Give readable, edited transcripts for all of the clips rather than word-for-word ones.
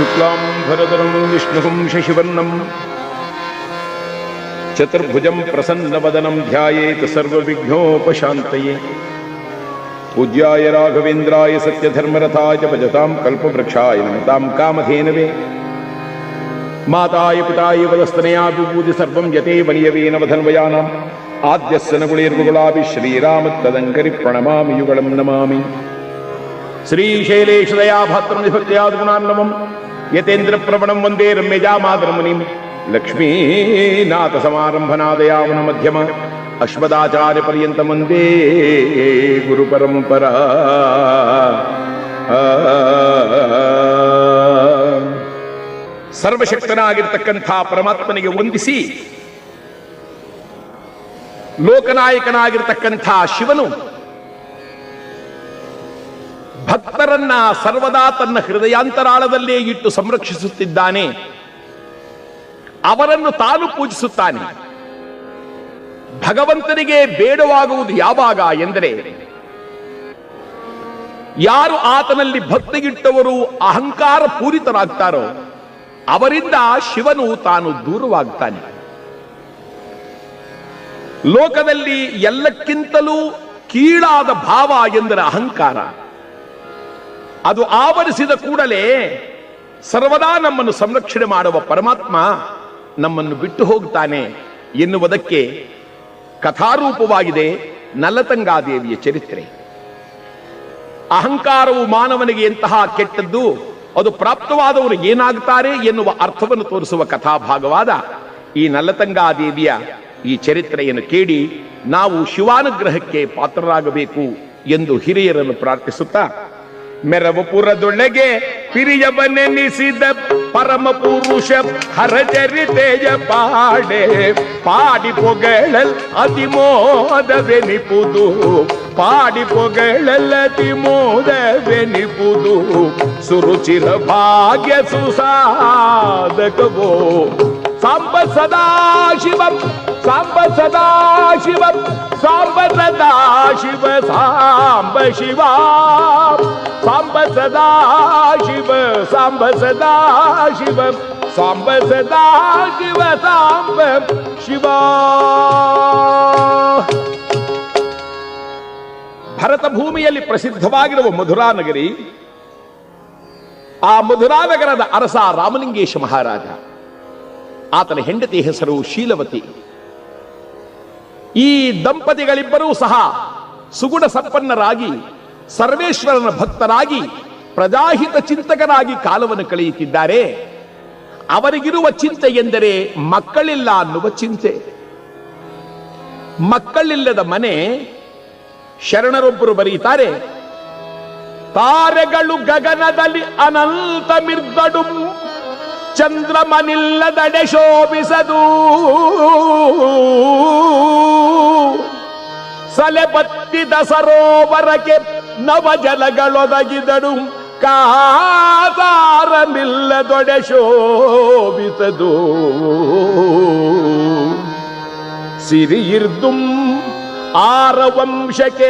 ಶುಕ್ಲಾಂಬರಧರಂ ವಿಷ್ಣುಂ ಶಶಿವರ್ಣಂ ಚತುರ್ಭುಜಂ ಪ್ರಸನ್ನವದನಂ ಧ್ಯಾಯೇತ್ ಸರ್ವವಿಘ್ನೋಪಶಾಂತಯೇ. ಪೂಜ್ಯಾಯ ರಾಘವೇಂದ್ರಾಯ ಸತ್ಯಧರ್ಮರಥಾಯ ಭಜತಾಂ ಕಲ್ಪವೃಕ್ಷಾಯ ನಮತಾಂ ಕಾಮಧೇನವೇ. ಮಾತಾಯ ಪಿತಾಯ ವದಸ್ತನಯಾ ವಿಭೂತಿ ಸರ್ವಂ ಯತೆ ವನಿಯವೇನ ವಧನ್ವಯಾನಾಂ ಆದ್ಯಸ್ಯ ನಗುಳೇರ್ಗುಗುಳಾಭಿ ಶ್ರೀರಾಮತ್ತದಂಕರಿ ಪ್ರಣಮಾಮಿ ಯುಗಳಂ ನಮಾಮಿ. ಶ್ರೀಶೈಲೇಶದಯಾ ಭಾತೃನಿಭಕ್ತ್ಯಾದ್ಗುಣಾನ್ನವಂ ಯತೇಂದ್ರ ಪ್ರವಣಂ ವಂದೇ ರಮ್ಯಜಾಮಾದರಮುನಿಂ. ಲಕ್ಷ್ಮೀನಾಥ ಸಮಾರಂಭನಾದಯಾವನ ಮಧ್ಯಮ ಅಶ್ವದಾಚಾರ್ಯ ಪರ್ಯಂತ ವಂದೇ ಗುರು ಪರಂಪರಾ. ಸರ್ವಶಕ್ತನಾಗಿರ್ತಕ್ಕಂಥ ಪರಮಾತ್ಮನಿಗೆ ವಂದಿಸಿ ಲೋಕನಾಯಕನಾಗಿರ್ತಕ್ಕಂಥ ಶಿವನು ಭಕ್ತರನ್ನ ಸರ್ವದಾ ತನ್ನ ಹೃದಯಾಂತರಾಳದಲ್ಲೇ ಇಟ್ಟು ಸಂರಕ್ಷಿಸುತ್ತಿದ್ದಾನೆ. ಅವರನ್ನು ತಾನು ಪೂಜಿಸುತ್ತಾನೆ. ಭಗವಂತನಿಗೆ ಬೇಡವಾಗುವುದು ಯಾವಾಗ ಎಂದರೆ, ಯಾರು ಆತನಲ್ಲಿ ಭಕ್ತಿಗಿಟ್ಟವರು ಅಹಂಕಾರ ಪೂರಿತರಾಗ್ತಾರೋ ಅವರಿಂದ ಶಿವನು ತಾನು ದೂರವಾಗ್ತಾನೆ. ಲೋಕದಲ್ಲಿ ಎಲ್ಲಕ್ಕಿಂತಲೂ ಕೀಳಾದ ಭಾವ ಎಂದರೆ ಅಹಂಕಾರ. ಅದು ಆವರಿಸಿದ ಕೂಡಲೇ ಸರ್ವದಾ ನಮ್ಮನ್ನು ಸಂರಕ್ಷಣೆ ಮಾಡುವ ಪರಮಾತ್ಮ ನಮ್ಮನ್ನು ಬಿಟ್ಟು ಹೋಗ್ತಾನೆ ಎನ್ನುವುದಕ್ಕೆ ಕಥಾರೂಪವಾಗಿದೆ ನಲತಂಗಾದೇವಿಯ ಚರಿತ್ರೆ. ಅಹಂಕಾರವು ಮಾನವನಿಗೆ ಎಂತಹ ಕೆಟ್ಟದ್ದು, ಅದು ಪ್ರಾಪ್ತವಾದವರು ಏನಾಗ್ತಾರೆ ಎನ್ನುವ ಅರ್ಥವನ್ನು ತೋರಿಸುವ ಕಥಾಭಾಗವಾದ ಈ ನಲತಂಗಾದೇವಿಯ ಈ ಚರಿತ್ರೆಯನ್ನು ಕೇಳಿ ನಾವು ಶಿವಾನುಗ್ರಹಕ್ಕೆ ಪಾತ್ರರಾಗಬೇಕು ಎಂದು ಹಿರಿಯರನ್ನು ಪ್ರಾರ್ಥಿಸುತ್ತಾ, ಮೆರವಪುರದೊಳಗೆ ಪಿರಿಯವನೆನಿಸಿದ ಪರಮ ಪುರುಷ ಹರಚರಿತೆಯ ಪಾಡೆ ಪಾಡಿ ಪೊಗಳಲ್ ಅತಿಮೋದವೆನಿಪುದು. ಪಾಡಿ ಪೊಗಳಲ್ ಅತಿಮೋದವೆನಿಪುದು. ಸುರುಚಿರ ಭಾಗ್ಯ ಸುಸಾಧಕವೋ ಸಾಂಬ ಸದಾಶಿವಂ ಸಾಂಬ ಸದಾಶಿವಂ ಸಾಂಬ ಸದಾಶಿವ ಸಾಂಬ ಶಿವ ಸಾಂಬ ಸದಾಶಿವ ಸಾಂಬ ಸದಾಶಿವ ಸಾಂಬ ಸದಾಶಿವ ಸಾಂಬ ಶಿವ. ಭರತ ಭೂಮಿಯಲ್ಲಿ ಪ್ರಸಿದ್ಧವಾಗಿರುವ ಮಧುರಾ ನಗರಿ. ಆ ಮಧುರಾ ನಗರದ ಅರಸ ರಾಮಲಿಂಗೇಶ ಮಹಾರಾಜ. ಆತನ ಹೆಂಡತಿ ಹೆಸರು ಶೀಲವತಿ. ಈ ದಂಪತಿಗಳಿಬ್ಬರೂ ಸಹ ಸುಗುಣ ಸಂಪನ್ನರಾಗಿ ಸರ್ವೇಶ್ವರನ ಭಕ್ತರಾಗಿ ಪ್ರಜಾಹಿತ ಚಿಂತಕರಾಗಿ ಕಾಲವನ್ನು ಕಳೆಯುತ್ತಿದ್ದಾರೆ. ಅವರಿಗಿರುವ ಚಿಂತೆ ಎಂದರೆ ಮಕ್ಕಳಿಲ್ಲ ಅನ್ನುವ ಚಿಂತೆ. ಮಕ್ಕಳಿಲ್ಲದ ಮನೆ. ಶರಣರೊಬ್ಬರು ಬರೆಯುತ್ತಾರೆ, ತಾರೆಗಳು ಗಗನದಲ್ಲಿ ಅನಂತ ಮಿರ್ದಡು ಚಂದ್ರಮನಿಲ್ಲದಡೆ ಶೋಭಿಸದು. ಸಲೆ ಬತ್ತಿದ ಸರೋವರಕ್ಕೆ ನವಜಲಗಳೊದಗಿದಡು ಕಾಸಾರಮಿಲ್ಲದೊಡೆ ಶೋಭಿಸದು. ಸಿರಿಯಿರ್ದುಂ ಆರವಂಶಕ್ಕೆ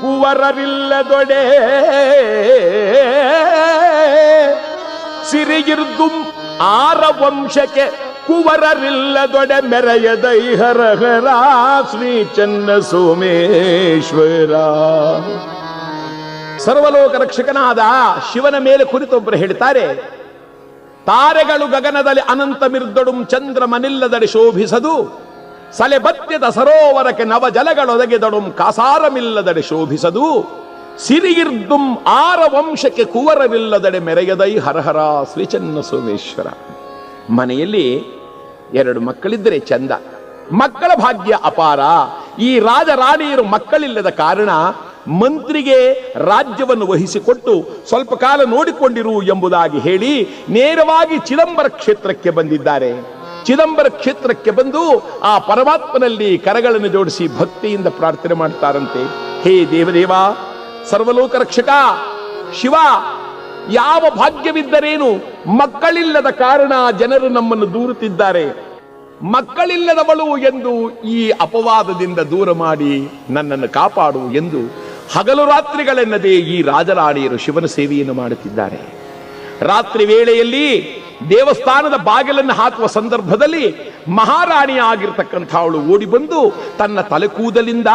ಕುವರರಿಲ್ಲದೊಡೆ ಸಿರಿಯಿರ್ದುಂ ಆರವಂಶಕ್ಕೆ ಕುವರರಿಲ್ಲದೊಡೆ ಮೆರೆಯದೈ ಹರಹರ ಶ್ರೀ ಚನ್ನ ಸೋಮೇಶ್ವರ. ಸರ್ವಲೋಕ ರಕ್ಷಕನಾದ ಶಿವನ ಮೇಲೆ ಕುರಿತೊಬ್ಬರು ಹೇಳ್ತಾರೆ, ತಾರೆಗಳು ಗಗನದಲ್ಲಿ ಅನಂತ ಮಿರ್ದೊಡುಂ ಚಂದ್ರ ಮನಿಲ್ಲದಡೆ ಶೋಭಿಸದು. ಸಲೆ ಬತ್ಯದ ಸರೋವರಕ್ಕೆ ನವ ಜಲಗಳೊದಗಿದಡುಂ ಕಾಸಾರಮಿಲ್ಲದಡೆ ಶೋಭಿಸದು. ಸಿರಿಯಿರ್ದುಂ ಆರ ವಂಶಕ್ಕೆ ಕುವರವಿಲ್ಲದಡೆ ಮೆರೆಯದೈ ಹರಹರ ಶ್ರೀಚನ್ನ ಸೋಮೇಶ್ವರ. ಮನೆಯಲ್ಲಿ 2 ಮಕ್ಕಳಿದ್ದರೆ ಚಂದ. ಮಕ್ಕಳ ಭಾಗ್ಯ ಅಪಾರ. ಈ ರಾಜರಾಣಿಯರು ಮಕ್ಕಳಿಲ್ಲದ ಕಾರಣ ಮಂತ್ರಿಗೆ ರಾಜ್ಯವನ್ನು ವಹಿಸಿಕೊಟ್ಟು ಸ್ವಲ್ಪ ಕಾಲ ನೋಡಿಕೊಂಡಿರು ಎಂಬುದಾಗಿ ಹೇಳಿ ನೇರವಾಗಿ ಚಿದಂಬರ ಕ್ಷೇತ್ರಕ್ಕೆ ಬಂದಿದ್ದಾರೆ. ಚಿದಂಬರ ಕ್ಷೇತ್ರಕ್ಕೆ ಬಂದು ಆ ಪರಮಾತ್ಮನಲ್ಲಿ ಕರಗಳನ್ನು ಜೋಡಿಸಿ ಭಕ್ತಿಯಿಂದ ಪ್ರಾರ್ಥನೆ ಮಾಡ್ತಾರಂತೆ. ಹೇ ದೇವದೇವ, ಸರ್ವಲೋಕ ರಕ್ಷಕ ಶಿವ, ಯಾವ ಭಾಗ್ಯವಿದ್ದರೇನು, ಮಕ್ಕಳಿಲ್ಲದ ಕಾರಣ ಜನರು ನಮ್ಮನ್ನು ದೂರುತ್ತಿದ್ದಾರೆ. ಮಕ್ಕಳಿಲ್ಲದವಳು ಎಂದು ಈ ಅಪವಾದದಿಂದ ದೂರ ಮಾಡಿ ನನ್ನನ್ನು ಕಾಪಾಡು ಎಂದು ಹಗಲು ರಾತ್ರಿಗಳೆನ್ನದೇ ಈ ರಾಜರಾಣಿಯರು ಶಿವನ ಸೇವೆಯನ್ನು ಮಾಡುತ್ತಿದ್ದಾರೆ. ರಾತ್ರಿ ವೇಳೆಯಲ್ಲಿ ದೇವಸ್ಥಾನದ ಬಾಗಿಲನ್ನು ಹಾಕುವ ಸಂದರ್ಭದಲ್ಲಿ ಮಹಾರಾಣಿ ಆಗಿರ್ತಕ್ಕಂಥ ಅವಳು ಓಡಿ ಬಂದು ತನ್ನ ತಲೆಕೂದಲಿಂದ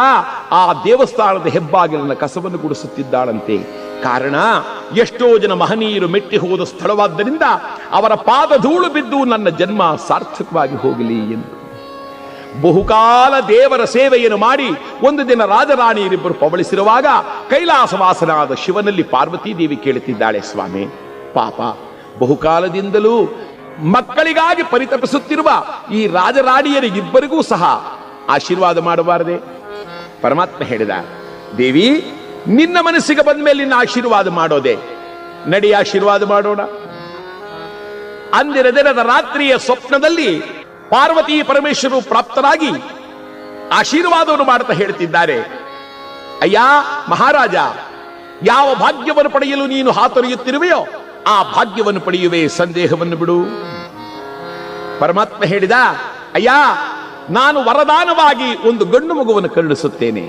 ಆ ದೇವಸ್ಥಾನದ ಹೆಬ್ಬಾಗಿಲನ್ನ ಕಸವನ್ನು ಗುಡಿಸುತ್ತಿದ್ದಾಳಂತೆ. ಕಾರಣ, ಎಷ್ಟೋ ಜನ ಮಹನೀಯರು ಮೆಟ್ಟಿ ಹೋದ ಸ್ಥಳವಾದ್ದರಿಂದ ಅವರ ಪಾದ ಧೂಳು ಬಿದ್ದು ನನ್ನ ಜನ್ಮ ಸಾರ್ಥಕವಾಗಿ ಹೋಗಲಿ ಎಂದು ಬಹುಕಾಲ ದೇವರ ಸೇವೆಯನ್ನು ಮಾಡಿ ಒಂದು ದಿನ ರಾಜರಾಣಿಯರಿಬ್ಬರು ಪವಳಿಸಿರುವಾಗ ಕೈಲಾಸವಾಸನಾದ ಶಿವನಲ್ಲಿ ಪಾರ್ವತೀ ದೇವಿ ಕೇಳುತ್ತಿದ್ದಾಳೆ, ಸ್ವಾಮಿ ಪಾಪ ಬಹುಕಾಲದಿಂದಲೂ ಮಕ್ಕಳಿಗಾಗಿ ಪರಿತಪಿಸುತ್ತಿರುವ ಈ ರಾಜರಾಣಿಯರಿಗಿಬ್ಬರಿಗೂ ಸಹ ಆಶೀರ್ವಾದ ಮಾಡಬಾರದೆ? ಪರಮಾತ್ಮ ಹೇಳಿದ, ದೇವಿ ನಿನ್ನ ಮನಸ್ಸಿಗೆ ಬಂದ ಮೇಲೆ ನಿನ್ನ ಆಶೀರ್ವಾದ ಮಾಡೋದೆ, ನಡಿ ಆಶೀರ್ವಾದ ಮಾಡೋಣ. ಅಂದಿನ ದಿನದ ರಾತ್ರಿಯ ಸ್ವಪ್ನದಲ್ಲಿ ಪಾರ್ವತಿ ಪರಮೇಶ್ವರರು ಪ್ರಾಪ್ತರಾಗಿ ಆಶೀರ್ವಾದವನ್ನು ಮಾಡುತ್ತಾ ಹೇಳ್ತಿದ್ದಾರೆ, ಅಯ್ಯ ಮಹಾರಾಜ, ಯಾವ ಭಾಗ್ಯವನ್ನು ಪಡೆಯಲು ನೀನು ಹಾತೊರೆಯುತ್ತಿರುವೆಯೋ ಆ ಭಾಗ್ಯವನ್ನು ಪಡೆಯುವೆ, ಸಂದೇಹವನ್ನು ಬಿಡು. ಪರಮಾತ್ಮ ಹೇಳಿದ, ಅಯ್ಯ ನಾನು ವರದಾನವಾಗಿ ಒಂದು ಗಂಡು ಮಗುವನ್ನು ಕರುಣಿಸುತ್ತೇನೆ.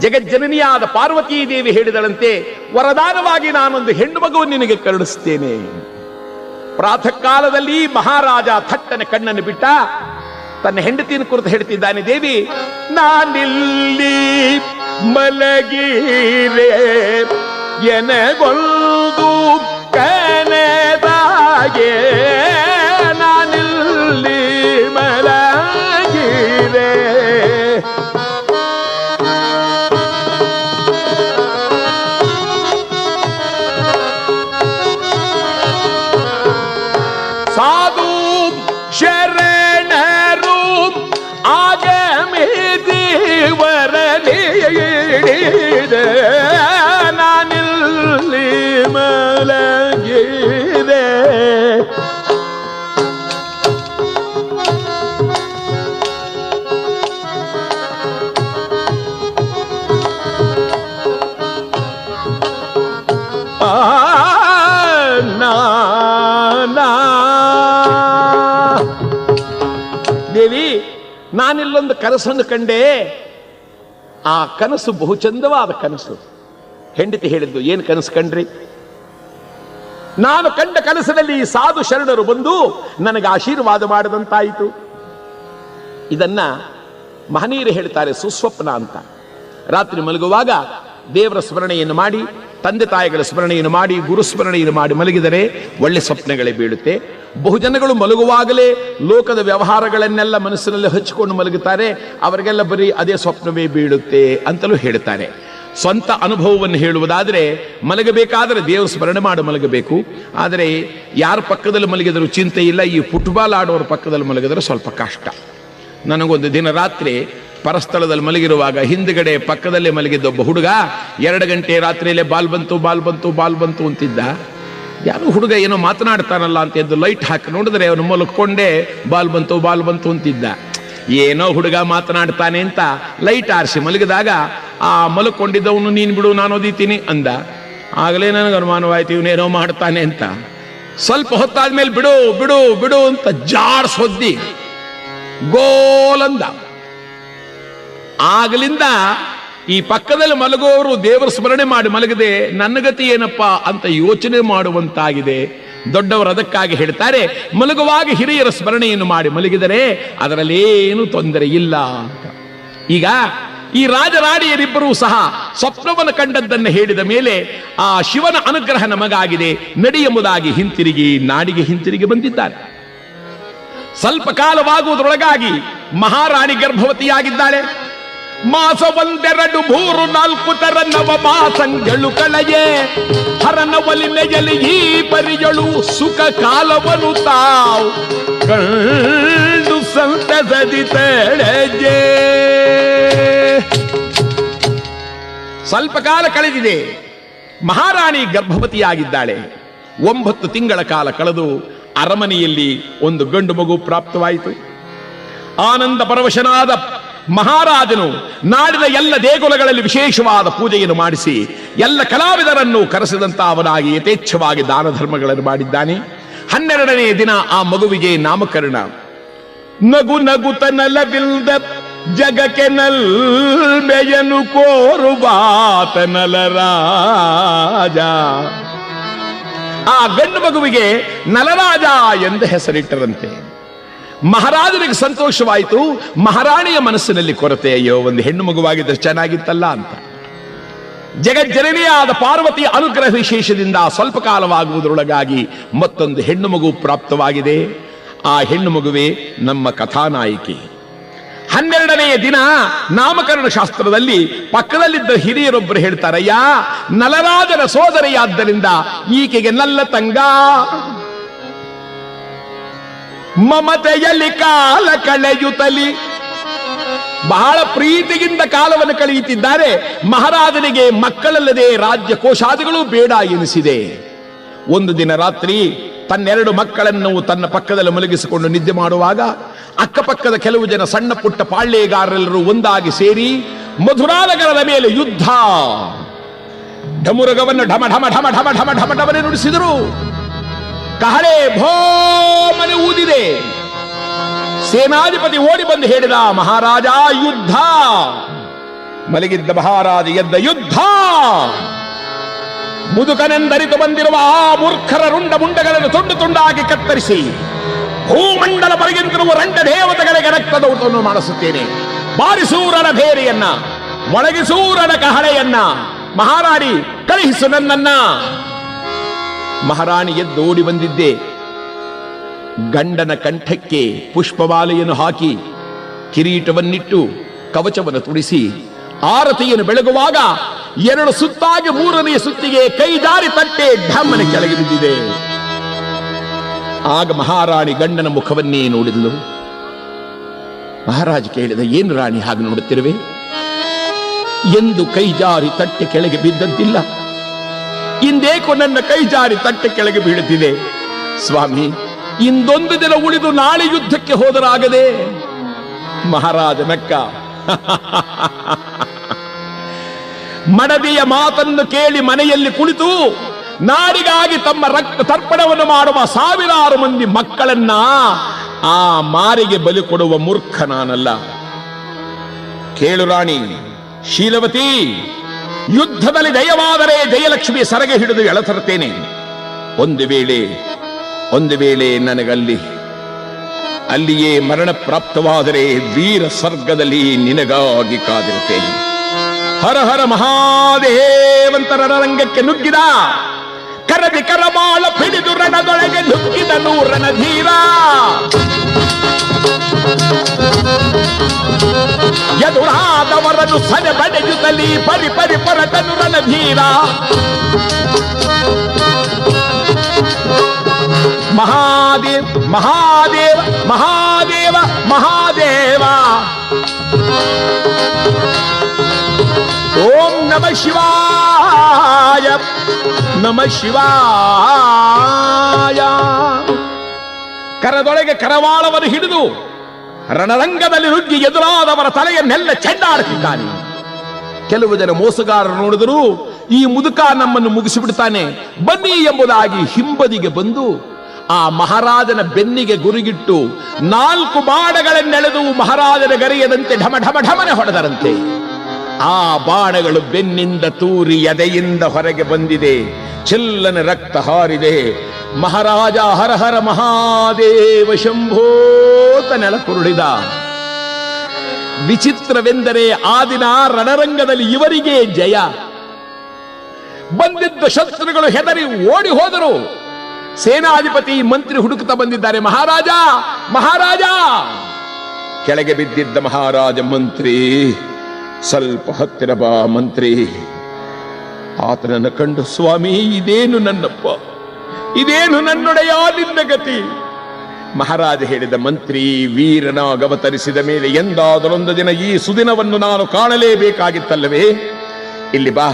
ಜಗಜ್ಜನನಿಯಾದ ಪಾರ್ವತೀ ದೇವಿ ಹೇಳಿದಳಂತೆ, ವರದಾನವಾಗಿ ನಾನೊಂದು ಹೆಣ್ಣು ಮಗುವನ್ನು ನಿನಗೆ ಕರುಣಿಸುತ್ತೇನೆ. ಪ್ರಾತಃ ಕಾಲದಲ್ಲಿ ಮಹಾರಾಜ ಥಟ್ಟನೆ ಕಣ್ಣನ್ನು ಬಿಟ್ಟ, ತನ್ನ ಹೆಂಡತಿಯನ್ನು ಕುರಿತು ಹೇಳ್ತಿದ್ದಾನೆ, ದೇವಿ ನಾನಿಲ್ಲಿ ಮಲಗಿರೆ ಎನಗೊಂದು ಕನದಾಗೆ, ನಾನಿಲ್ಲಿ ಮಲಗಿರೆ ಸಾಧು ಶರಣರು ಆಗಮಿಸಿ ವರನೀಡಿದ, ನಾನಿಲ್ಲಿ ಮಲಗಿದೆ. ದೇವಿ ನಾನಿಲ್ಲೊಂದು ಕನಸನ್ನು ಕಂಡೆ, ಆ ಕನಸು ಬಹುಚಂದವಾದ ಕನಸು. ಹೆಂಡತಿ ಹೇಳಿದ್ದು, ಏನು ಕನಸು ಕಂಡ್ರಿ? ನಾನು ಕಂಡ ಕನಸಿನಲ್ಲಿ ಸಾಧು ಶರಣರು ಬಂದು ನನಗೆ ಆಶೀರ್ವಾದ ಮಾಡದಂತಾಯಿತು. ಇದನ್ನ ಮಹನೀಯರು ಹೇಳ್ತಾರೆ ಸುಸ್ವಪ್ನ ಅಂತ. ರಾತ್ರಿ ಮಲಗುವಾಗ ದೇವರ ಸ್ಮರಣೆಯನ್ನು ಮಾಡಿ, ತಂದೆ ತಾಯಿಗಳ ಸ್ಮರಣೆಯನ್ನು ಮಾಡಿ, ಗುರು ಸ್ಮರಣೆಯನ್ನು ಮಾಡಿ ಮಲಗಿದರೆ ಒಳ್ಳೆ ಸ್ವಪ್ನಗಳೇ ಬೀಳುತ್ತೆ. ಬಹುಜನಗಳು ಮಲಗುವಾಗಲೇ ಲೋಕದ ವ್ಯವಹಾರಗಳನ್ನೆಲ್ಲ ಮನಸ್ಸಿನಲ್ಲಿ ಹಚ್ಚಿಕೊಂಡು ಮಲಗುತ್ತಾರೆ, ಅವರಿಗೆಲ್ಲ ಬರೀ ಅದೇ ಸ್ವಪ್ನವೇ ಬೀಳುತ್ತೆ ಅಂತಲೂ ಹೇಳ್ತಾರೆ. ಸ್ವಂತ ಅನುಭವವನ್ನು ಹೇಳುವುದಾದರೆ, ಮಲಗಬೇಕಾದರೆ ದೇವರ ಸ್ಮರಣೆ ಮಾಡಿ ಮಲಗಬೇಕು. ಆದರೆ ಯಾರ ಪಕ್ಕದಲ್ಲಿ ಮಲಗಿದರೂ ಚಿಂತೆ ಇಲ್ಲ, ಈ ಫುಟ್ಬಾಲ್ ಆಡೋರ ಪಕ್ಕದಲ್ಲಿ ಮಲಗಿದರೆ ಸ್ವಲ್ಪ ಕಷ್ಟ. ನನಗೊಂದು ದಿನ ರಾತ್ರಿ ಪರಸ್ಥಳದಲ್ಲಿ ಮಲಗಿರುವಾಗ ಹಿಂದ್ಗಡೆ ಪಕ್ಕದಲ್ಲೇ ಮಲಗಿದ್ದ ಒಬ್ಬ ಹುಡುಗ 2 ಗಂಟೆ ರಾತ್ರಿಯಲ್ಲೇ ಬಾಲ್ ಬಂತು ಅಂತಿದ್ದ. ಯಾರೋ ಹುಡುಗ ಏನೋ ಮಾತನಾಡ್ತಾನಲ್ಲ ಅಂತ ಎದ್ದು ಲೈಟ್ ಹಾಕಿ ನೋಡಿದ್ರೆ ಅವನು ಮಲಕೊಂಡೇ ಬಾಲ್ ಬಂತು ಅಂತಿದ್ದ. ಏನೋ ಹುಡುಗ ಮಾತನಾಡ್ತಾನೆ ಅಂತ ಲೈಟ್ ಆರಿಸಿ ಮಲಗಿದಾಗ ಆ ಮಲಕೊಂಡಿದ್ದವನು ನೀನು ಬಿಡು ನಾನು ಓದಿತೀನಿ ಅಂದ. ಆಗಲೇ ನನಗೆ ಅನುಮಾನವಾಯ್ತು ಇವನೇನೋ ಮಾಡ್ತಾನೆ ಅಂತ. ಸ್ವಲ್ಪ ಹೊತ್ತಾದ್ಮೇಲೆ ಬಿಡು ಅಂತ ಜಾಡ್ಸೊದ್ದಿ ಗೋಲಂದ. ಆಗಲಿಂದ ಈ ಪಕ್ಕದಲ್ಲಿ ಮಲಗುವವರು ದೇವರ ಸ್ಮರಣೆ ಮಾಡಿ ಮಲಗದೆ ನನ್ನ ಗತಿ ಏನಪ್ಪಾ ಅಂತ ಯೋಚನೆ ಮಾಡುವಂತಾಗಿದೆ. ದೊಡ್ಡವರು ಅದಕ್ಕಾಗಿ ಹೇಳ್ತಾರೆ, ಮಲಗುವಾಗ ಹಿರಿಯರ ಸ್ಮರಣೆಯನ್ನು ಮಾಡಿ ಮಲಗಿದರೆ ಅದರಲ್ಲೇನು ತೊಂದರೆ ಇಲ್ಲ ಅಂತ. ಈಗ ಈ ರಾಜರಾಣಿಯರಿಬ್ಬರೂ ಸಹ ಸ್ವಪ್ನವನ್ನು ಕಂಡದ್ದನ್ನು ಹೇಳಿದ ಮೇಲೆ ಆ ಶಿವನ ಅನುಗ್ರಹ ನಮಗಾಗಿದೆ, ನಡಿ ಎಂಬುದಾಗಿ ಹಿಂತಿರುಗಿ ನಾಡಿಗೆ ಹಿಂತಿರುಗಿ ಬಂದಿದ್ದಾರೆ. ಸ್ವಲ್ಪ ಕಾಲವಾಗುವುದರೊಳಗಾಗಿ ಮಹಾರಾಣಿ ಗರ್ಭವತಿಯಾಗಿದ್ದಾಳೆ. ಮಾಸ 1 2 3 4 ತರ ನವ ಮಾಸಂಗಳು ಕಳೆಯೇ ಹರನ ಒಲಿಮೆಯಲ್ಲಿ ಈ ಪರಿಗಳು ಸುಖ ಕಾಲವನ್ನು ತಾವು ಕಂಡು ಸಂತಸದಿ ತಡೆಜೆ. ಸ್ವಲ್ಪ ಕಾಲ ಕಳೆದಿದೆ, ಮಹಾರಾಣಿ ಗರ್ಭವತಿಯಾಗಿದ್ದಾಳೆ. 9 ತಿಂಗಳ ಕಾಲ ಕಳೆದು ಅರಮನೆಯಲ್ಲಿ ಒಂದು ಗಂಡು ಮಗು ಪ್ರಾಪ್ತವಾಯಿತು. ಆನಂದ ಪರವಶನಾದ ಮಹಾರಾಜನು ನಾಡಿನ ಎಲ್ಲ ದೇಗುಲಗಳಲ್ಲಿ ವಿಶೇಷವಾದ ಪೂಜೆಯನ್ನು ಮಾಡಿಸಿ ಎಲ್ಲ ಕಲಾವಿದರನ್ನು ಕರೆಸಿದಂತ ಅವನಾಗಿ ಯಥೇಚ್ಛವಾಗಿ ದಾನ ಧರ್ಮಗಳನ್ನು ಮಾಡಿದ್ದಾನೆ. 12ನೇ ದಿನ ಆ ಮಗುವಿಗೆ ನಾಮಕರಣ. ನಗು ನಗುತನಲವಿಲ್ದ ಜಗಕ್ಕೆ ನಲ್ಮೆಯನು ಕೋರುವಾತನಲ ರಾಜ, ಆ ಗಂಡು ಮಗುವಿಗೆ ನಲರಾಜ ಎಂದು ಹೆಸರಿಟ್ಟರಂತೆ. ಮಹಾರಾಜನಿಗೆ ಸಂತೋಷವಾಯಿತು. ಮಹಾರಾಣಿಯ ಮನಸ್ಸಿನಲ್ಲಿ ಕೊರತೆ, ಅಯ್ಯೋ ಒಂದು ಹೆಣ್ಣು ಮಗುವಾಗಿದ್ದರೆ ಚೆನ್ನಾಗಿತ್ತಲ್ಲ ಅಂತ. ಜಗಜ್ಜನನಿಯಾದ ಪಾರ್ವತಿಯ ಅನುಗ್ರಹ ವಿಶೇಷದಿಂದ ಸ್ವಲ್ಪ ಕಾಲವಾಗುವುದರೊಳಗಾಗಿ ಮತ್ತೊಂದು ಹೆಣ್ಣು ಮಗು ಪ್ರಾಪ್ತವಾಗಿದೆ. ಆ ಹೆಣ್ಣು ಮಗುವೆ ನಮ್ಮ ಕಥಾನಾಯಕಿ. 12ನೆಯ ದಿನ ನಾಮಕರಣ ಶಾಸ್ತ್ರದಲ್ಲಿ ಪಕ್ಕದಲ್ಲಿದ್ದ ಹಿರಿಯರೊಬ್ಬರು ಹೇಳ್ತಾರಯ್ಯ, ನಲರಾಜನ ಸೋದರಿಯಾದ್ದರಿಂದ ಈಕೆಗೆ ನಲ್ಲ ತಂಗ. ಮಮತೆಯಲ್ಲಿ ಕಾಲ ಕಳೆಯುತ್ತಲಿ, ಬಹಳ ಪ್ರೀತಿಯಿಂದ ಕಾಲವನ್ನು ಕಳೆಯುತ್ತಿದ್ದಾರೆ. ಮಹಾರಾಜನಿಗೆ ಮಕ್ಕಳಲ್ಲದೆ ರಾಜ್ಯ ಕೋಶಾದಿಗಳು ಬೇಡ ಎನಿಸಿದೆ. ಒಂದು ದಿನ ರಾತ್ರಿ ತನ್ನೆರಡು ಮಕ್ಕಳನ್ನು ತನ್ನ ಪಕ್ಕದಲ್ಲಿ ಮಲಗಿಸಿಕೊಂಡು ನಿದ್ದೆ ಮಾಡುವಾಗ ಅಕ್ಕಪಕ್ಕದ ಕೆಲವು ಜನ ಸಣ್ಣ ಪುಟ್ಟ ಪಾಳ್ಯಗಾರರೆಲ್ಲರೂ ಒಂದಾಗಿ ಸೇರಿ ಮಧುರಾನಗರದ ಮೇಲೆ ಯುದ್ಧ. ಢಮುರಗವನ್ನು ಢಮ ಢಮ ಢಮ ಢಮ ಢಮ ಢಮ ಢಮನೆ ನುಡಿಸಿದರು. ಕಹಳೆ ಭೋಮನೆ ಊದಿದೆ. ಸೇನಾಧಿಪತಿ ಓಡಿ ಬಂದು ಹೇಳಿದ, ಮಹಾರಾಜ ಯುದ್ಧ. ಮಲಗಿದ್ದ ಮಹಾರಾಜ ಎದ್ದ, ಯುದ್ಧ. ಮುದುಕನೆಂದರಿತು ಬಂದಿರುವ ಆ ಮೂರ್ಖರ ರುಂಡ ಮುಂಡಗಳನ್ನು ತುಂಡು ತುಂಡಾಗಿ ಕತ್ತರಿಸಿ ಭೂಮಂಡಲ ಬರಗಿಂತಿರುವ ರಂಡ ದೇವತೆಗಳಿಗೆ ರಕ್ತದೌತವನ್ನು ಮಾಡಿಸುತ್ತೇನೆ. ಬಾರಿಸೂರನ ಭೇರಿಯನ್ನ, ಮೊಳಗಿಸೂರನ ಕಹಳೆಯನ್ನ, ಮಹಾರಾಣಿ ಕಳುಹಿಸು ನನ್ನನ್ನ. ಮಹಾರಾಣಿ ಎದ್ದೋಡಿ ಬಂದಿದ್ದೆ. ಗಂಡನ ಕಂಠಕ್ಕೆ ಪುಷ್ಪಮಾಲೆಯನ್ನು ಹಾಕಿ ಕಿರೀಟವನ್ನಿಟ್ಟು ಕವಚವನ್ನು ತುಡಿಸಿ ಆರತಿಯನ್ನು ಬೆಳಗುವಾಗ 2 ಸುತ್ತಾಗಿ 3ನೆಯ ಸುತ್ತಿಗೆ ಕೈ ಜಾರಿ ತಟ್ಟೆ ಢಮ್ಮನೆ ಕೆಳಗೆ ಬಿದ್ದಿದೆ. ಆಗ ಮಹಾರಾಣಿ ಗಂಡನ ಮುಖವನ್ನೇ ನೋಡಿದಳು. ಮಹಾರಾಜ ಕೇಳಿದ, ಏನು ರಾಣಿ ಹಾಗೆ ನೋಡುತ್ತಿರುವೆ? ಎಂದು ಕೈ ಜಾರಿ ತಟ್ಟೆ ಕೆಳಗೆ ಬಿದ್ದದ್ದಿಲ್ಲ. ಇಂದೇಕೋ ನನ್ನ ಕೈ ಜಾರಿ ತಟ್ಟೆ ಕೆಳಗೆ ಬೀಳುತ್ತಿದೆ. ಸ್ವಾಮಿ, ಇಂದೊಂದು ದಿನ ಉಳಿದು ನಾಳೆ ಯುದ್ಧಕ್ಕೆ ಹೋದರಾಗದೆ. ಮಹಾರಾಜ ನಕ್ಕ. ಮಡದಿಯ ಮಾತನ್ನು ಕೇಳಿ ಮನೆಯಲ್ಲಿ ಕುಳಿತು ನಾಡಿಗಾಗಿ ತಮ್ಮ ರಕ್ತ ತರ್ಪಣವನ್ನು ಮಾಡುವ ಸಾವಿರಾರು ಮಂದಿ ಮಕ್ಕಳನ್ನ ಆ ಮಾರಿಗೆ ಬಲಿ ಕೊಡುವ ಮೂರ್ಖ ನಾನಲ್ಲ. ಕೇಳು ರಾಣಿ ಶೀಲವತಿ, ಯುದ್ಧದಲ್ಲಿ ಜಯವಾದರೆ ಜಯಲಕ್ಷ್ಮಿ ಸರಗೆ ಹಿಡಿದು ಎಳತರ್ತೇನೆ. ಒಂದು ವೇಳೆ ಅಲ್ಲಿಯೇ ಮರಣ ಪ್ರಾಪ್ತವಾದರೆ ವೀರ ಸ್ವರ್ಗದಲ್ಲಿ ನಿನಗಾಗಿ ಕಾದಿರುತ್ತೇನೆ. ಹರ ಹರ ಮಹಾದೇವಂತ ರಣರಂಗಕ್ಕೆ ನುಗ್ಗಿದ. ಕರದಿ ಕರಮಾಳ ಪಿಡಿದು ರಣದೊಳಗೆ ನುಗ್ಗಿದನು ರಣಧೀರ. ಎದುರಾದವರನ್ನು ಸನೆ ಬಡೆಯುತ್ತಲಿ ಪರಿ ಪರಿ ಪರಟನು ರಣಧೀರ. ಮಹಾದೇವ ಮಹಾದೇವ ಮಹಾದೇವ ಮಹಾದೇವ. ಓಂ ನಮಃ ಶಿವಾಯ ನಮಃ ಶಿವಾಯ. ಕರದೊಳಗೆ ಕರವಾಳವನ್ನು ಹಿಡಿದು ರಣರಂಗದಲ್ಲಿ ನುಗ್ಗಿ ಎದುರಾದವರ ತಲೆಯನ್ನೆಲ್ಲ ಚೆಂಡಾಡುತ್ತಿದ್ದಾನೆ. ಕೆಲವು ಜನ ಮೋಸಗಾರರು ನೋಡಿದರು, ಈ ಮುದುಕ ನಮ್ಮನ್ನು ಮುಗಿಸಿಬಿಡ್ತಾನೆ, ಬನ್ನಿ ಎಂಬುದಾಗಿ ಹಿಂಬದಿಗೆ ಬಂದು ಆ ಮಹಾರಾಜನ ಬೆನ್ನಿಗೆ ಗುರುಗಿಟ್ಟು 4 ಬಾಣಗಳನ್ನೆಳೆದು ಮಹಾರಾಜನ ಗರಿಯದಂತೆ ಢಮ ಢಮ ಢಮನೆ ಹೊಡೆದರಂತೆ. ಆ ಬಾಣಗಳು ಬೆನ್ನಿಂದ ತೂರಿ ಎದೆಯಿಂದ ಹೊರಗೆ ಬಂದಿದೆ. ಚೆಲ್ಲನೆ ರಕ್ತ ಹಾರಿದೆ. ಮಹಾರಾಜ ಹರ ಹರ ಮಹಾದೇವ ಶಂಭೋತ ನೆಲ ಕುರುಳಿದ. ವಿಚಿತ್ರವೆಂದರೆ ಆ ದಿನ ರಣರಂಗದಲ್ಲಿ ಇವರಿಗೆ ಜಯ. ಬಂದಿದ್ದ ಶತ್ರುಗಳು ಹೆದರಿ ಓಡಿ ಹೋದರು. ಸೇನಾಧಿಪತಿ ಮಂತ್ರಿ ಹುಡುಕುತ್ತಾ ಬಂದಿದ್ದಾರೆ. ಮಹಾರಾಜ ಮಹಾರಾಜ. ಕೆಳಗೆ ಬಿದ್ದಿದ್ದ ಮಹಾರಾಜ, ಮಂತ್ರಿ ಸ್ವಲ್ಪ ಹತ್ತಿರ ಬಾ ಮಂತ್ರಿ. ಆತನನ್ನು ಕಂಡು, ಸ್ವಾಮಿ ಇದೇನು ನನ್ನಪ್ಪ, ಇದೇನು ನನ್ನೊಡೆಯ ನಿನ್ನ ಗತಿ. ಮಹಾರಾಜ ಹೇಳಿದ, ಮಂತ್ರಿ ವೀರನಾಗವತರಿಸಿದ ಮೇಲೆ ಎಂದಾದರೊಂದು ದಿನ ಈ ಸುದಿನವನ್ನು ನಾನು ಕಾಣಲೇಬೇಕಾಗಿತ್ತಲ್ಲವೇ? ಇಲ್ಲಿ ಬಾ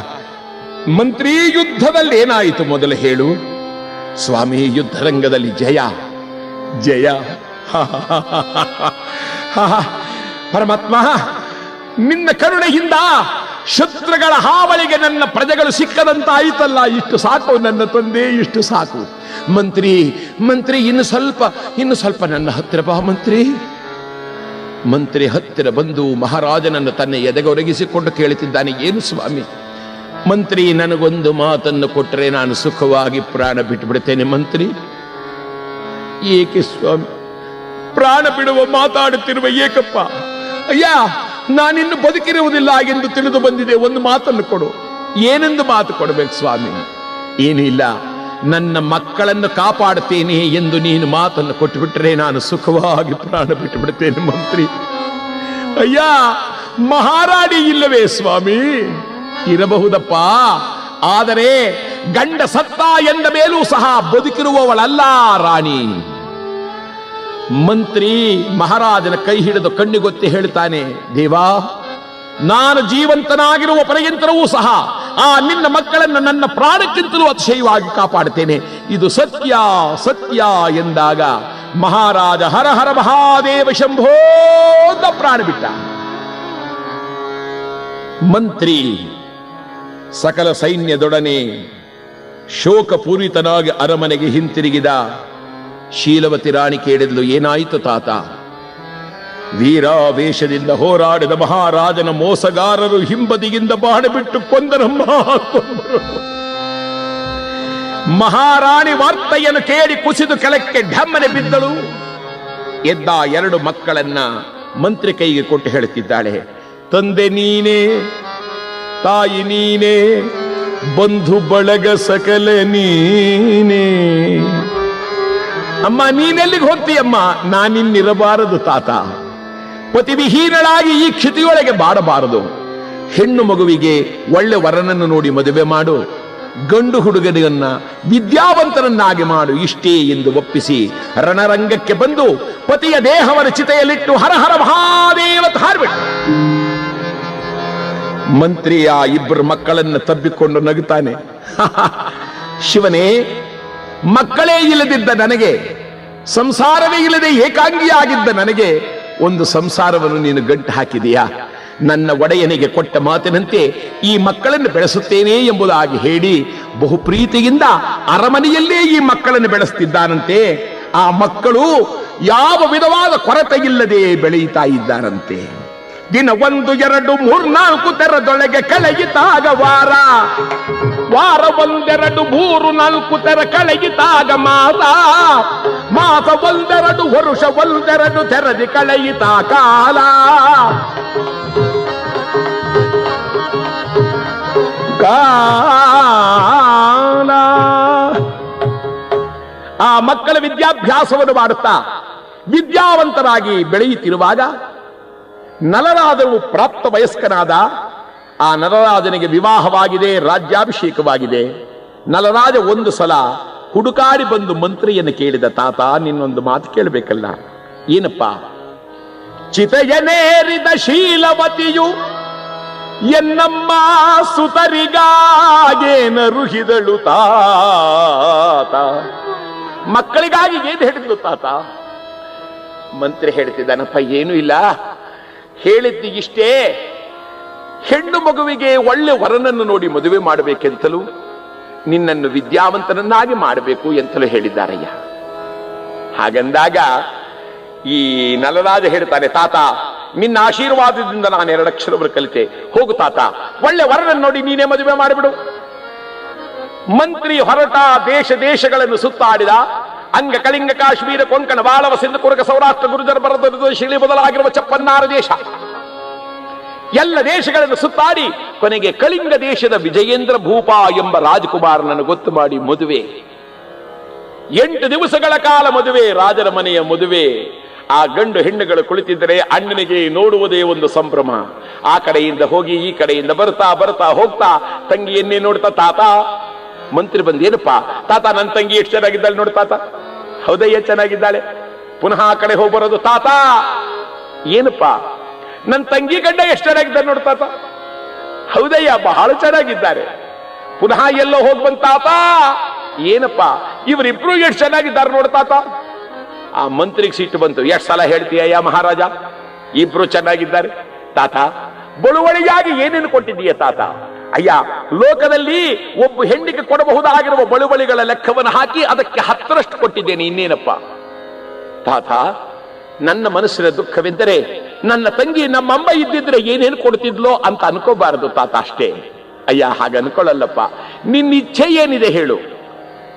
ಮಂತ್ರಿ. ಯುದ್ಧದಲ್ಲಿ ಏನಾಯಿತು ಮೊದಲು ಹೇಳು. ಸ್ವಾಮಿ, ಯುದ್ಧರಂಗದಲ್ಲಿ ಜಯ ಜಯ. ಪರಮಾತ್ಮ, ನಿನ್ನ ಕರುಣೆಯಿಂದ ಶತ್ರುಗಳ ಹಾವಳಿಗೆ ನನ್ನ ಪ್ರಜೆಗಳು ಸಿಕ್ಕದಂತಾಯಿತಲ್ಲ. ಇಷ್ಟು ಸಾಕು ನನ್ನ ತಂದೆ, ಇಷ್ಟು ಸಾಕು. ಮಂತ್ರಿ ಮಂತ್ರಿ ಇನ್ನು ಸ್ವಲ್ಪ ನನ್ನ ಹತ್ತಿರ ಬಾ ಮಂತ್ರಿ. ಮಂತ್ರಿ ಹತ್ತಿರ ಬಂದು ಮಹಾರಾಜನನ್ನು ತನ್ನ ಎದೆಗೊರಗಿಸಿಕೊಂಡು ಕೇಳುತ್ತಿದ್ದಾನೆ, ಏನು ಸ್ವಾಮಿ ಮಂತ್ರಿ, ನನಗೊಂದು ಮಾತನ್ನು ಕೊಟ್ಟರೆ ನಾನು ಸುಖವಾಗಿ ಪ್ರಾಣ ಬಿಟ್ಟು ಬಿಡ್ತೇನೆ. ಮಂತ್ರಿ, ಏಕೆ ಸ್ವಾಮಿ ಪ್ರಾಣ ಬಿಡುವ ಮಾತಾಡುತ್ತಿರುವ ಏಕಪ್ಪ? ಅಯ್ಯ, ನಾನಿನ್ನು ಬದುಕಿರುವುದಿಲ್ಲ ಎಂದು ತಿಳಿದು ಬಂದಿದೆ. ಒಂದು ಮಾತನ್ನು ಕೊಡು. ಏನೆಂದು ಮಾತು ಕೊಡಬೇಕು ಸ್ವಾಮಿ? ಏನಿಲ್ಲ, ನನ್ನ ಮಕ್ಕಳನ್ನು ಕಾಪಾಡುತ್ತೇನೆ ಎಂದು ನೀನು ಮಾತನ್ನು ಕೊಟ್ಟುಬಿಟ್ರೆ ನಾನು ಸುಖವಾಗಿ ಪ್ರಾಣ ಬಿಟ್ಟು ಬಿಡುತ್ತೇನೆ. ಮಂತ್ರಿ, ಅಯ್ಯ, ಮಹಾರಾಣಿ ಇಲ್ಲವೇ ಸ್ವಾಮಿ? ಇರಬಹುದಪ್ಪ, ಆದರೆ ಗಂಡ ಸತ್ತ ಎಂದ ಮೇಲೂ ಸಹ ಬದುಕಿರುವವಳಲ್ಲ ರಾಣಿ. ಮಂತ್ರಿ ಮಹಾರಾಜನ ಕೈ ಹಿಡಿದು ಕಣ್ಣಿಗೊತ್ತಿ ಹೇಳ್ತಾನೆ, ದೇವಾ, ನಾನು ಜೀವಂತನಾಗಿರುವ ಪರ್ಯಂತರವೂ ಸಹ ಆ ನಿನ್ನ ಮಕ್ಕಳನ್ನು ನನ್ನ ಪ್ರಾಣಕ್ಕಿಂತಲೂ ಅತಿಶಯವಾಗಿ ಕಾಪಾಡುತ್ತೇನೆ. ಇದು ಸತ್ಯ ಸತ್ಯ ಎಂದಾಗ ಮಹಾರಾಜ ಹರ ಹರ ಮಹಾದೇವ ಶಂಭೋ ಅಂತ ಪ್ರಾಣ ಬಿಟ್ಟ. ಮಂತ್ರಿ ಸಕಲ ಸೈನ್ಯದೊಡನೆ ಶೋಕಪೂರಿತನಾಗಿ ಅರಮನೆಗೆ ಹಿಂತಿರುಗಿದ. ಶೀಲವತಿ ರಾಣಿ ಕೇಳಿದ್ಲು, ಏನಾಯಿತು ತಾತ? ವೀರಾವೇಶದಿಂದ ಹೋರಾಡಿದ ಮಹಾರಾಜನ ಮೋಸಗಾರರು ಹಿಂಬದಿಯಿಂದ ಬಾಣ ಬಿಟ್ಟು ಕೊಂದರಮ್ಮ, ಕೊಂದರು. ಮಹಾರಾಣಿ ವಾರ್ತೆಯನ್ನು ಕೇಳಿ ಕುಸಿದು ಕೆಳಕ್ಕೆ ಢಮ್ಮನೆ ಬಿದ್ದಳು. ಎದ್ದ 2 ಮಕ್ಕಳನ್ನ ಮಂತ್ರಿ ಕೈಗೆ ಕೊಟ್ಟು ಹೇಳುತ್ತಿದ್ದಾಳೆ, ತಂದೆ ನೀನೇ, ತಾಯಿ ನೀನೇ, ಬಂಧು ಬಳಗ ಸಕಲ ನೀನೇ. ಅಮ್ಮ, ನೀನೆಲ್ಲಿಗೆ ಹೋಗ್ತೀಯಮ್ಮ? ನಾನಿನ್ನಿರಬಾರದು ತಾತ. ಪತಿವಿಹೀನಳಾಗಿ ಈ ಕ್ಷಿತಿಯೊಳಗೆ ಬಾಡಬಾರದು. ಹೆಣ್ಣು ಮಗುವಿಗೆ ಒಳ್ಳೆ ವರನನ್ನು ನೋಡಿ ಮದುವೆ ಮಾಡು, ಗಂಡು ಹುಡುಗನನ್ನ ವಿದ್ಯಾವಂತರನ್ನಾಗಿ ಮಾಡು, ಇಷ್ಟೇ ಎಂದು ಒಪ್ಪಿಸಿ ರಣರಂಗಕ್ಕೆ ಬಂದು ಪತಿಯ ದೇಹವನ್ನು ಚಿತೆಯಲ್ಲಿಟ್ಟು ಹರ ಹರ ಮಹಾದೇವ ಹಾರ್ಬಿಟ್ಟು. ಮಂತ್ರಿ ಆ 2 ಮಕ್ಕಳನ್ನು ತಬ್ಬಿಕೊಂಡು ನಗುತ್ತಾನೆ, ಶಿವನೇ, ಮಕ್ಕಳೇ ಇಲ್ಲದಿದ್ದ ನನಗೆ, ಸಂಸಾರವೇ ಇಲ್ಲದೆ ಏಕಾಂಗಿಯಾಗಿದ್ದ ನನಗೆ ಒಂದು ಸಂಸಾರವನ್ನು ನೀನು ಗಂಟು ಹಾಕಿದೆಯಾ? ನನ್ನ ಒಡೆಯನಿಗೆ ಕೊಟ್ಟ ಮಾತಿನಂತೆ ಈ ಮಕ್ಕಳನ್ನು ಬೆಳೆಸುತ್ತೇನೆ ಎಂಬುದಾಗಿ ಹೇಳಿ ಬಹು ಪ್ರೀತಿಯಿಂದ ಅರಮನೆಯಲ್ಲೇ ಈ ಮಕ್ಕಳನ್ನು ಬೆಳೆಸ್ತಿದ್ದಾನಂತೆ. ಆ ಮಕ್ಕಳು ಯಾವ ವಿಧವಾದ ಕೊರತೆ ಇಲ್ಲದೆ ಬೆಳೆಯುತ್ತಾ ಇದ್ದಾರಂತೆ. ದಿನ 1, 2, 3, 4 ತೆರದೊಳಗೆ ಕಳೆಯಿತಾಗ ವಾರ, ವಾರ 1, 2, 3, 4 ತೆರ ಕಳೆಯಿತಾಗ ಮಾಸ, ಮಾಸ 1, 2 ವರುಷ 1, 2 ತೆರದಿ ಕಳೆಯಿತ ಕಾಲ. ಕಾಲ ಆ ಮಕ್ಕಳ ವಿದ್ಯಾಭ್ಯಾಸವನ್ನು ಮಾಡುತ್ತಾ ವಿದ್ಯಾವಂತರಾಗಿ ಬೆಳೆಯುತ್ತಿರುವಾಗ ನಲರಾಜನು ಪ್ರಾಪ್ತ ವಯಸ್ಕನಾದ. ಆ ನಲರಾಜನಿಗೆ ವಿವಾಹವಾಗಿದೆ, ರಾಜ್ಯಾಭಿಷೇಕವಾಗಿದೆ. ನಲರಾಜ ಒಂದು ಸಲ ಹುಡುಕಾಡಿ ಬಂದು ಮಂತ್ರಿಯನ್ನು ಕೇಳಿದ, ತಾತ, ನಿನ್ನೊಂದು ಮಾತು ಕೇಳಬೇಕಲ್ಲ. ಏನಪ್ಪ? ಚಿತೆಯನೇರಿದ ಶೀಲವತಿಯು ಎನ್ನಮ್ಮ ಸುತರಿಗಾಗೇನರುಹಿದಳು ತಾತ. ಮಕ್ಕಳಿಗಾಗಿ ಏನು ಹೇಳಿದ್ಲು ತಾತ? ಮಂತ್ರಿ ಹೇಳ್ತಿದ್ದಾನಪ್ಪ, ಏನೂ ಇಲ್ಲ, ಹೇಳಿದ್ದು ಇಷ್ಟೇ, ಹೆಣ್ಣು ಮಗುವಿಗೆ ಒಳ್ಳೆ ವರನನ್ನು ನೋಡಿ ಮದುವೆ ಮಾಡಬೇಕೆಂತಲೂ ನಿನ್ನನ್ನು ವಿದ್ಯಾವಂತನನ್ನಾಗಿ ಮಾಡಬೇಕು ಎಂತಲೂ ಹೇಳಿದ್ದಾರಯ್ಯ. ಹಾಗಂದಾಗ ಈ ನಲರಾಜ ಹೇಳ್ತಾನೆ, ತಾತ, ನಿನ್ನ ಆಶೀರ್ವಾದದಿಂದ ನಾನು 2 ಅಕ್ಷರವನ್ನು ಕಲಿತೆ. ಹೋಗು ತಾತ, ಒಳ್ಳೆ ವರನನ್ನು ನೋಡಿ ನೀನೇ ಮದುವೆ ಮಾಡಿಬಿಡು. ಮಂತ್ರಿ ಹೊರಟ ದೇಶಗಳನ್ನು ಸುತ್ತಾಡಿದ. ಅಂಗ, ಕಳಿಂಗ, ಕಾಶ್ಮೀರ, ಕೊಂಕಣ, ಬಾಳವ, ಸಿಂಧು, ಕುರುಗ, ಸೌರಾಷ್ಟ್ರ, ಗುರುಜರ, ಭರತ, ಶಿಳಿ ಮೊದಲಾಗಿರುವ 56 ದೇಶ, ಎಲ್ಲ ದೇಶಗಳನ್ನು ಸುತ್ತಾಡಿ ಕೊನೆಗೆ ಕಳಿಂಗ ದೇಶದ ವಿಜಯೇಂದ್ರ ಭೂಪ ಎಂಬ ರಾಜಕುಮಾರನನ್ನು ಗೊತ್ತು ಮಾಡಿ ಮದುವೆ. 8 ದಿವಸಗಳ ಕಾಲ ಮದುವೆ, ರಾಜರ ಮನೆಯ ಮದುವೆ. ಆ ಗಂಡು ಹೆಣ್ಣುಗಳು ಕುಳಿತಿದ್ದರೆ ಅಣ್ಣನಿಗೆ ನೋಡುವುದೇ ಒಂದು ಸಂಭ್ರಮ. ಆ ಕಡೆಯಿಂದ ಹೋಗಿ ಈ ಕಡೆಯಿಂದ ಬರ್ತಾ ಬರ್ತಾ ಹೋಗ್ತಾ ತಂಗಿಯನ್ನೇ ನೋಡ್ತಾ, ತಾತ. ಮಂತ್ರಿ ಬಂದು, ಏನಪ್ಪಾ ತಾತ, ನನ್ನ ತಂಗಿ ಎಷ್ಟು ಚೆನ್ನಾಗಿದ್ದಾಳೆ ನೋಡು ತಾತ. ಹೌದಯ್ಯ, ಚೆನ್ನಾಗಿದ್ದಾಳೆ. ಪುನಃ ಆ ಕಡೆ ಹೋಗಿ ಬರೋದು, ತಾತ. ಏನಪ್ಪಾ, ನನ್ನ ತಂಗಿ ಗಂಡ ಎಷ್ಟು ಚೆನ್ನಾಗಿದ್ದಾರೆ ನೋಡು ತಾತ. ಹೌದಯ್ಯ, ಬಹಳ ಚೆನ್ನಾಗಿದ್ದಾರೆ. ಪುನಃ ಎಲ್ಲೋ ಹೋಗಿ ಬಂದ, ತಾತ. ಏನಪ್ಪಾ, ಇವರಿಬ್ರು ಎಷ್ಟು ಚೆನ್ನಾಗಿದ್ದಾರೆ ನೋಡು ತಾತ. ಆ ಮಂತ್ರಿಗೆ ಸಿಟ್ಟು ಬಂತು, ಎಷ್ಟು ಸಲ ಹೇಳ್ತೀಯ ಮಹಾರಾಜ, ಇಬ್ರು ಚೆನ್ನಾಗಿದ್ದಾರೆ. ತಾತ, ಬಳುವಳಿಯಾಗಿ ಏನೇನು ಕೊಟ್ಟಿದ್ದೀಯ ತಾತ? ಅಯ್ಯ, ಲೋಕದಲ್ಲಿ ಒಬ್ಬ ಹೆಣ್ಣಿಗೆ ಕೊಡಬಹುದಾಗಿರುವ ಬಳುವಳಿಗಳ ಲೆಕ್ಕವನ್ನು ಹಾಕಿ ಅದಕ್ಕೆ 10ರಷ್ಟು ಕೊಟ್ಟಿದ್ದೇನೆ, ಇನ್ನೇನಪ್ಪ. ತಾತ, ನನ್ನ ಮನಸ್ಸಿನ ದುಃಖವೆಂದರೆ ನನ್ನ ತಂಗಿ ನಮ್ಮಮ್ಮ ಇದ್ದಿದ್ರೆ ಏನೇನು ಕೊಡ್ತಿದ್ಲೋ ಅಂತ ಅನ್ಕೋಬಾರದು ತಾತ, ಅಷ್ಟೇ. ಅಯ್ಯ ಹಾಗೆ ಅನ್ಕೊಳ್ಳಲ್ಲಪ್ಪ, ನಿನ್ನ ಇಚ್ಛೆ ಏನಿದೆ ಹೇಳು.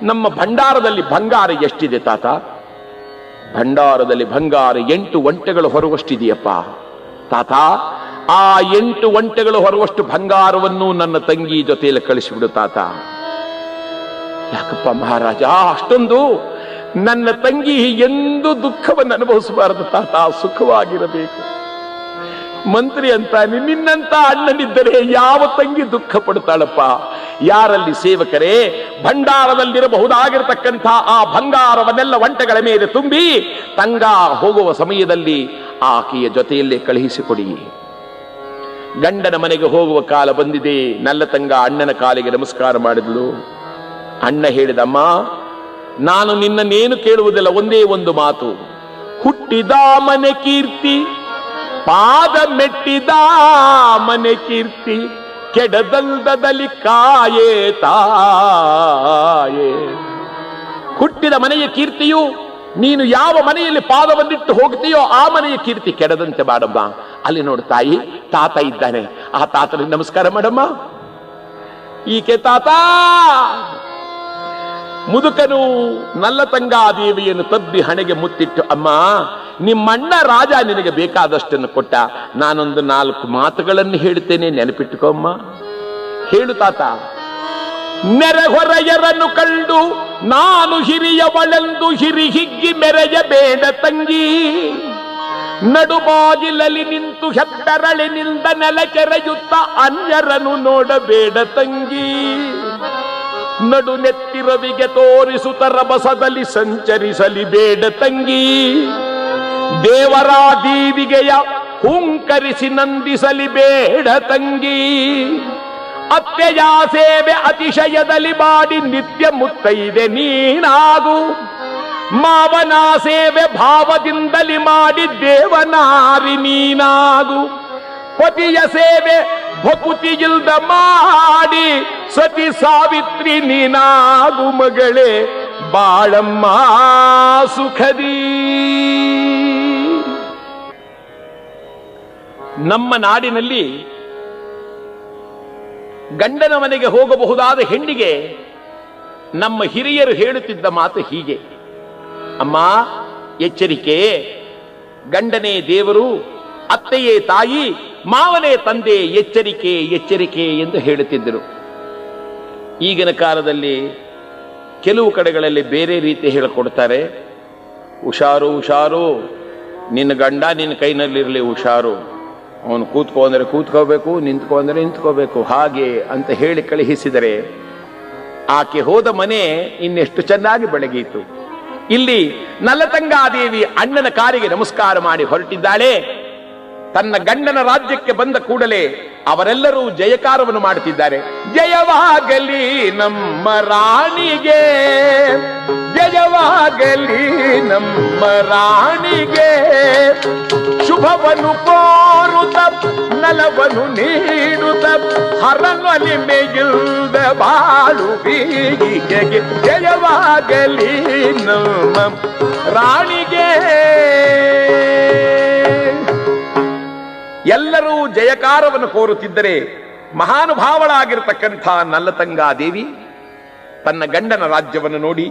ನಮ್ಮ ಭಂಡಾರದಲ್ಲಿ ಬಂಗಾರ ಎಷ್ಟಿದೆ ತಾತ? ಭಂಡಾರದಲ್ಲಿ ಬಂಗಾರ 8 ಒಂಟೆಗಳು ಹೊರುವಷ್ಟಿದೆಯಪ್ಪ ತಾತ. ಆ 8 ಒಂಟೆಗಳು ಹೊರುವಷ್ಟು ಬಂಗಾರವನ್ನು ನನ್ನ ತಂಗಿ ಜೊತೆಯಲ್ಲಿ ಕಳಿಸಿಬಿಡು ತಾತ. ಯಾಕಪ್ಪ ಮಹಾರಾಜ ಅಷ್ಟೊಂದು? ನನ್ನ ತಂಗಿ ಎಂದು ದುಃಖವನ್ನು ಅನುಭವಿಸಬಾರದು ತಾತ, ಸುಖವಾಗಿರಬೇಕು. ಮಂತ್ರಿ ಅಂತಾನೆ, ನಿನ್ನಂತ ಅಣ್ಣನಿದ್ದರೆ ಯಾವ ತಂಗಿ ದುಃಖ ಪಡ್ತಾಳಪ್ಪ? ಯಾರಲ್ಲಿ ಸೇವಕರೇ ಭಂಡಾರದಲ್ಲಿರಬಹುದಾಗಿರತಕ್ಕಂಥ ಆ ಬಂಗಾರವನ್ನೆಲ್ಲ ಒಂಟೆಗಳ ಮೇಲೆ ತುಂಬಿ ತಂಗ ಹೋಗುವ ಸಮಯದಲ್ಲಿ ಆಕೆಯ ಜೊತೆಯಲ್ಲೇ ಕಳುಹಿಸಿಕೊಡಿ. ಗಂಡನ ಮನೆಗೆ ಹೋಗುವ ಕಾಲ ಬಂದಿದೆ. ನಲ್ಲತಂಗ ಅಣ್ಣನ ಕಾಲಿಗೆ ನಮಸ್ಕಾರ ಮಾಡಿದ್ಲು. ಅಣ್ಣ ಹೇಳಿದಮ್ಮ, ನಾನು ನಿನ್ನನ್ನೇನು ಕೇಳುವುದಿಲ್ಲ, ಒಂದೇ ಒಂದು ಮಾತು. ಹುಟ್ಟಿದ ಮನೆ ಕೀರ್ತಿ, ಪಾದ ಮೆಟ್ಟಿದ ಮನೆ ಕೀರ್ತಿ, ಕೆಡದಂದದಲ್ಲಿ ಕಾಯೇ ತಾಯೇ. ಹುಟ್ಟಿದ ಮನೆಯ ಕೀರ್ತಿಯು ನೀನು ಯಾವ ಮನೆಯಲ್ಲಿ ಪಾದವನ್ನಿಟ್ಟು ಹೋಗ್ತೀಯೋ ಆ ಮನೆಯ ಕೀರ್ತಿ ಕೆಡದಂತೆ ಮಾಡಮ್ಮ. ಅಲ್ಲಿ ನೋಡು ತಾಯಿ, ತಾತ ಇದ್ದಾನೆ, ಆ ತಾತನಿಗೆ ನಮಸ್ಕಾರ ಮಾಡಮ್ಮ. ಈಕೆ ತಾತ ಮುದುಕನು ನಲ್ಲತಂಗಾದೇವಿಯನ್ನು ತಬ್ಬಿ ಹಣೆಗೆ ಮುತ್ತಿಟ್ಟು, ಅಮ್ಮ ನಿಮ್ಮಣ್ಣ ರಾಜ ನಿನಗೆ ಬೇಕಾದಷ್ಟನ್ನು ಕೊಟ್ಟ, ನಾನೊಂದು 4 ಮಾತುಗಳನ್ನು ಹೇಳ್ತೇನೆ, ನೆನಪಿಟ್ಟುಕೊಮ್ಮ. ಹೇಳು ತಾತ. ನೆರೆಹೊರೆಯರನ್ನು ಕಂಡು ನಾನು ಹಿರಿಯವಳೆಂದು ಹಿರಿ ಹಿಗ್ಗಿ ಮೆರೆಯಬೇಡ ತಂಗಿ, ನಡುಬಾಗಿಲಲ್ಲಿ ನಿಂತು ಹೆಬ್ಬೆರಳಿನಿಂದ ನೆಲ ಕೆರೆಯುತ್ತ ಅನ್ಯರನ್ನು ನೋಡಬೇಡ ತಂಗಿ, ನಡು ನೆತ್ತಿರವಿಗೆ ತೋರಿಸುತ್ತ ರಭಸದಲ್ಲಿ ಸಂಚರಿಸಲಿ ಬೇಡ ತಂಗಿ, ದೇವರ ದೀವಿಗೆಯ ಹುಂಕರಿಸಿ ನಂದಿಸಲಿ ಬೇಡ ತಂಗಿ, ಅತ್ತೆಯ ಸೇವೆ ಅತಿಶಯದಲ್ಲಿ ಮಾಡಿ ನಿತ್ಯ ಮುತ್ತೈದೆ ನೀನಾಗು, ಮಾವನ ಸೇವೆ ಭಾವದಿಂದಲಿ ಮಾಡಿ ದೇವನಾರಿ ನೀನಾಗು, ಪತಿಯ ಸೇವೆ ಭಕುತಿಯಿಲ್ದ ಮಾಡಿ ಸತಿ ಸಾವಿತ್ರಿ ನೀನಾಗು ಮಗಳೇ ಬಾಳಮ್ಮ ಸುಖದಿ. ನಮ್ಮ ನಾಡಿನಲ್ಲಿ ಗಂಡನ ಮನೆಗೆ ಹೋಗಬಹುದಾದ ಹೆಣ್ಣಿಗೆ ನಮ್ಮ ಹಿರಿಯರು ಹೇಳುತ್ತಿದ್ದ ಮಾತು ಹೀಗೆ, ಅಮ್ಮ ಎಚ್ಚರಿಕೆ, ಗಂಡನೇ ದೇವರು, ಅತ್ತೆಯೇ ತಾಯಿ, ಮಾವನೇ ತಂದೆ, ಎಚ್ಚರಿಕೆ ಎಚ್ಚರಿಕೆ ಎಂದು ಹೇಳುತ್ತಿದ್ದರು. ಈಗಿನ ಕಾಲದಲ್ಲಿ ಕೆಲವು ಕಡೆಗಳಲ್ಲಿ ಬೇರೆ ರೀತಿ ಹೇಳಿಕೊಡ್ತಾರೆ. ಹುಷಾರು ಹುಷಾರು, ನಿನ್ನ ಗಂಡ ನಿನ್ನ ಕೈನಲ್ಲಿರಲಿ ಹುಷಾರು, ಅವನು ಕೂತ್ಕೋ ಅಂದರೆ ಕೂತ್ಕೋಬೇಕು, ನಿಂತ್ಕೋ ಅಂದರೆ ನಿಂತ್ಕೋಬೇಕು, ಹಾಗೆ ಅಂತ ಹೇಳಿ ಕಳುಹಿಸಿದರೆ ಆಕೆ ಹೋದ ಮನೆ ಇನ್ನೆಷ್ಟು ಚೆನ್ನಾಗಿ ಬೆಳಗೀತು. ಇಲ್ಲಿ ನಲ್ಲತಂಗಾದೇವಿ ಅಣ್ಣನ ಕಾರಿಗೆ ನಮಸ್ಕಾರ ಮಾಡಿ ಹೊರಟಿದ್ದಾಳೆ. ತನ್ನ ಗಂಡನ ರಾಜ್ಯಕ್ಕೆ ಬಂದ ಕೂಡಲೇ ಅವರೆಲ್ಲರೂ ಜಯಕಾರವನ್ನು ಮಾಡುತ್ತಿದ್ದಾರೆ. ಜಯವಾಗಲಿ ನಮ್ಮ ರಾಣಿಗೆ, ಜಯವಾಗಲಿ ನಮ್ಮ ರಾಣಿಗೆ, ಶುಭವನ್ನು ಕೋರುತ್ತ ನಲವನ್ನು ನೀಡುತ್ತ ಹರನಲ್ಲಿ ಮೇಗಿಲ್ದ ಬಾಳು ಬೀಗಿಗೆ, ಜಯವಾಗಲಿ ನಮ್ಮ ರಾಣಿಗೆ. ಎಲ್ಲರೂ ಜಯಕಾರವನ್ನು ಕೋರುತ್ತಿದ್ದರೆ ಮಹಾನುಭಾವಳಾಗಿರತಕ್ಕಂಥ ನಲ್ಲತಂಗಾದೇವಿ ತನ್ನ ಗಂಡನ ರಾಜ್ಯವನ್ನು ನೋಡಿ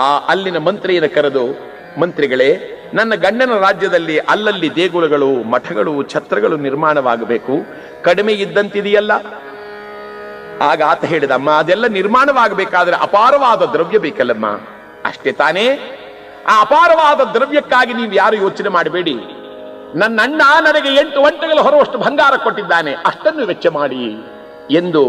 ಆ ಅಲ್ಲಿನ ಮಂತ್ರಿಯನ್ನು ಕರೆದು, ಮಂತ್ರಿಗಳೇ, ನನ್ನ ಗಂಡನ ರಾಜ್ಯದಲ್ಲಿ ಅಲ್ಲಲ್ಲಿ ದೇಗುಲಗಳು, ಮಠಗಳು, ಛತ್ರಗಳು ನಿರ್ಮಾಣವಾಗಬೇಕು, ಕಡಿಮೆ ಇದ್ದಂತಿದೆಯಲ್ಲ. ಆಗ ಆತ ಹೇಳಿದಮ್ಮ, ಅದೆಲ್ಲ ನಿರ್ಮಾಣವಾಗಬೇಕಾದ್ರೆ ಅಪಾರವಾದ ದ್ರವ್ಯ ಬೇಕಲ್ಲಮ್ಮ. ಅಷ್ಟೇ ತಾನೇ, ಆ ಅಪಾರವಾದ ದ್ರವ್ಯಕ್ಕಾಗಿ ನೀವು ಯಾರು ಯೋಚನೆ ಮಾಡಬೇಡಿ. ನನ್ನ ಅಣ್ಣ ನನಗೆ 8 ಒಂಟೆಗಳು ಹೊರುವಷ್ಟು ಬಂಗಾರ ಕೊಟ್ಟಿದ್ದಾನೆ, ಅಷ್ಟನ್ನು ವೆಚ್ಚ ಮಾಡಿ ಎಂದು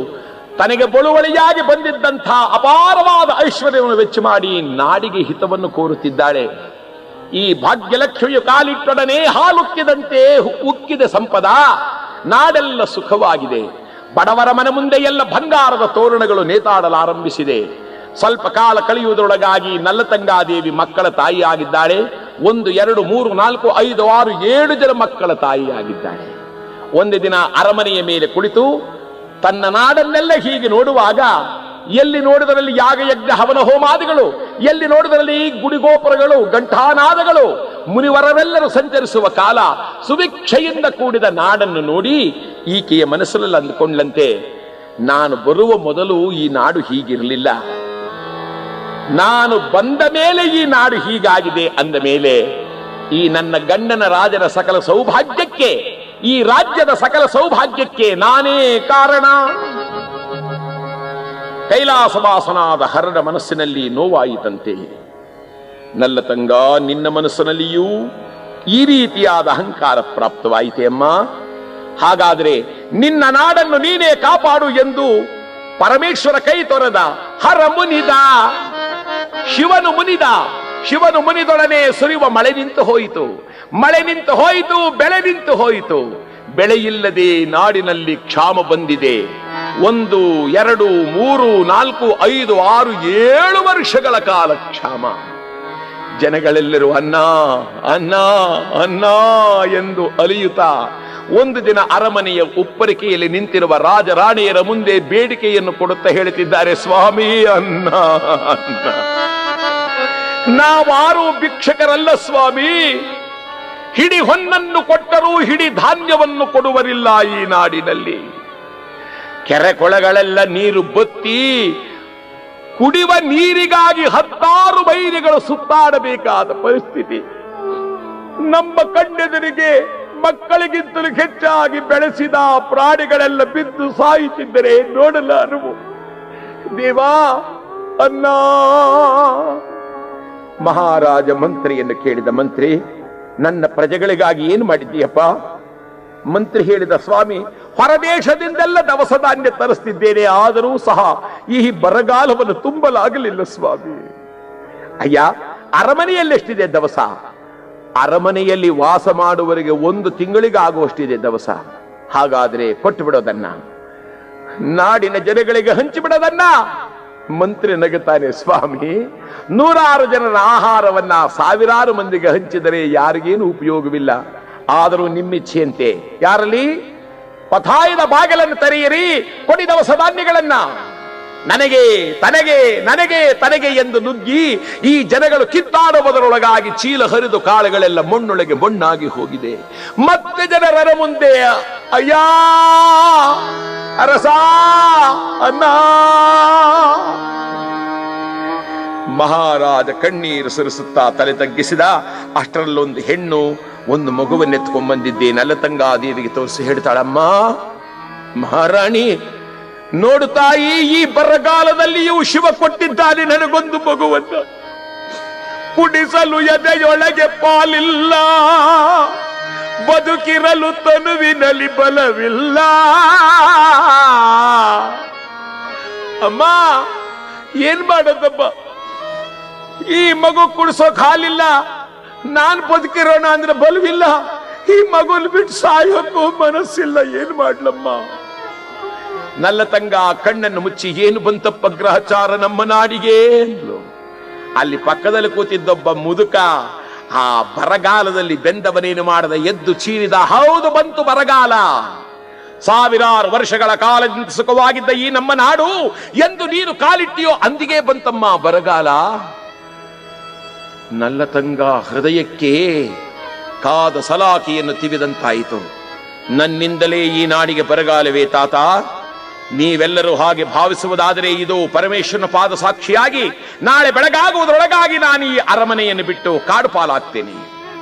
ತನಗೆ ಬಳುವಳಿಯಾಗಿ ಬಂದಿದ್ದಂಥ ಅಪಾರವಾದ ಐಶ್ವರ್ಯವನ್ನು ವೆಚ್ಚ ಮಾಡಿ ನಾಡಿಗೆ ಹಿತವನ್ನು ಕೋರುತ್ತಿದ್ದಾಳೆ. ಈ ಭಾಗ್ಯಲಕ್ಷ್ಮಿಯು ಕಾಲಿಟ್ಟೊಡನೆ ಹಾಲುಕ್ಕಿದಂತೆ ಉಕ್ಕಿದ ಸಂಪದ, ನಾಡೆಲ್ಲ ಸುಖವಾಗಿದೆ. ಬಡವರ ಮನೆ ಮುಂದೆ ಎಲ್ಲ ಬಂಗಾರದ ತೋರಣಗಳು ನೇತಾಡಲಾರಂಭಿಸಿದೆ. ಸ್ವಲ್ಪ ಕಾಲ ಕಳೆಯುವುದರೊಳಗಾಗಿ ನಲ್ಲತಂಗಾದೇವಿ ಮಕ್ಕಳ ತಾಯಿಯಾಗಿದ್ದಾಳೆ. 1, 2, 3, 4, 5, 6, 7 ಜನ ಮಕ್ಕಳ ತಾಯಿಯಾಗಿದ್ದಾಳೆ. ಒಂದು ದಿನ ಅರಮನೆಯ ಮೇಲೆ ಕುಳಿತು ತನ್ನ ನಾಡನ್ನೆಲ್ಲ ಹೀಗೆ ನೋಡುವಾಗ ಎಲ್ಲಿ ನೋಡಿದರಲ್ಲಿ ಯಾಗ ಯಜ್ಞ ಹವನ ಹೋಮಾದಿಗಳು, ಎಲ್ಲಿ ನೋಡಿದರಲ್ಲಿ ಗುಡಿಗೋಪುರಗಳು, ಘಂಟಾನಾದಗಳು, ಮುನಿವರರೆಲ್ಲರೂ ಸಂಚರಿಸುವ ಕಾಲ, ಸುಭಿಕ್ಷೆಯಿಂದ ಕೂಡಿದ ನಾಡನ್ನು ನೋಡಿ ಈಕೆಯ ಮನಸ್ಸಲ್ಲಿ ಅಂದುಕೊಂಡ್ಲಂತೆ, ನಾನು ಬರುವ ಮೊದಲು ಈ ನಾಡು ಹೀಗಿರಲಿಲ್ಲ, ನಾನು ಬಂದ ಮೇಲೆ ಈ ನಾಡು ಹೀಗಾಗಿದೆ ಅಂದ ಮೇಲೆ ಈ ನನ್ನ ಗಂಡನ ರಾಜನ ಸಕಲ ಸೌಭಾಗ್ಯಕ್ಕೆ, ಈ ರಾಜ್ಯದ ಸಕಲ ಸೌಭಾಗ್ಯಕ್ಕೆ ನಾನೇ ಕಾರಣ. ಕೈಲಾಸವಾಸನಾದ ಹರನ ಮನಸ್ಸಿನಲ್ಲಿ ನೋವಾಯಿತಂತೆ. ನಲ್ಲತಂಗ, ನಿನ್ನ ಮನಸ್ಸಿನಲ್ಲಿಯೂ ಈ ರೀತಿಯಾದ ಅಹಂಕಾರ ಪ್ರಾಪ್ತವಾಯಿತೆ ಅಮ್ಮ. ಹಾಗಾದರೆ ನಿನ್ನ ನಾಡನ್ನು ನೀನೇ ಕಾಪಾಡು ಎಂದು ಪರಮೇಶ್ವರ ಕೈ ತೊರೆದ. ಹರ ಮುನಿದ, ಶಿವನು ಮುನಿದ. ಶಿವನು ಮುನಿದೊಡನೆ ಸುರಿಯುವ ಮಳೆ ನಿಂತು ಹೋಯಿತು. ಮಳೆ ನಿಂತು ಹೋಯಿತು, ಬೆಳೆ ನಿಂತು ಹೋಯಿತು. ಬೆಳೆಯಿಲ್ಲದೆ ನಾಡಿನಲ್ಲಿ ಕ್ಷಾಮ ಬಂದಿದೆ. 1, 2, 3, 4, 5, 6, 7 ವರ್ಷಗಳ ಕಾಲ ಕ್ಷಾಮ. ಜನಗಳೆಲ್ಲರೂ ಅನ್ನ ಅನ್ನ ಅನ್ನ ಎಂದು ಅಲಿಯುತ್ತಾ ಒಂದು ದಿನ ಅರಮನೆಯ ಉಪ್ಪರಿಕೆಯಲ್ಲಿ ನಿಂತಿರುವ ರಾಜರಾಣಿಯರ ಮುಂದೆ ಬೇಡಿಕೆಯನ್ನು ಕೊಡುತ್ತಾ ಹೇಳುತ್ತಿದ್ದಾರೆ, ಸ್ವಾಮಿ ಅನ್ನ ಅನ್ನ. ನಾವಾರು ಭಿಕ್ಷಕರಲ್ಲ ಸ್ವಾಮಿ, ಹಿಡಿ ಹೊನ್ನನ್ನು ಕೊಟ್ಟರೂ ಹಿಡಿ ಧಾನ್ಯವನ್ನು ಕೊಡುವರಿಲ್ಲ ಈ ನಾಡಿನಲ್ಲಿ. ಕೆರೆ ಕೊಳಗಳೆಲ್ಲ ನೀರು ಬತ್ತಿ ಕುಡಿಯುವ ನೀರಿಗಾಗಿ 10 ಮೈಲಿಗಳು ಸುತ್ತಾಡಬೇಕಾದ ಪರಿಸ್ಥಿತಿ. ನಮ್ಮ ಕಣ್ಣೆದುರಿಗೆ ಮಕ್ಕಳಿಗಿಂತಲೂ ಹೆಚ್ಚಾಗಿ ಬೆಳೆಸಿದ ಪ್ರಾಣಿಗಳೆಲ್ಲ ಬಿದ್ದು ಸಾಯುತ್ತಿದ್ದರೆ ನೋಡಲಾರವು. ದೇವಾ ಅನ್ನ. ಮಹಾರಾಜ ಮಂತ್ರಿಯನ್ನು ಕೇಳಿದ ಮಂತ್ರಿ, ನನ್ನ ಪ್ರಜೆಗಳಿಗಾಗಿ ಏನು ಮಾಡಿದ್ದೀಯಪ್ಪ? ಮಂತ್ರಿ ಹೇಳಿದ, ಸ್ವಾಮಿ, ಹೊರದೇಶದಿಂದೆಲ್ಲ ದವಸ ಧಾನ್ಯ ತರಿಸ್ತಿದ್ದೇನೆ, ಆದರೂ ಸಹ ಈ ಬರಗಾಲವನ್ನು ತುಂಬಲಾಗಲಿಲ್ಲ ಸ್ವಾಮಿ. ಅಯ್ಯ, ಅರಮನೆಯಲ್ಲಿ ಎಷ್ಟಿದೆ ದವಸ? ಅರಮನೆಯಲ್ಲಿ ವಾಸ ಮಾಡುವವರಿಗೆ 1 ತಿಂಗಳಿಗಾಗುವಷ್ಟಿದೆ ದವಸ. ಹಾಗಾದ್ರೆ ಕೊಟ್ಟು ಬಿಡೋದನ್ನ, ನಾಡಿನ ಜನಗಳಿಗೆ ಹಂಚಿಬಿಡೋದನ್ನ. ಮಂತ್ರಿ ನಗುತ್ತಾನೆ, ಸ್ವಾಮಿ, 100 ಜನರ ಆಹಾರವನ್ನ 1000 ಮಂದಿಗೆ ಹಂಚಿದರೆ ಯಾರಿಗೇನು ಉಪಯೋಗವಿಲ್ಲ. ಆದರೂ ನಿಮ್ಮಿಚ್ಛೆಯಂತೆ ಯಾರಲ್ಲಿ ಪಥಾಯದ ಬಾಗಿಲನ್ನು ತೆರೆಯಿರಿ, ಕೊಡಿ ದವಸ ಧಾನ್ಯಗಳನ್ನ. ನನಗೆ ತನಗೆ ನನಗೆ ತನಗೆ ಎಂದು ನುಗ್ಗಿ ಈ ಜನಗಳು ಕಿತ್ತಾಡುವುದರೊಳಗಾಗಿ ಚೀಲ ಹರಿದು ಕಾಳುಗಳೆಲ್ಲ ಮಣ್ಣೊಳಗೆ ಮಣ್ಣಾಗಿ ಹೋಗಿದೆ. ಮತ್ತೆ ಜನರ ಮುಂದೆ ಅಯ್ಯ ಅರಸ ಅನ್ನ. ಮಹಾರಾಜ ಕಣ್ಣೀರು ಸುರಿಸುತ್ತಾ ತಲೆ ತಗ್ಗಿಸಿದ. ಅಷ್ಟರಲ್ಲೊಂದು ಹೆಣ್ಣು ಒಂದು ಮಗುವನ್ನೆತ್ಕೊಂಡ್ ಬಂದಿದ್ದೆ. ನಲ್ಲತಂಗಾದೇವಿಗೆ ತೋರಿಸಿ ಹೇಳ್ತಾಳಮ್ಮ, ಮಹಾರಾಣಿ ನೋಡು ತಾಯಿ, ಈ ಬರಗಾಲದಲ್ಲಿಯೂ ಶಿವ ಕೊಟ್ಟಿದ್ದಾನೆ ನನಗೊಂದು ಮಗುವನ್ನು. ಕುಡಿಸಲು ಎದೆಯೊಳಗೆ ಪಾಲಿಲ್ಲ, ಬದುಕಿರಲು ತನುವಿನಲ್ಲಿ ಬಲವಿಲ್ಲ. ಅಮ್ಮ ಏನ್ ಮಾಡೋದಮ್ಮ, ಈ ಮಗು ಕುಡಿಸೋಕ್ ಹಾಲಿಲ್ಲ, ನಾನ್ ಬದುಕಿರೋಣ ಅಂದ್ರೆ ಬಲವಿಲ್ಲ, ಈ ಮಗುಲ್ ಬಿಟ್ಟು ಸಾಯೋಕ್ಕೂ ಮನಸ್ಸಿಲ್ಲ, ಏನ್ ಮಾಡ್ಲಮ್ಮ? ನಲ್ಲತಂಗ ಕಣ್ಣನ್ನು ಮುಚ್ಚಿ, ಏನು ಬಂತಪ್ಪ ಗ್ರಹಚಾರ ನಮ್ಮ ನಾಡಿಗೆ ಅಂದ್ಲು. ಅಲ್ಲಿ ಪಕ್ಕದಲ್ಲಿ ಕೂತಿದ್ದೊಬ್ಬ ಮುದುಕ ಆ ಬರಗಾಲದಲ್ಲಿ ಬೆಂದವನೇನು ಮಾಡದ ಎದ್ದು ಚೀರಿದ, ಹೌದು ಬಂತು ಬರಗಾಲ. 1000 ವರ್ಷಗಳ ಕಾಲದಿಂದ ಸುಖವಾಗಿದ್ದ ಈ ನಮ್ಮ ನಾಡು ಎಂದು ನೀನು ಕಾಲಿಟ್ಟಿಯೋ ಅಂದಿಗೆ ಬಂತಮ್ಮ ಬರಗಾಲ. ನಲ್ಲತಂಗ ಹೃದಯಕ್ಕೆ ಕಾದ ಸಲಾಕಿಯನ್ನು ತಿವಿದಂತಾಯಿತು. ನನ್ನಿಂದಲೇ ಈ ನಾಡಿಗೆ ಬರಗಾಲವೇ ತಾತ? ನೀವೆಲ್ಲರೂ ಹಾಗೆ ಭಾವಿಸುವುದಾದರೆ ಇದು ಪರಮೇಶ್ವರನ ಪಾದ ಸಾಕ್ಷಿಯಾಗಿ ನಾಳೆ ಬೆಳಗಾಗುವುದರೊಳಗಾಗಿ ನಾನು ಈ ಅರಮನೆಯನ್ನು ಬಿಟ್ಟು ಕಾಡು ಪಾಲಾಗ್ತೇನೆ.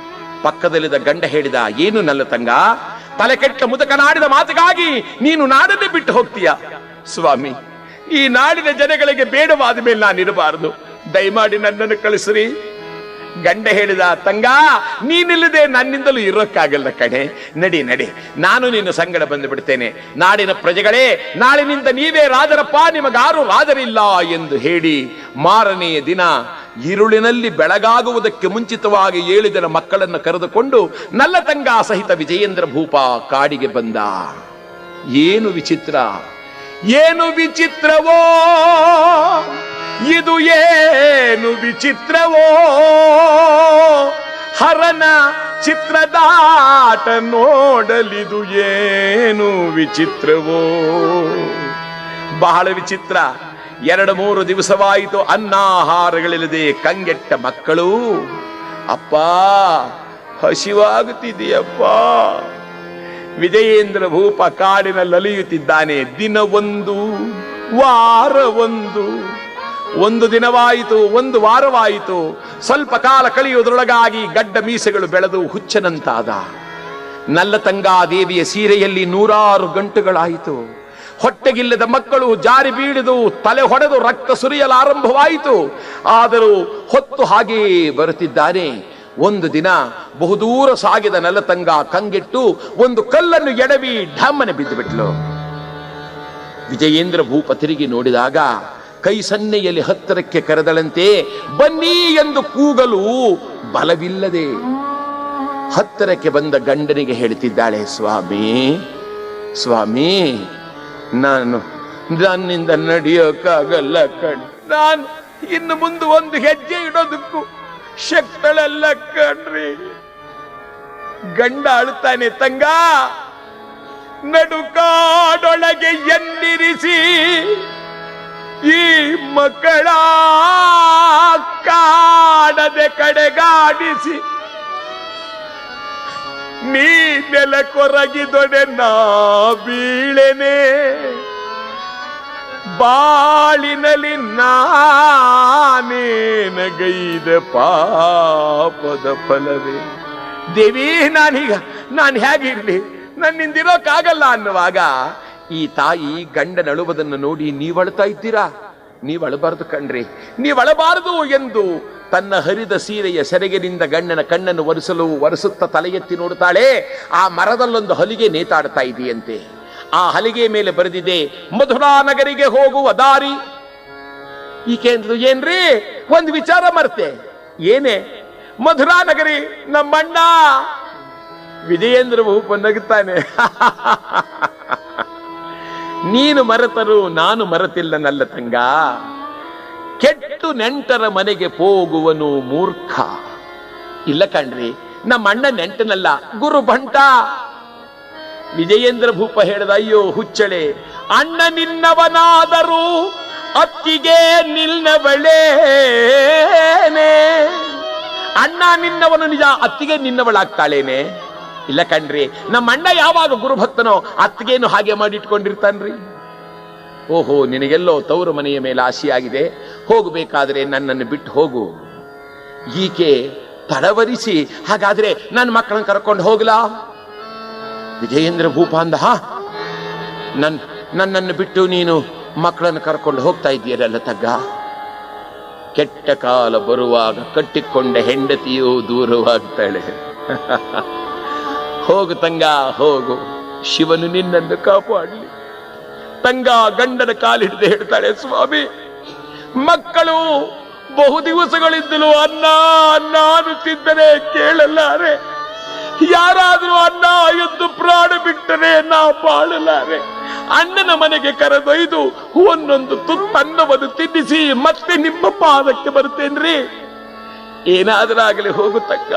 ಪಕ್ಕದಲ್ಲಿದ್ದ ಗಂಡ ಹೇಳಿದ, ಏನು ನಲ್ಲತಂಗ, ತಲೆ ಕೆಟ್ಟ ಮುದುಕನಾಡಿದ ಮಾತಿಗಾಗಿ ನೀನು ನಾಡನ್ನೇ ಬಿಟ್ಟು ಹೋಗ್ತೀಯ? ಸ್ವಾಮಿ, ಈ ನಾಡಿನ ಜನಗಳಿಗೆ ಬೇಡವಾದ ಮೇಲೆ ನಾನಿರಬಾರದು, ದಯಮಾಡಿ ನನ್ನನ್ನು ಕಳಿಸ್ರಿ. ಗಂಡ ಹೇಳಿದ, ತಂಗ ನೀನಿಲ್ಲದೆ ನನ್ನಿಂದಲೂ ಇರೋಕ್ಕಾಗಲ್ಲ ಕಣೆ, ನಡಿ ನಡಿ, ನಾನು ನಿನ್ನ ಸಂಗಡ ಬಂದು ಬಿಡ್ತೇನೆ. ನಾಡಿನ ಪ್ರಜೆಗಳೇ, ನಾಳಿನಿಂದ ನೀವೇ ರಾಜರಪ್ಪ, ನಿಮಗಾರು ರಾಜರಿಲ್ಲ ಎಂದು ಹೇಳಿ ಮಾರನೆಯ ದಿನ ഇരുಳಿನಲ್ಲಿ ಬೆಳಗಾಗುವುದಕ್ಕೆ ಮುಂಚಿತವಾಗಿ 7 ಜನ ಮಕ್ಕಳನ್ನು ಕರೆದುಕೊಂಡು ನಲ್ಲತಂಗ ಸಹಿತ ವಿಜಯೇಂದ್ರ ಭೂಪ ಕಾಡಿಗೆ ಬಂದ. ಏನು ವಿಚಿತ್ರ, ಏನು ವಿಚಿತ್ರವೋ ಇದು, ಏನು ವಿಚಿತ್ರವೋ, ಹರನ ಚಿತ್ರದಾಟ ನೋಡಲಿದು ಏನು ವಿಚಿತ್ರವೋ. ಬಹಳ ವಿಚಿತ್ರ. 2-3 ದಿವಸವಾಯಿತು ಅನ್ನಾಹಾರಗಳಿಲ್ಲದೆ ಕಂಗೆಟ್ಟ ಮಕ್ಕಳು. ಅಪ್ಪ ಹಸಿವಾಗುತ್ತಿದೆಯಪ್ಪ. ವಿಜಯೇಂದ್ರ ಭೂಪ ಕಾಡಿನಲ್ಲಿ ಅಲಿಯುತ್ತಿದ್ದಾನೆ. ದಿನವೊಂದು, ವಾರವೊಂದು, 1 ದಿನವಾಯಿತು, 1 ವಾರವಾಯಿತು. ಸ್ವಲ್ಪ ಕಾಲ ಕಳೆಯುವುದರೊಳಗಾಗಿ ಗಡ್ಡ ಮೀಸೆಗಳು ಬೆಳೆದು ಹುಚ್ಚನಂತಾದ. ನಲ್ಲತಂಗಾದೇವಿಯ ಸೀರೆಯಲ್ಲಿ 100 ಗಂಟುಗಳಾಯಿತು. ಹೊಟ್ಟೆಗಿಲ್ಲದ ಮಕ್ಕಳು ಜಾರಿ ಬೀಳಿದು ತಲೆ ಹೊಡೆದು ರಕ್ತ ಸುರಿಯಲಾರಂಭವಾಯಿತು. ಆದರೂ ಹೊತ್ತು ಹಾಗೆಯೇ ಬರುತ್ತಿದ್ದಾನೆ. ಒಂದು ದಿನ ಬಹುದೂರ ಸಾಗಿದ ನಲ್ಲತಂಗ ಕಂಗೆಟ್ಟು ಒಂದು ಕಲ್ಲನ್ನು ಎಡವಿ ಢಮ್ಮನೆ ಬಿದ್ದು ಬಿಟ್ಲು. ವಿಜಯೇಂದ್ರ ಭೂಪ ತಿರುಗಿ ನೋಡಿದಾಗ ಕೈ ಸನ್ನೆಯಲ್ಲಿ ಹತ್ತಿರಕ್ಕೆ ಕರೆದಳಂತೆ. ಬನ್ನಿ ಎಂದು ಕೂಗಲು ಬಲವಿಲ್ಲದೆ ಹತ್ತಿರಕ್ಕೆ ಬಂದ ಗಂಡನಿಗೆ ಹೇಳ್ತಿದ್ದಾಳೆ, ಸ್ವಾಮಿ ಸ್ವಾಮಿ, ನನ್ನಿಂದ ನಡೆಯೋಕ್ಕಾಗಲ್ಲ ಕಣ್. ನಾನು ಇನ್ನು ಮುಂದೆ 1 ಹೆಜ್ಜೆ ಇಡೋದಕ್ಕೂ ಶಕ್ತಳಲ್ಲ ಕಣ್ರಿ. ಗಂಡ ಅಳುತ್ತಾನೆ. ತಂಗ, ನಡುಕಾಡೊಳಗೆ ಎನ್ನಿರಿಸಿ ಈ ಮಕ್ಕಳ ಕಾಡದೆ ಕಡೆಗಾಡಿಸಿ ನೀ ನೆಲ ಕೊರಗಿದೊಡೆ ನಾ ಬೀಳೆನೆ. ಬಾಳಿನಲ್ಲಿ ನಾನೇನಗೈದ ಪಾಪದ ಫಲವೇ. ದೇವಿ, ನಾನು ಹೇಗಿರ್ಲಿ, ನನ್ನಿಂದಿರೋಕ್ಕಾಗಲ್ಲ ಅನ್ನುವಾಗ ಈ ತಾಯಿ ಗಂಡನಳುವುದನ್ನು ನೋಡಿ ನೀವಳ್ತಾ ಇದ್ದೀರಾ? ನೀವಳಬಾರದು ಕಣ್ರಿ, ನೀವಳಬಾರದು ಎಂದು ತನ್ನ ಹರಿದ ಸೀರೆಯ ಸೆರಗಿನಿಂದ ಗಂಡನ ಕಣ್ಣನ್ನು ಒರೆಸುತ್ತ ತಲೆ ಎತ್ತಿ ನೋಡುತ್ತಾಳೆ. ಆ ಮರದಲ್ಲೊಂದು ಹಲಿಗೆ ನೇತಾಡ್ತಾ ಇದೆಯಂತೆ. ಆ ಹಲಿಗೆ ಮೇಲೆ ಬರೆದಿದೆ, ಮಧುರಾ ನಗರಿಗೆ ಹೋಗುವ ದಾರಿ. ಈಕೆ ಅಂದ್ರು, ಏನ್ರಿ ಒಂದು ವಿಚಾರ ಮರ್ತೆ. ಏನೇ? ಮಧುರಾ ನಗರಿ ನಮ್ಮಣ್ಣ. ವಿಜಯೇಂದ್ರ ಭೂಪ ನಗುತ್ತಾನೆ. ನೀನು ಮರೆತರು ನಾನು ಮರೆತಿಲ್ಲ ನಲ್ಲತಂಗ. ಕೆಟ್ಟು ನೆಂಟರ ಮನೆಗೆ ಹೋಗುವನು ಮೂರ್ಖ. ಇಲ್ಲ ಕಣ್ರಿ, ನಮ್ಮ ಅಣ್ಣ ನೆಂಟನಲ್ಲ, ಗುರು ಭಂಟ. ವಿಜಯೇಂದ್ರ ಭೂಪ ಹೇಳಿದ, ಅಯ್ಯೋ ಹುಚ್ಚಳೆ, ಅಣ್ಣ ನಿನ್ನವನಾದರೂ ಅತ್ತಿಗೆ ನಿನ್ನವಳೇನೆ. ಅಣ್ಣ ನಿನ್ನವನು ನಿಜ, ಅತ್ತಿಗೆ ನಿನ್ನವಳಾಗ್ತಾಳೇನೆ? ಇಲ್ಲ ಕಣ್ರಿ, ನಮ್ಮ ಅಣ್ಣ ಯಾವಾಗ ಗುರುಭಕ್ತನೋ ಅತ್ತಿಗೇನು ಹಾಗೆ ಮಾಡಿಟ್ಕೊಂಡಿರ್ತಾನ್ರಿ. ಓಹೋ, ನಿನಗೆಲ್ಲೋ ತವರು ಮನೆಯ ಮೇಲೆ ಆಸೆಯಾಗಿದೆ, ಹೋಗಬೇಕಾದ್ರೆ ನನ್ನನ್ನು ಬಿಟ್ಟು ಹೋಗು. ಈಕೆ ತಡವರಿಸಿ, ಹಾಗಾದ್ರೆ ನನ್ನ ಮಕ್ಕಳನ್ನು ಕರ್ಕೊಂಡು ಹೋಗ್ಲಾ? ವಿಜಯೇಂದ್ರ ಭೂಪ ಅಂದ, ನನ್ನನ್ನು ಬಿಟ್ಟು ನೀನು ಮಕ್ಕಳನ್ನು ಕರ್ಕೊಂಡು ಹೋಗ್ತಾ ಇದೆಯಲ್ಲ ತಗ್ಗ. ಕೆಟ್ಟ ಕಾಲ ಬರುವಾಗ ಕಟ್ಟಿಕೊಂಡ ಹೆಂಡತಿಯು ದೂರವಾಗ್ತಾಳೆ. ಹೋಗು ತಂಗ, ಹೋಗು, ಶಿವನು ನಿನ್ನನ್ನು ಕಾಪಾಡಲಿ. ತಂಗ ಗಂಡನ ಕಾಲಿಡಿದು ಹೇಳ್ತಾಳೆ, ಸ್ವಾಮಿ, ಮಕ್ಕಳು ಬಹು ದಿವಸಗಳಿದ್ದಲು ಅನ್ನ ಅನ್ನ ಅನ್ನುತ್ತಿದ್ದರೆ ಕೇಳಲಾರೆ. ಯಾರಾದರೂ ಅನ್ನ ಎಂದು ಪ್ರಾಣ ಬಿಟ್ಟರೆ ನಾ ಬಾಳಲಾರೆ. ಅಣ್ಣನ ಮನೆಗೆ ಕರೆದೊಯ್ದು ಒಂದೊಂದು ತುತ್ತನ್ನವನ್ನು ತಿನ್ನಿಸಿ ಮತ್ತೆ ನಿಮ್ಮ ಪಾದಕ್ಕೆ ಬರ್ತೇನ್ರಿ. ಏನಾದರಾಗಲಿ ಹೋಗುತ್ತಕ್ಕ.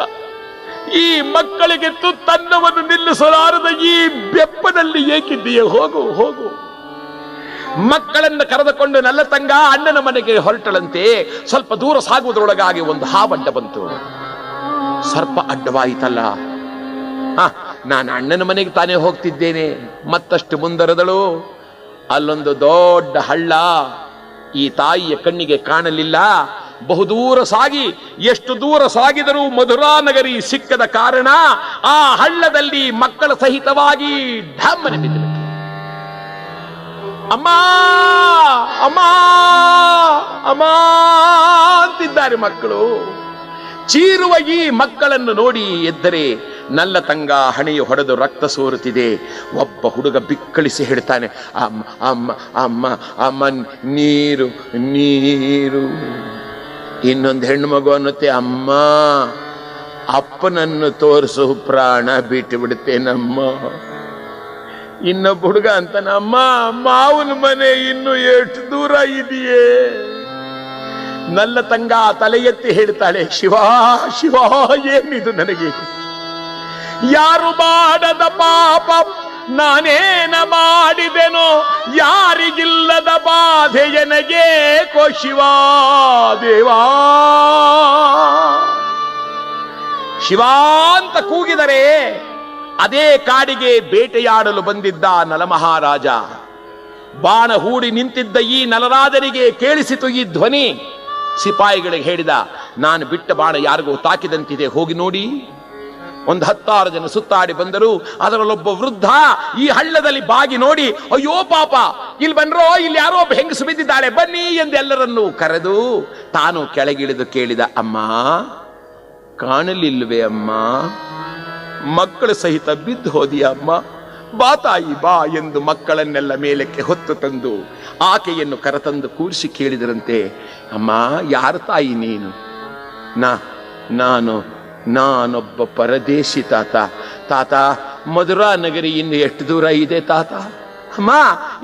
ಈ ಮಕ್ಕಳಿಗೆ ತುತ್ತನ್ನವನ್ನು ನಿಲ್ಲಿಸಲಾರದ ಈ ಬೆಪ್ಪನಲ್ಲಿ ಏಕಿದ್ದೀಯ? ಹೋಗು ಹೋಗು. ಮಕ್ಕಳನ್ನು ಕರೆದುಕೊಂಡು ನಲ್ಲತಂಗ ಅಣ್ಣನ ಮನೆಗೆ ಹೊರಟಳಂತೆ. ಸ್ವಲ್ಪ ದೂರ ಸಾಗುವುದರೊಳಗಾಗಿ ಒಂದು ಹಾವಡ್ಡ ಬಂತು. ಸರ್ಪ ಅಡ್ಡವಾಯಿತಲ್ಲ. ನಾನು ಅಣ್ಣನ ಮನೆಗೆ ತಾನೇ ಹೋಗ್ತಿದ್ದೇನೆ. ಮತ್ತಷ್ಟು ಮುಂದರದಳು. ಅಲ್ಲೊಂದು ದೊಡ್ಡ ಹಳ್ಳ ಈ ತಾಯಿಯ ಕಣ್ಣಿಗೆ ಕಾಣಲಿಲ್ಲ. ಬಹುದೂರ ಸಾಗಿ, ಎಷ್ಟು ದೂರ ಸಾಗಿದರೂ ಮಧುರಾ ನಗರಿ ಸಿಕ್ಕದ ಕಾರಣ ಆ ಹಳ್ಳದಲ್ಲಿ ಮಕ್ಕಳ ಸಹಿತವಾಗಿ ಢಮ್ಮನೆ ಬಿದ್ದರು. ಅಮ್ಮ ಅಮ್ಮ ಅಮ್ಮ ಅಂತಿದ್ದಾರೆ ಮಕ್ಕಳು. ಚೀರುವ ಈ ಮಕ್ಕಳನ್ನು ನೋಡಿ ಎದ್ದರೆ ನಲ್ಲತಂಗ ಹಣೆಯು ಹೊಡೆದು ರಕ್ತ ಸೋರುತ್ತಿದೆ. ಒಬ್ಬ ಹುಡುಗ ಬಿಕ್ಕಳಿಸಿ ಹೇಳ್ತಾನೆ, ಅಮ್ಮ ಅಮ್ಮ ಅಮ್ಮ ಅಮ್ಮ ನೀರು ನೀರು. ಇನ್ನೊಂದು ಹೆಣ್ಣು ಮಗು ಅನ್ನುತ್ತೆ, ಅಮ್ಮ ಅಪ್ಪನನ್ನು ತೋರಿಸು, ಪ್ರಾಣ ಬಿಟ್ಟು ಬಿಡುತ್ತೇನಮ್ಮ. ಇನ್ನೊಬ್ಬ ಹುಡುಗ ಅಂತಾನ, ಅಮ್ಮ ಮಾವನ ಮನೆ ಇನ್ನು ಎಷ್ಟು ದೂರ ಇದೆಯೇ. ನಲ್ಲತಂಗ ತಲೆ ಎತ್ತಿ ಹೇಳ್ತಾಳೆ, ಶಿವ ಶಿವ, ಏನಿದು ನನಗೆ? ಯಾರು ಮಾಡದ ಪಾಪ ನಾನೇನ ಮಾಡಿದೆನೋ ಯಾರಿಗಿಲ್ಲದ ಬಾಧೆಯನಗೆ ಶಿವಾ ದೇವಾ. ಶಿವ ಅಂತ ಕೂಗಿದರೆ ಅದೇ ಕಾಡಿಗೆ ಬೇಟೆಯಾಡಲು ಬಂದಿದ್ದ ನಲಮಹಾರಾಜ. ಬಾಣ ಹೂಡಿ ನಿಂತಿದ್ದ ಈ ನಲರಾಜನಿಗೆ ಕೇಳಿಸಿತು ಈ ಧ್ವನಿ. ಸಿಪಾಯಿಗಳಿಗೆ ಹೇಳಿದ, ನಾನು ಬಿಟ್ಟ ಬಾಣ ಯಾರಿಗೂ ತಾಕಿದಂತಿದೆ, ಹೋಗಿ ನೋಡಿ. ಒಂದು 10 ಜನ ಸುತ್ತಾಡಿ ಬಂದರು. ಅದರಲ್ಲೊಬ್ಬ ವೃದ್ಧ ಈ ಹಳ್ಳದಲ್ಲಿ ಬಾಗಿ ನೋಡಿ, ಅಯ್ಯೋ ಪಾಪ, ಇಲ್ಲಿ ಬನ್ರೋ, ಇಲ್ಲಿ ಯಾರೋ ಒಬ್ಬ ಹೆಂಗಸು ಬಿದ್ದಿದ್ದಾಳೆ, ಬನ್ನಿ ಎಂದು ಎಲ್ಲರನ್ನೂ ಕರೆದು ತಾನು ಕೆಳಗಿಳಿದು ಕೇಳಿದ, ಅಮ್ಮ ಕಾಣಲಿಲ್ವೇ ಅಮ್ಮ? ಮಕ್ಕಳು ಸಹಿತ ಬಿದ್ದು ಹೋದಿಯ ಅಮ್ಮ? ಬಾ ತಾಯಿ ಬಾ ಎಂದು ಮಕ್ಕಳನ್ನೆಲ್ಲ ಮೇಲಕ್ಕೆ ಹೊತ್ತು ತಂದು ಆಕೆಯನ್ನು ಕರೆತಂದು ಕೂರಿಸಿ ಕೇಳಿದರಂತೆ, ಅಮ್ಮ ಯಾರು ತಾಯಿ ನೀನು? ನಾನೊಬ್ಬ ಪರದೇಶಿ ತಾತ. ತಾತ, ಮಧುರಾ ನಗರಿ ಇನ್ನು ಎಷ್ಟು ದೂರ ಇದೆ ತಾತ? ಅಮ್ಮ,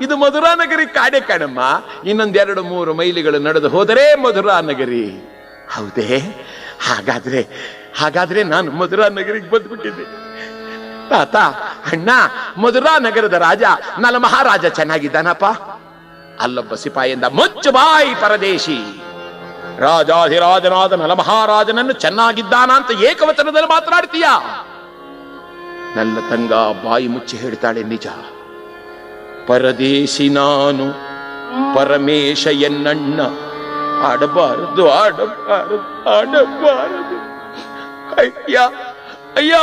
ಇದು ಮಧುರಾ ನಗರಿ ಕಾಡೆ ಕಾಣಮ್ಮ, ಇನ್ನೊಂದು 2-3 ಮೈಲಿಗಳು ನಡೆದು ಹೋದರೆ ಮಧುರಾ ನಗರಿ. ಹೌದೇ? ಹಾಗಾದ್ರೆ ನಾನು ಮಧುರಾ ನಗರಿಗೆ ಬಂದ್ಬಿಟ್ಟಿದ್ದೆ ತಾತ. ಅಣ್ಣ, ಮಧುರಾ ನಗರದ ರಾಜ ನಲಮಹಾರಾಜ ಚೆನ್ನಾಗಿದ್ದಾನಪ್ಪ? ಅಲ್ಲೊಬ್ಬ ಸಿಪಾಯಿಯಿಂದ, ಮುಚ್ಚು ಬಾಯಿ ಪರದೇಶಿ, ರಾಜಾಧಿರಾಜನಾದ ನಲಮಹಾರಾಜನನ್ನು ಚೆನ್ನಾಗಿದ್ದಾನ ಅಂತ ಏಕವಚನದಲ್ಲಿ ಮಾತನಾಡ್ತೀಯ? ನನ್ನ ತಂಗ ಬಾಯಿ ಮುಚ್ಚಿ ಹೇಳ್ತಾಳೆ, ನಿಜ, ಪರದೇಶಿ ನಾನು, ಪರಮೇಶ ಎನ್ನಣ್ಣ, ಆಡಬಾರದು ಅಯ್ಯ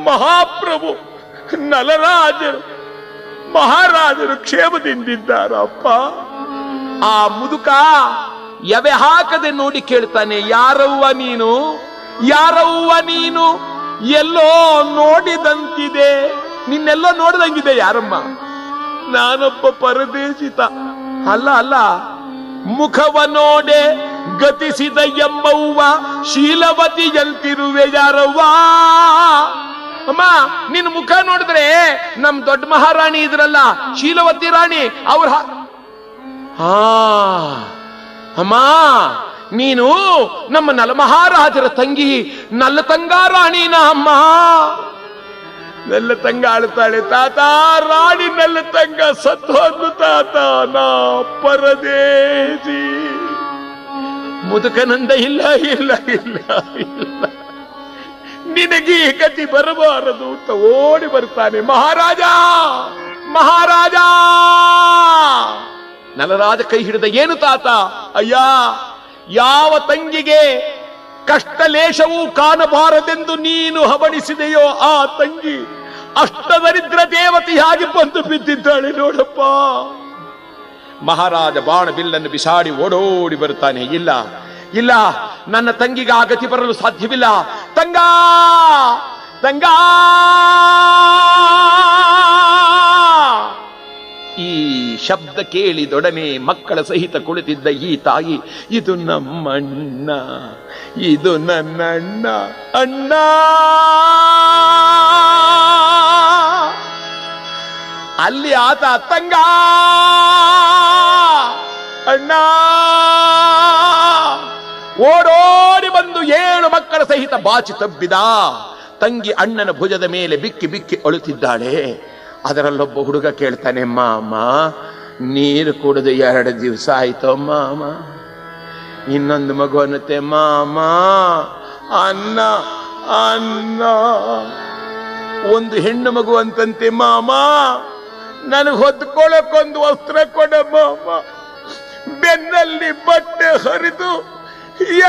ಮಹಾಪ್ರಭು, ನಲರಾಜರು ಮಹಾರಾಜರು ಕ್ಷೇಮದಿಂದಿದ್ದಾರಪ್ಪ. ಆ ಮುದುಕ ಎವೆ ಹಾಕದೆ ನೋಡಿ ಕೇಳ್ತಾನೆ, ಯಾರವ್ವ ನೀನು? ಎಲ್ಲೋ ನೋಡಿದಂತಿದೆ, ನಿನ್ನೆಲ್ಲೋ ನೋಡಿದಂಗಿದೆ. ಯಾರಮ್ಮ? ನಾನೊಬ್ಬ ಪರದೇಶಿತ. ಅಲ್ಲ, ಮುಖವ ನೋಡೆ ಗತಿಸಿದ ಎಂಬವ್ವ, ಶೀಲವತಿಯಂತಿರುವೆ ಯಾರವ್ವ? ಅಮ್ಮ, ನಿನ್ನ ಮುಖ ನೋಡಿದ್ರೆ ನಮ್ ದೊಡ್ಡ ಮಹಾರಾಣಿ ಇದ್ರಲ್ಲ, ಶೀಲವತಿ ರಾಣಿ, ಅವ್ರ ಅಮ್ಮ, ನೀನು ನಮ್ಮ ನಲಮಹಾರಾಜರ ತಂಗಿ ನಲ್ಲತಂಗ ರಾಣಿನ ಅಮ್ಮ. ನಲ್ಲತಂಗ ಆಳ್ತಾಳೆ, ತಾತ ರಾಣಿ ನಲ್ಲತಂಗ ಸತ್ತೋದ್ಲು ತಾತ, ನಾ ಪರದೇಶಿ. ಮುದುಕನಂದ, ಇಲ್ಲ, ನಿನಗೆ ಗತಿ ಬರಬಾರದು ಅಂತ ಓಡಿ ಬರ್ತಾನೆ. ಮಹಾರಾಜ ನಲರಾಜ ಕೈ ಹಿಡಿದ, ಏನು ತಾತ? ಅಯ್ಯ, ಯಾವ ತಂಗಿಗೆ ಕಷ್ಟಲೇಶವೂ ಕಾಣಬಾರದೆಂದು ನೀನು ಹವಣಿಸಿದೆಯೋ ಆ ತಂಗಿ ಅಷ್ಟದರಿದ್ರ ದೇವತೆಯಾಗಿ ಬಂದು ಬಿದ್ದಿದ್ದಾಳೆ ನೋಡಪ್ಪ. ಮಹಾರಾಜ ಬಾಣ ಬಿಲ್ಲನ್ನು ಬಿಸಾಡಿ ಓಡೋಡಿ ಬರುತ್ತಾನೆ. ಇಲ್ಲ, ನನ್ನ ತಂಗಿಗೆ ಆ ಗತಿ ಬರಲು ಸಾಧ್ಯವಿಲ್ಲ. ತಂಗ ಈ ಶಬ್ದ ಕೇಳಿದೊಡನೆ ಮಕ್ಕಳ ಸಹಿತ ಕುಳಿತಿದ್ದ ಈ ತಾಯಿ, ಇದು ನಮ್ಮಣ್ಣ, ಇದು ನನ್ನಣ್ಣ, ಅಣ್ಣ. ಅಲ್ಲಿ ಆತ ತಂಗ, ಅಣ್ಣ, ಓಡೋಡಿ ಬಂದು 7 ಮಕ್ಕಳ ಸಹಿತ ಬಾಚಿ ತಬ್ಬಿದ. ತಂಗಿ ಅಣ್ಣನ ಭುಜದ ಮೇಲೆ ಬಿಕ್ಕಿ ಬಿಕ್ಕಿ ಅಳುತ್ತಿದ್ದಾಳೆ. ಅದರಲ್ಲೊಬ್ಬ ಹುಡುಗ ಕೇಳ್ತಾನೆ, ಮಾಮ ನೀರು ಕುಡಿದು 2 ದಿವಸ ಆಯ್ತೋ ಮಾಮ. ಇನ್ನೊಂದು ಮಗು ಅನ್ನತ್ತೆ, ಮಾಮ ಅನ್ನ. ಒಂದು ಹೆಣ್ಣು ಮಗು ಅಂತಂತೆ, ಮಾಮ ನನಗೆ ಹೊತ್ಕೊಳ್ಳೋಕೊಂದು ವಸ್ತ್ರ ಕೊಡ ಮಾಮ. ಬೆನ್ನಲ್ಲಿ ಬಟ್ಟೆ ಹರಿದು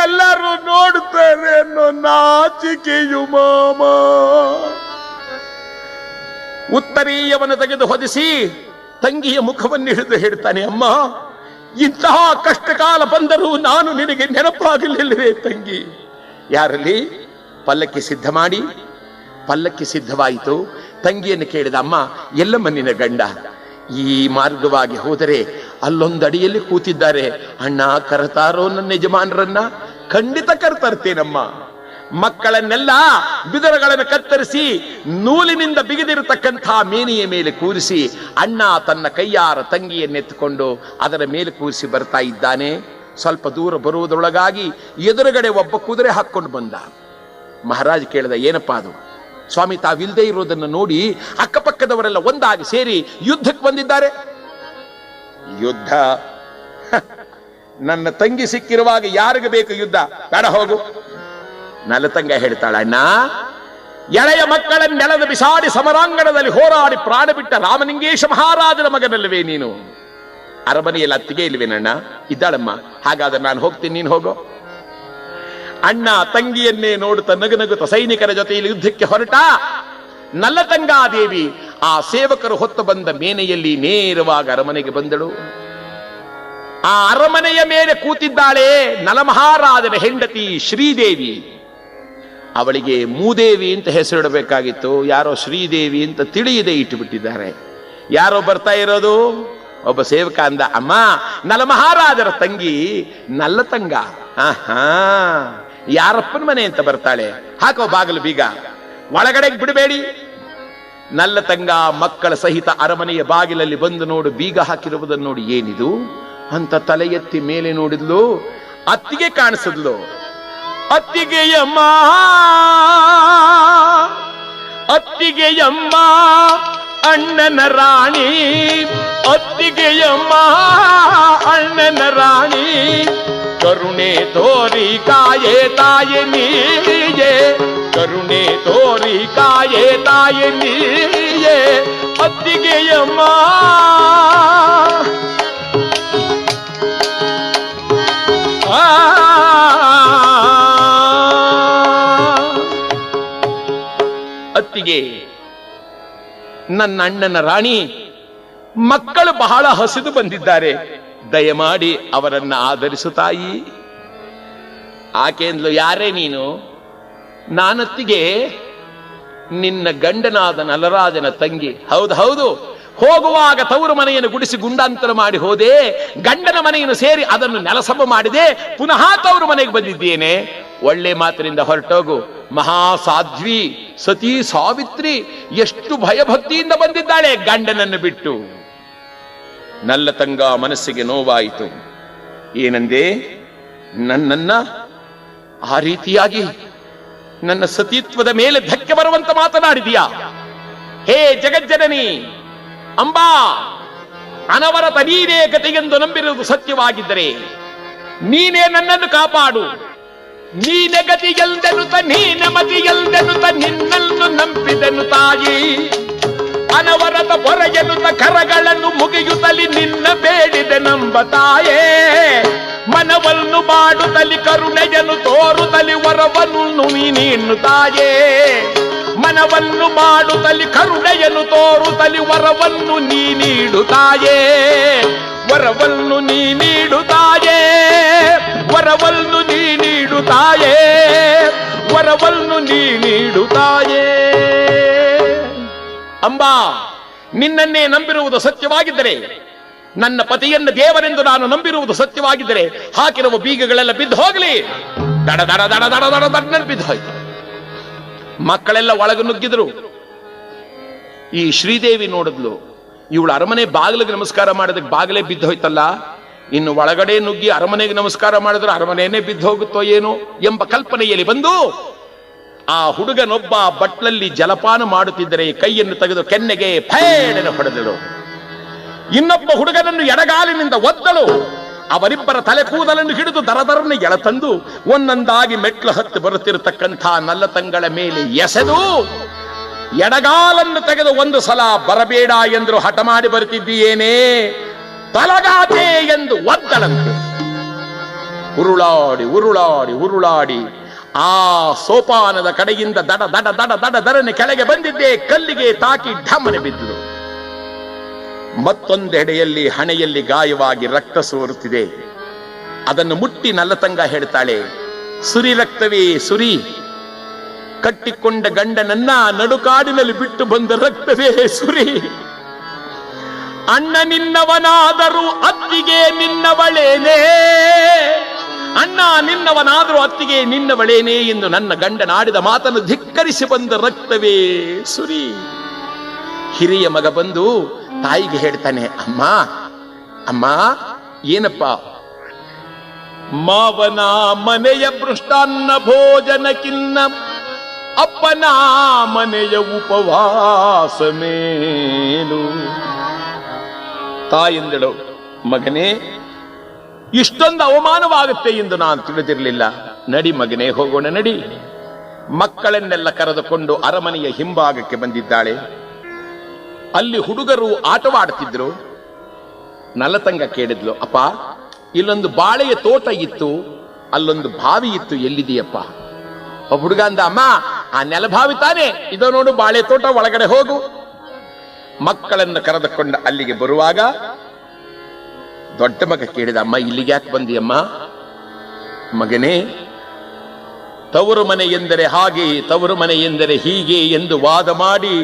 ಎಲ್ಲರೂ ನೋಡ್ತಾರೆ ಅನ್ನೋ ನಾಚಿಕೆಯು ಮಾಮ. ಉತ್ತರೀಯವನ್ನು ತೆಗೆದು ಹೊದಿಸಿ ತಂಗಿಯ ಮುಖವನ್ನು ಹಿಡಿದು ಹೇಳ್ತಾನೆ, ಅಮ್ಮ ಇಂತಹ ಕಷ್ಟಕಾಲ ಬಂದರೂ ನಾನು ನಿನಗೆ ನೆನಪಾಗಲಿಲ್ಲವೇ ತಂಗಿ? ಯಾರಲ್ಲಿ? ಪಲ್ಲಕ್ಕಿ ಸಿದ್ಧ ಮಾಡಿ. ಪಲ್ಲಕ್ಕಿ ಸಿದ್ಧವಾಯಿತು. ತಂಗಿಯನ್ನು ಕೇಳಿದ, ಅಮ್ಮ ಎಲ್ಲಮ್ಮ ನಿನ್ನ ಗಂಡ? ಈ ಮಾರ್ಗವಾಗಿ ಹೋದರೆ ಅಲ್ಲೊಂದು ಅಡಿಯಲ್ಲಿ ಕೂತಿದ್ದಾರೆ, ಅಣ್ಣ ಕರೆತಾರೋ ನನ್ನ ಯಜಮಾನರನ್ನ? ಖಂಡಿತ ಕರೆತರ್ತೇನಮ್ಮ. ಮಕ್ಕಳನ್ನೆಲ್ಲ ಬಿದರಗಳನ್ನು ಕತ್ತರಿಸಿ ನೂಲಿನಿಂದ ಬಿಗಿದಿರತಕ್ಕಂಥ ಮೇನೆಯ ಮೇಲೆ ಕೂರಿಸಿ ಅಣ್ಣ ತನ್ನ ಕೈಯಾರ ತಂಗಿಯನ್ನೆತ್ತುಕೊಂಡು ಅದರ ಮೇಲೆ ಕೂರಿಸಿ ಬರ್ತಾ ಇದ್ದಾನೆ. ಸ್ವಲ್ಪ ದೂರ ಬರುವುದರೊಳಗಾಗಿ ಎದುರುಗಡೆ ಒಬ್ಬ ಕುದುರೆ ಹಾಕ್ಕೊಂಡು ಬಂದ. ಮಹಾರಾಜ್ ಕೇಳಿದ, ಏನಪ್ಪಾ ಅದು? ಸ್ವಾಮಿ, ತಾವಿಲ್ಲದೆ ಇರೋದನ್ನು ನೋಡಿ ಅಕ್ಕಪಕ್ಕದವರೆಲ್ಲ ಒಂದಾಗಿ ಸೇರಿ ಯುದ್ಧಕ್ಕೆ ಬಂದಿದ್ದಾರೆ. ಯುದ್ಧ? ನನ್ನ ತಂಗಿ ಸಿಕ್ಕಿರುವಾಗ ಯಾರಿಗೆ ಬೇಕು ಯುದ್ಧ? ಬೇಡ, ಹೋಗು. ನಲತಂಗ ಹೇಳ್ತಾಳ, ಅಣ್ಣ, ಎಳೆಯ ಮಕ್ಕಳನ್ನ ನೆಲದ ಬಿಸಾಡಿ ಸಮರಾಂಗಣದಲ್ಲಿ ಹೋರಾಡಿ ಪ್ರಾಣ ಬಿಟ್ಟ ರಾಮಲಿಂಗೇಶ ಮಹಾರಾಜನ ಮಗನಲ್ಲವೇ ನೀನು? ಅರಮನೆಯಲ್ಲಿ ಅತ್ತಿಗೆ ಇಲ್ವೇನಣ್ಣ? ಇದ್ದಾಳಮ್ಮ. ಹಾಗಾದ್ರೆ ನಾನು ಹೋಗ್ತೀನಿ, ನೀನು ಹೋಗೋ. ಅಣ್ಣ ತಂಗಿಯನ್ನೇ ನೋಡುತ್ತಾ ನಗುನಗುತ್ತ ಸೈನಿಕರ ಜೊತೆಯಲ್ಲಿ ಯುದ್ಧಕ್ಕೆ ಹೊರಟ. ನಲ್ಲತಂಗಾದೇವಿ ಆ ಸೇವಕರು ಹೊತ್ತು ಬಂದ ಮೇನೆಯಲ್ಲಿ ನೇರವಾಗಿ ಅರಮನೆಗೆ ಬಂದಳು. ಆ ಅರಮನೆಯ ಮೇಲೆ ಕೂತಿದ್ದಾಳೆ ನಲಮಹಾರಾಜನ ಹೆಂಡತಿ ಶ್ರೀದೇವಿ. ಅವಳಿಗೆ ಮೂದೇವಿ ಅಂತ ಹೆಸರಿಡಬೇಕಾಗಿತ್ತು, ಯಾರೋ ಶ್ರೀದೇವಿ ಅಂತ ತಿಳಿಯದೆ ಇಟ್ಟುಬಿಟ್ಟಿದ್ದಾರೆ. ಯಾರೋ ಬರ್ತಾ ಇರೋದು? ಒಬ್ಬ ಸೇವಕ ಅಂದ, ಅಮ್ಮ, ನಲಮಹಾರಾಜರ ತಂಗಿ ನಲ್ಲತಂಗ. ಆಹಾ, ಯಾರಪ್ಪನ ಮನೆ ಅಂತ ಬರ್ತಾಳೆ, ಹಾಕೋ ಬಾಗಿಲು ಬೀಗ, ಒಳಗಡೆಗೆ ಬಿಡಬೇಡಿ. ನಲ್ಲತಂಗ ಮಕ್ಕಳ ಸಹಿತ ಅರಮನೆಯ ಬಾಗಿಲಲ್ಲಿ ಬಂದು ನೋಡು, ಬೀಗ ಹಾಕಿರುವುದನ್ನು ನೋಡಿ, ಏನಿದು ಅಂತ ತಲೆ ಎತ್ತಿ ಮೇಲೆ ನೋಡಿದ್ಲು. ಅತ್ತಿಗೆ ಕಾಣಿಸಿದ್ಲು. ಅತ್ತಿಗೆಯಮ್ಮ, ಅತ್ತಿಗೆಯಮ್ಮ ಅಣ್ಣನ ರಾಣಿ, ಅತ್ತಿಗೆಯಮ್ಮ ಅಣ್ಣನ ರಾಣಿ, ಕರುಣೆ ತೋರಿ ಕಾಯೇ ತಾಯೆ ನೀಯೇ, ಕರುಣೆ ತೋರಿ ಕಾಯೇ ತಾಯೆ ನೀಯೇ, ಅತ್ತಿಗೆಯಮ್ಮ. ಅತ್ತಿಗೆ, ನನ್ನ ಅಣ್ಣನ ರಾಣಿ, ಮಕ್ಕಳು ಬಹಳ ಹಸಿದು ಬಂದಿದ್ದಾರೆ, ದಯಮಾಡಿ ಅವರನ್ನ ಆಧರಿಸು ತಾಯಿ. ಆಕೆಂದ್ಲು, ಯಾರೇ ನೀನು? ನಾನತ್ತಿಗೆ ನಿನ್ನ ಗಂಡನಾದ ನಲರಾಜನ ತಂಗಿ. ಹೌದು ಹೌದು, ಹೋಗುವಾಗ ತವರು ಮನೆಯನ್ನು ಗುಡಿಸಿ ಗುಂಡಾಂತರ ಮಾಡಿ ಹೋದೆ, ಗಂಡನ ಮನೆಯನ್ನು ಸೇರಿ ಅದನ್ನು ನೆಲಸಮ ಮಾಡಿದೆ, ಪುನಃ ತವರು ಮನೆಗೆ ಬಂದಿದ್ದೇನೆ. ಒಳ್ಳೆ ಮಾತಿನಿಂದ ಹೊರಟೋಗು. ಮಹಾಸಾಧ್ವಿ ಸತಿ ಸಾವಿತ್ರಿ ಎಷ್ಟು ಭಯಭಕ್ತಿಯಿಂದ ಬಂದಿದ್ದಾಳೆ ಗಂಡನನ್ನು ಬಿಟ್ಟು. ನಲ್ಲತಂಗ ಮನಸ್ಸಿಗೆ ನೋವಾಯಿತು. ಏನಂದೆ? ನನ್ನನ್ನ ಆ ರೀತಿಯಾಗಿ ನನ್ನ ಸತೀತ್ವದ ಮೇಲೆ ಧಕ್ಕೆ ಬರುವಂತ ಮಾತನಾಡಿದೀಯಾ? ಹೇ ಜಗಜ್ಜನನಿ ಅಂಬಾ, ಅನವರತ ನೀನೇ ಗತಿಗೆಂದು ನಂಬಿರುವುದು ಸತ್ಯವಾಗಿದ್ದರೆ ನೀನೇ ನನ್ನನ್ನು ಕಾಪಾಡು. ನೀನೆ ಗತಿಗೆಲ್ದೆನುತ ನೀನೆ ಮತಿಗೆಲ್ದೆನುತ ನಿನ್ನನ್ನು ನಂಬಿದೆನು ತಾಯಿ. ಅನವರತ ಹೊರಗೆನುತ ಕರಗಳನ್ನು ಮುಗಿಯುತ್ತಲಿ ನಿನ್ನ ಬೇಡಿದೆ ನಂಬ ತಾಯೇ. ಮನವನ್ನು ಮಾಡುತ್ತಲಿ ಕರುಣೆಯನ್ನು ತೋರುತ್ತಲಿ ವರವನ್ನು ನೀನು ತಾಯೇ. ಮನವನ್ನು ಮಾಡುತ್ತಲಿ ಕರುಣೆಯನ್ನು ತೋರುತ್ತಲಿ ವರವನ್ನು ನೀಡು ತಾಯೇ. ವರವನ್ನು ನೀಡು ತಾಯೇ, ವರವನ್ನು ನೀಡು ತಾಯೇ, ವರವನ್ನು ನೀಡು ತಾಯೇ. ಅಂಬಾ, ನಿನ್ನನ್ನೇ ನಂಬಿರುವುದು ಸತ್ಯವಾಗಿದ್ದರೆ, ನನ್ನ ಪತಿಯನ್ನು ದೇವರೆಂದು ನಾನು ನಂಬಿರುವುದು ಸತ್ಯವಾಗಿದ್ದರೆ, ಹಾಕಿರುವ ಬೀಗಗಳೆಲ್ಲ ಬಿದ್ದು ಹೋಗಲಿ. ದಡ ದಡ ದಡ ದಡ ದಡ ದಡ ಬಿದ್ದು ಹೋಯ್ತು. ಮಕ್ಕಳೆಲ್ಲ ಒಳಗೆ ನುಗ್ಗಿದ್ರು. ಈ ಶ್ರೀದೇವಿ ನೋಡಿದ್ಲು, ಇವಳು ಅರಮನೆ ಬಾಗಿಲಿಗೆ ನಮಸ್ಕಾರ ಮಾಡೋದಕ್ಕೆ ಬಾಗಿಲೇ ಬಿದ್ದು ಹೋಯ್ತಲ್ಲ, ಇನ್ನು ಒಳಗಡೆ ನುಗ್ಗಿ ಅರಮನೆಗೆ ನಮಸ್ಕಾರ ಮಾಡಿದ್ರೆ ಅರಮನೆಯೇ ಬಿದ್ದು ಹೋಗುತ್ತೋ ಏನೋ ಎಂಬ ಕಲ್ಪನೆಯಲ್ಲಿ ಬಂದು ಆ ಹುಡುಗನೊಬ್ಬ ಬಟ್ಲಲ್ಲಿ ಜಲಪಾನ ಮಾಡುತ್ತಿದ್ದರೆ ಕೈಯನ್ನು ತೆಗೆದು ಕೆನ್ನೆಗೆ ಫೇಡನ್ನು ಹೊಡೆದಳು. ಇನ್ನೊಬ್ಬ ಹುಡುಗನನ್ನು ಎಡಗಾಲಿನಿಂದ ಒದ್ದಳು. ಅವರಿಬ್ಬರ ತಲೆ ಕೂದಲನ್ನು ಹಿಡಿದು ದರದರನ್ನು ಎಳತಂದು ಒಂದೊಂದಾಗಿ ಮೆಟ್ಲು ಹತ್ತಿ ಬರುತ್ತಿರತಕ್ಕಂಥ ನಲ್ಲತಂಗಳ ಮೇಲೆ ಎಸೆದು ಎಡಗಾಲನ್ನು ತೆಗೆದು ಒಂದು ಸಲ ಬರಬೇಡ ಎಂದು ಹಠ ಮಾಡಿ ಬರುತ್ತಿದ್ದೀಯೇನೇ, ತಲಗಾತೆ ಎಂದು ಒದ್ದಳಂತೆ. ಉರುಳಾಡಿ ಉರುಳಾಡಿ ಉರುಳಾಡಿ ಆ ಸೋಪಾನದ ಕಡೆಯಿಂದ ದಡ ದಡ ದಡ ದಡ ದರನೆ ಕೆಳಗೆ ಬಂದಿದ್ದೇ ಕಲ್ಲಿಗೆ ತಾಕಿ ಢಮ್ಮನೆ ಬಿದ್ದರು. ಮತ್ತೊಂದೆಡೆಯಲ್ಲಿ ಹಣೆಯಲ್ಲಿ ಗಾಯವಾಗಿ ರಕ್ತ ಸೋರುತ್ತಿದೆ. ಅದನ್ನು ಮುಟ್ಟಿ ನಲ್ಲತಂಗ ಹೇಳ್ತಾಳೆ, ಸುರಿ ರಕ್ತವೇ ಸುರಿ, ಕಟ್ಟಿಕೊಂಡ ಗಂಡನನ್ನ ನಡುಕಾಡಿನಲ್ಲಿ ಬಿಟ್ಟು ಬಂದ ರಕ್ತವೇ ಸುರಿ. ಅಣ್ಣ ನಿನ್ನವನಾದರೂ ಅತ್ತಿಗೆ ನಿನ್ನವಳೇನೇ, ಅಣ್ಣ ನಿನ್ನವನಾದರೂ ಅತ್ತಿಗೆ ನಿನ್ನವಳೇನೇ ಎಂದು ನನ್ನ ಗಂಡನಾಡಿದ ಮಾತನ್ನು ಧಿಕ್ಕರಿಸಿ ಬಂದ ರಕ್ತವೇ ಸುರಿ. ಹಿರಿಯ ಮಗ ಬಂದು ತಾಯಿಗೆ ಹೇಳ್ತಾನೆ, ಅಮ್ಮ ಅಮ್ಮ ಏನಪ್ಪ? ಮಾವನ ಮನೆಯ ಮೃಷ್ಟಾನ್ನ ಭೋಜನಕ್ಕಿನ್ನ ಅಪ್ಪನ ಮನೆಯ ಉಪವಾಸ ಮೇಲು. ತಾಯೆಂದಳು, ಮಗನೇ, ಇಷ್ಟೊಂದು ಅವಮಾನವಾಗುತ್ತೆ ಎಂದು ನಾನು ತಿಳಿದಿರಲಿಲ್ಲ. ನಡಿ ಮಗನೇ, ಹೋಗೋಣ ನಡಿ. ಮಕ್ಕಳನ್ನೆಲ್ಲ ಕರೆದುಕೊಂಡು ಅರಮನೆಯ ಹಿಂಭಾಗಕ್ಕೆ ಬಂದಿದ್ದಾಳೆ. ಅಲ್ಲಿ ಹುಡುಗರು ಆಟವಾಡುತ್ತಿದ್ರು. ನಲತಂಗ ಕೇಳಿದ್ಲು, ಅಪ್ಪ, ಇಲ್ಲೊಂದು ಬಾಳೆಯ ತೋಟ ಇತ್ತು, ಅಲ್ಲೊಂದು ಬಾವಿ ಇತ್ತು, ಎಲ್ಲಿದೆಯಪ್ಪ? ಒಬ್ಬ ಹುಡುಗ ಅಂದ, ಅಮ್ಮ, ಆ ನೆಲಭಾವಿ ತಾನೆ, ಇದೋ ನೋಡು ಬಾಳೆ ತೋಟ, ಒಳಗಡೆ ಹೋಗು. ಮಕ್ಕಳನ್ನು ಕರೆದುಕೊಂಡು ಅಲ್ಲಿಗೆ ಬರುವಾಗ ದೊಡ್ಡ ಮಗ ಕೇಳಿದ, ಅಮ್ಮ, ಇಲ್ಲಿಗೆ ಯಾಕೆ ಬಂದಿಯಮ್ಮ? ಮಗನೇ, ತವರು ಮನೆ ಎಂದರೆ ಹಾಗೆ, ತವರು ಮನೆ ಎಂದರೆ ಹೀಗೆ ಎಂದು ವಾದ ಮಾಡಿ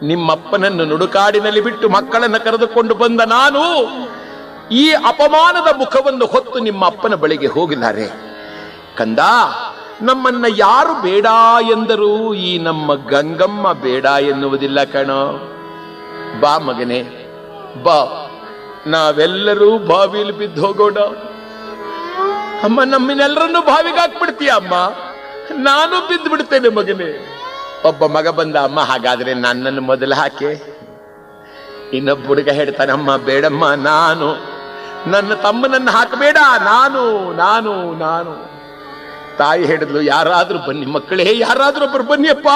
ನಿಮ್ಮಪ್ಪನನ್ನು ನುಡುಕಾಡಿನಲ್ಲಿ ಬಿಟ್ಟು ಮಕ್ಕಳನ್ನು ಕರೆದುಕೊಂಡು ಬಂದ ನಾನು ಈ ಅಪಮಾನದ ಮುಖವನ್ನು ಹೊತ್ತು ನಿಮ್ಮ ಅಪ್ಪನ ಬಳಿಗೆ ಹೋಗಿದ್ದಾರೆ. ಕಂದ, ನಮ್ಮನ್ನ ಯಾರು ಬೇಡ ಎಂದರೂ ಈ ನಮ್ಮ ಗಂಗಮ್ಮ ಬೇಡ ಎನ್ನುವುದಿಲ್ಲ ಕಣೋ. ಬಾ ಮಗನೇ, ಬಾ, ನಾವೆಲ್ಲರೂ ಬಾವಿಲಿ ಬಿದ್ದು ಹೋಗೋಣ. ಅಮ್ಮ, ನಮ್ಮನ್ನೆಲ್ಲರನ್ನು ಬಾವಿಗೆ ಹಾಕ್ಬಿಡ್ತೀಯ ಅಮ್ಮ? ನಾನು ಬಿದ್ದು ಬಿಡ್ತೇನೆ ಮಗನೇ. ಒಬ್ಬ ಮಗ ಬಂದ, ಅಮ್ಮ, ಹಾಗಾದ್ರೆ ನನ್ನನ್ನು ಮೊದಲು ಹಾಕಿ. ಇನ್ನೊಬ್ಬ ಹುಡುಗ ಹೇಳ್ತಾನೆ, ಅಮ್ಮ ಬೇಡಮ್ಮ, ನಾನು, ನನ್ನ ತಮ್ಮನನ್ನು ಹಾಕಬೇಡ, ನಾನು ನಾನು ನಾನು. ತಾಯಿ ಹೇಳಿದ್ಲು, ಯಾರಾದ್ರೂ ಬನ್ನಿ ಮಕ್ಕಳೇ, ಯಾರಾದ್ರೂ ಒಬ್ಬರು ಬನ್ನಿಯಪ್ಪ.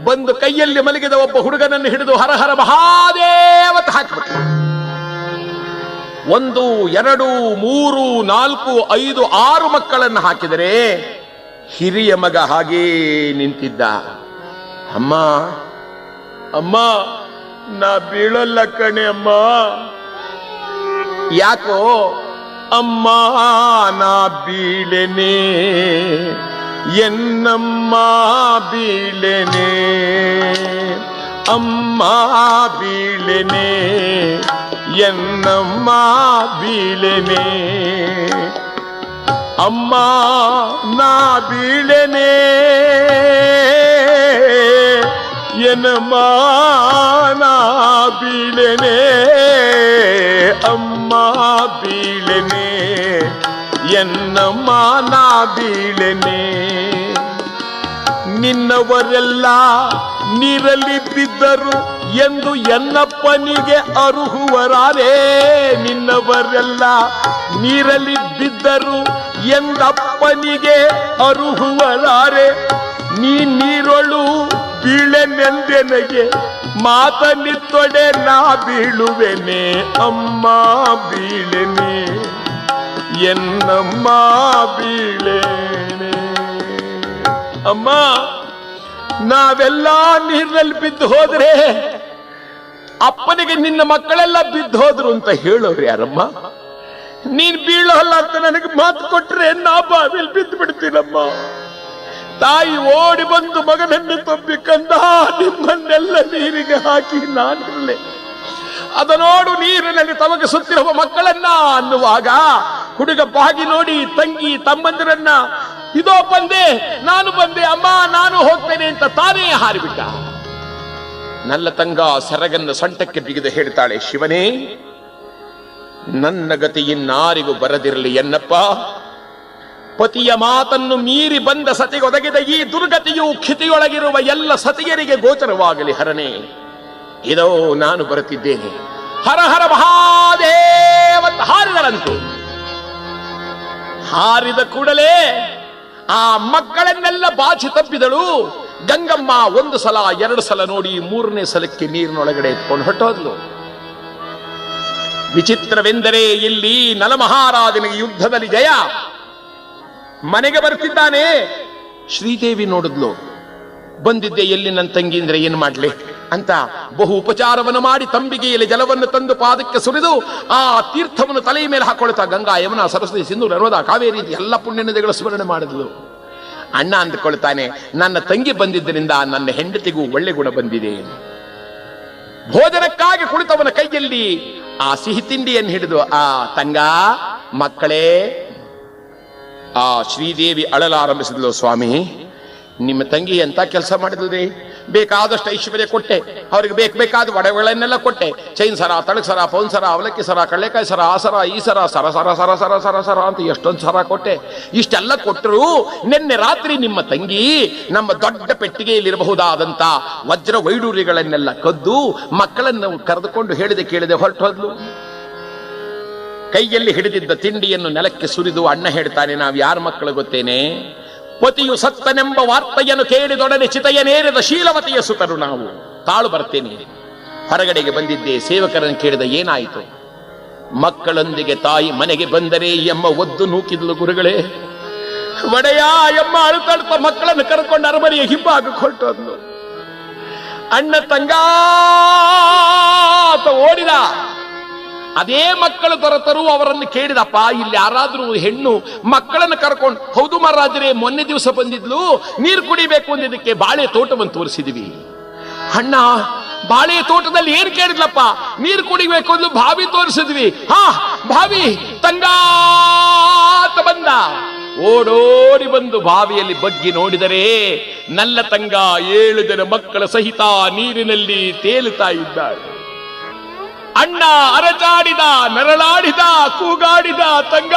ಬಂದು ಕೈಯಲ್ಲಿ ಮಲಗಿದ ಒಬ್ಬ ಹುಡುಗನನ್ನು ಹಿಡಿದು ಹರ ಹರ ಮಹಾದೇವತ ಹಾಕಿಬಿಟ್ರು. 1, 2, 3, 4, 5, 6 ಮಕ್ಕಳನ್ನು ಹಾಕಿದರೆ ಹಿರಿಯ ಮಗ ಹಾಗೇ ನಿಂತಿದ್ದ. ಅಮ್ಮ, ಅಮ್ಮ, ನಾ ಬೀಳಲ್ಲ ಕಣೆ ಅಮ್ಮ. ಯಾಕೋ? ಅಮ್ಮ, ನಾ ಬೀಳೆನೆ, ಎನ್ನಮ್ಮ ಬೀಳೆನೆ, ಅಮ್ಮ ಬೀಳೆನೆ, ಎನ್ನಮ್ಮ ಬೀಳೆನೆ, ಅಮ್ಮ ನಾ ಬೀಳೆನೆ, ಎನ್ನಮ್ಮ ನಾ ಬೀಳೆನೆ, ಅಮ್ಮ ಬೀಳೆನೆ, ಎನ್ನಮ್ಮ ನಾ ಬೀಳೆನೆ. ನಿನ್ನವರೆಲ್ಲ ನೀರಲ್ಲಿ ಬಿದ್ದರು ಎಂದು ಎನ್ನಪ್ಪನಿಗೆ ಅರುಹುವರಾರೇ. ನಿನ್ನವರೆಲ್ಲ ನೀರಲ್ಲಿ ಬಿದ್ದರು ಎಂದಪ್ಪನಿಗೆ ಅರುಹುವರಾರೆ. ನೀ ನೀರೊಳು ಬೀಳೆನೆಂದೆನಗೆ ಮಾತನಿತ್ತೊಡೆ ನಾ ಬೀಳುವೆನೆ, ಅಮ್ಮ ಬೀಳೆನೆ, ಎನ್ನಮ್ಮ ಬೀಳೆನೆ. ಅಮ್ಮ, ನಾವೆಲ್ಲ ನೀರಿನಲ್ಲಿ ಬಿದ್ದು ಹೋದ್ರೆ ಅಪ್ಪನಿಗೆ ನಿನ್ನ ಮಕ್ಕಳೆಲ್ಲ ಬಿದ್ದು ಹೋದ್ರು ಅಂತ ಹೇಳೋರು ಯಾರಮ್ಮ? ನೀನ್ ಬೀಳೋಲ್ಲ ಅಂತ ನನಗೆ ಮಾತು ಕೊಟ್ರೆ ನಾ ಬಾವಿಲ್ ಬಿದ್ದು ಬಿಡ್ತೀನಮ್ಮ. ತಾಯಿ ಓಡಿ ಬಂದು ಮಗನನ್ನು ತಬ್ಬಿ, ಕಂದ, ನಿಮ್ಮನ್ನೆಲ್ಲ ನೀರಿಗೆ ಹಾಕಿ ನಾನಿರಲೆ, ಅದ ನೋಡು ನೀರಿನಲ್ಲಿ ತಮಗೆ ಸುತ್ತಿರುವ ಮಕ್ಕಳನ್ನ ಅನ್ನುವಾಗ ಹುಡುಗ ಬಾಗಿ ನೋಡಿ ತಂಗಿ ತಮ್ಮಂದಿರನ್ನ, ಇದೋ ಬಂದೆ, ನಾನು ಬಂದೆ ಅಮ್ಮ, ನಾನು ಹೋಗ್ತೇನೆ ಅಂತ ತಾನೇ ಹಾರಿಬಿಟ್ಟ. ನಲ್ಲ ತಂಗ ಸೆರಗನ್ನು ಸೊಂಟಕ್ಕೆ ಬಿಗಿದು ಹೇಳ್ತಾಳೆ, ಶಿವನೇ, ನನ್ನ ಗತಿ ಇನ್ನಾರಿಗೂ ಬರದಿರಲಿ ಎನ್ನಪ್ಪ. ಪತಿಯ ಮಾತನ್ನು ಮೀರಿ ಬಂದ ಸತಿಗೊದಗಿದ ಈ ದುರ್ಗತಿಯು ಕ್ಷಿತಿಯೊಳಗಿರುವ ಎಲ್ಲ ಸತಿಯರಿಗೆ ಗೋಚರವಾಗಲಿ ಹರನೇ. ಇದೋ ನಾನು ಬರುತ್ತಿದ್ದೇನೆ. ಹರ ಹರ ಮಹಾದೇವತ ಹಾರಿದರಂತೆ. ಹಾರಿದ ಕೂಡಲೇ ಆ ಮಕ್ಕಳನ್ನೆಲ್ಲ ಬಾಚಿ ತಪ್ಪಿದಳು. ಗಂಗಮ್ಮ 1 ಸಲ 2 ಸಲ ನೋಡಿ 3ನೇ ಸಲಕ್ಕೆ ನೀರಿನೊಳಗಡೆ ಎತ್ಕೊಂಡು ಹೊರಟೋದ್ಲು. ವಿಚಿತ್ರವೆಂದರೆ ಇಲ್ಲಿ ನಲಮಹಾರಾಜನಿಗೆ ಯುದ್ಧದಲ್ಲಿ ಜಯ. ಮನೆಗೆ ಬರ್ತಿದ್ದಾನೆ. ಶ್ರೀದೇವಿ ನೋಡಿದ್ಲು. ಬಂದಿದ್ದೆ ಎಲ್ಲಿ ನನ್ನ ತಂಗಿ ಅಂದ್ರೆ ಏನ್ ಮಾಡ್ಲಿ ಅಂತ ಬಹು ಉಪಚಾರವನ್ನು ಮಾಡಿ ತಂಬಿಗೆಯಲ್ಲಿ ಜಲವನ್ನು ತಂದು ಪಾದಕ್ಕೆ ಸುರಿದು ಆ ತೀರ್ಥವನ್ನು ತಲೆಯ ಮೇಲೆ ಹಾಕೊಳ್ತಾ ಗಂಗಾ, ಯಮುನಾ, ಸರಸ್ವತಿ, ಸಿಂಧು, ನರ್ಮದಾ, ಕಾವೇರಿ ಎಲ್ಲ ಪುಣ್ಯ ನದಿಗಳ ಸ್ಮರಣೆ ಮಾಡಿದ್ಲು. ಅಣ್ಣ ಅಂದುಕೊಳ್ತಾನೆ, ನನ್ನ ತಂಗಿ ಬಂದಿದ್ದರಿಂದ ನನ್ನ ಹೆಂಡತಿಗೂ ಒಳ್ಳೆ ಗುಣ ಬಂದಿದೆ. ಭೋಜನಕ್ಕಾಗಿ ಕುಳಿತವನ ಕೈಯಲ್ಲಿ ಆ ಸಿಹಿ ತಿಂಡಿಯನ್ನು ಹಿಡಿದು, ಆ ತಂಗ, ಮಕ್ಕಳೇ. ಆ ಶ್ರೀದೇವಿ ಅಳಲಾರಂಭಿಸಿದ್ಲು, ಸ್ವಾಮಿ, ನಿಮ್ಮ ತಂಗಿ ಎಂತ ಕೆಲಸ ಮಾಡಿದ್ರಿ? ಬೇಕಾದಷ್ಟು ಐಶ್ವರ್ಯ ಕೊಟ್ಟೆ, ಅವ್ರಿಗೆ ಬೇಕಾದ ಒಡವೆಗಳನ್ನೆಲ್ಲ ಕೊಟ್ಟೆ, ಚೈನ್ ಸರ, ತಳಗ್ ಸರ, ಪೌನ್ ಸರ, ಅವಲಕ್ಕಿ ಸರ, ಕಳ್ಳೆಕಾಯಿ ಸರ, ಆ ಸರ, ಈ ಸರ, ಸರ ಸರ ಸರ ಸರ ಸರ ಸರ ಅಂತ ಎಷ್ಟೊಂದು ಸರ ಕೊಟ್ಟೆ. ಇಷ್ಟೆಲ್ಲ ಕೊಟ್ಟರು ನಿನ್ನೆ ರಾತ್ರಿ ನಿಮ್ಮ ತಂಗಿ ನಮ್ಮ ದೊಡ್ಡ ಪೆಟ್ಟಿಗೆಯಲ್ಲಿರಬಹುದಾದಂತ ವಜ್ರ ವೈಡೂರ್ಯಗಳನ್ನೆಲ್ಲ ಕದ್ದು ಮಕ್ಕಳನ್ನು ಕರೆದುಕೊಂಡು ಹೇಳಿದೆ ಕೇಳಿದೆ ಹೊರಟೋದ್ಲು. ಕೈಯಲ್ಲಿ ಹಿಡಿದಿದ್ದ ತಿಂಡಿಯನ್ನು ನೆಲಕ್ಕೆ ಸುರಿದು ಅಣ್ಣ ಹೇಳ್ತಾನೆ, ನಾವು ಯಾರ ಮಕ್ಕಳು ಗೊತ್ತೇನೆ? ಪತಿಯು ಸತ್ತನೆಂಬ ವಾರ್ತೆಯನ್ನು ಕೇಳಿದೊಡನೆ ಚಿತೆಯನೇರಿದ ಶೀಲವತಿಯ ಸುತರು ನಾವು. ತಾಳು ಬರ್ತೇನೆ. ಹೊರಗಡೆಗೆ ಬಂದಿದ್ದೆ. ಸೇವಕರನ್ನು ಕೇಳಿದ, ಏನಾಯಿತು? ಮಕ್ಕಳೊಂದಿಗೆ ತಾಯಿ ಮನೆಗೆ ಬಂದರೆ ಎಂಬ ಒದ್ದು ನೂಕಿದ್ಲು ಗುರುಗಳೇ. ಒಡೆಯ ಎಂಬ ಅಳುತ್ತಳ್ತ ಮಕ್ಕಳನ್ನು ಕರ್ಕೊಂಡು ಅರಮನೆಯ ಹಿಂಭಾಗಕ್ಕೆ ಹೊರಟೋದ್ಲು. ಅಣ್ಣ ತಂಗಾತ ಓಡಿದ. ಅದೇ ಮಕ್ಕಳು ದೊರೆತರು. ಅವರನ್ನು ಕೇಳಿದಪ್ಪ, ಇಲ್ಲಿ ಯಾರಾದ್ರೂ ಹೆಣ್ಣು ಮಕ್ಕಳನ್ನು ಕರ್ಕೊಂಡು, ಹೌದು ಮಹಾರಾಜರೇ, ಮೊನ್ನೆ ದಿವಸ ಬಂದಿದ್ಲು, ನೀರು ಕುಡಿಬೇಕು ಅಂದಿದ್ದಕ್ಕೆ ಬಾಳೆ ತೋಟವನ್ನು ತೋರಿಸಿದ್ವಿ. ಅಣ್ಣ, ಬಾಳೆ ತೋಟದಲ್ಲಿ ಏನ್ ಕೇಳಿದ್ಲಪ್ಪ? ನೀರು ಕುಡಿಬೇಕು ಅಂದ್ಲು, ಬಾವಿ ತೋರಿಸಿದ್ವಿ. ಹಾ, ಬಾವಿ. ತಂಗಾತ ಬಂದ. ಓಡೋಡಿ ಬಂದು ಬಾವಿಯಲ್ಲಿ ಬಗ್ಗಿ ನೋಡಿದರೆ ನಲ್ಲ ತಂಗ 7 ಜನ ಮಕ್ಕಳ ಸಹಿತ ನೀರಿನಲ್ಲಿ ತೇಲುತ್ತಾ ಇದ್ದಾಳೆ. ಅಣ್ಣ ಅರಚಾಡಿದ, ನರಳಾಡಿದ, ಕೂಗಾಡಿದ, ತಂಗ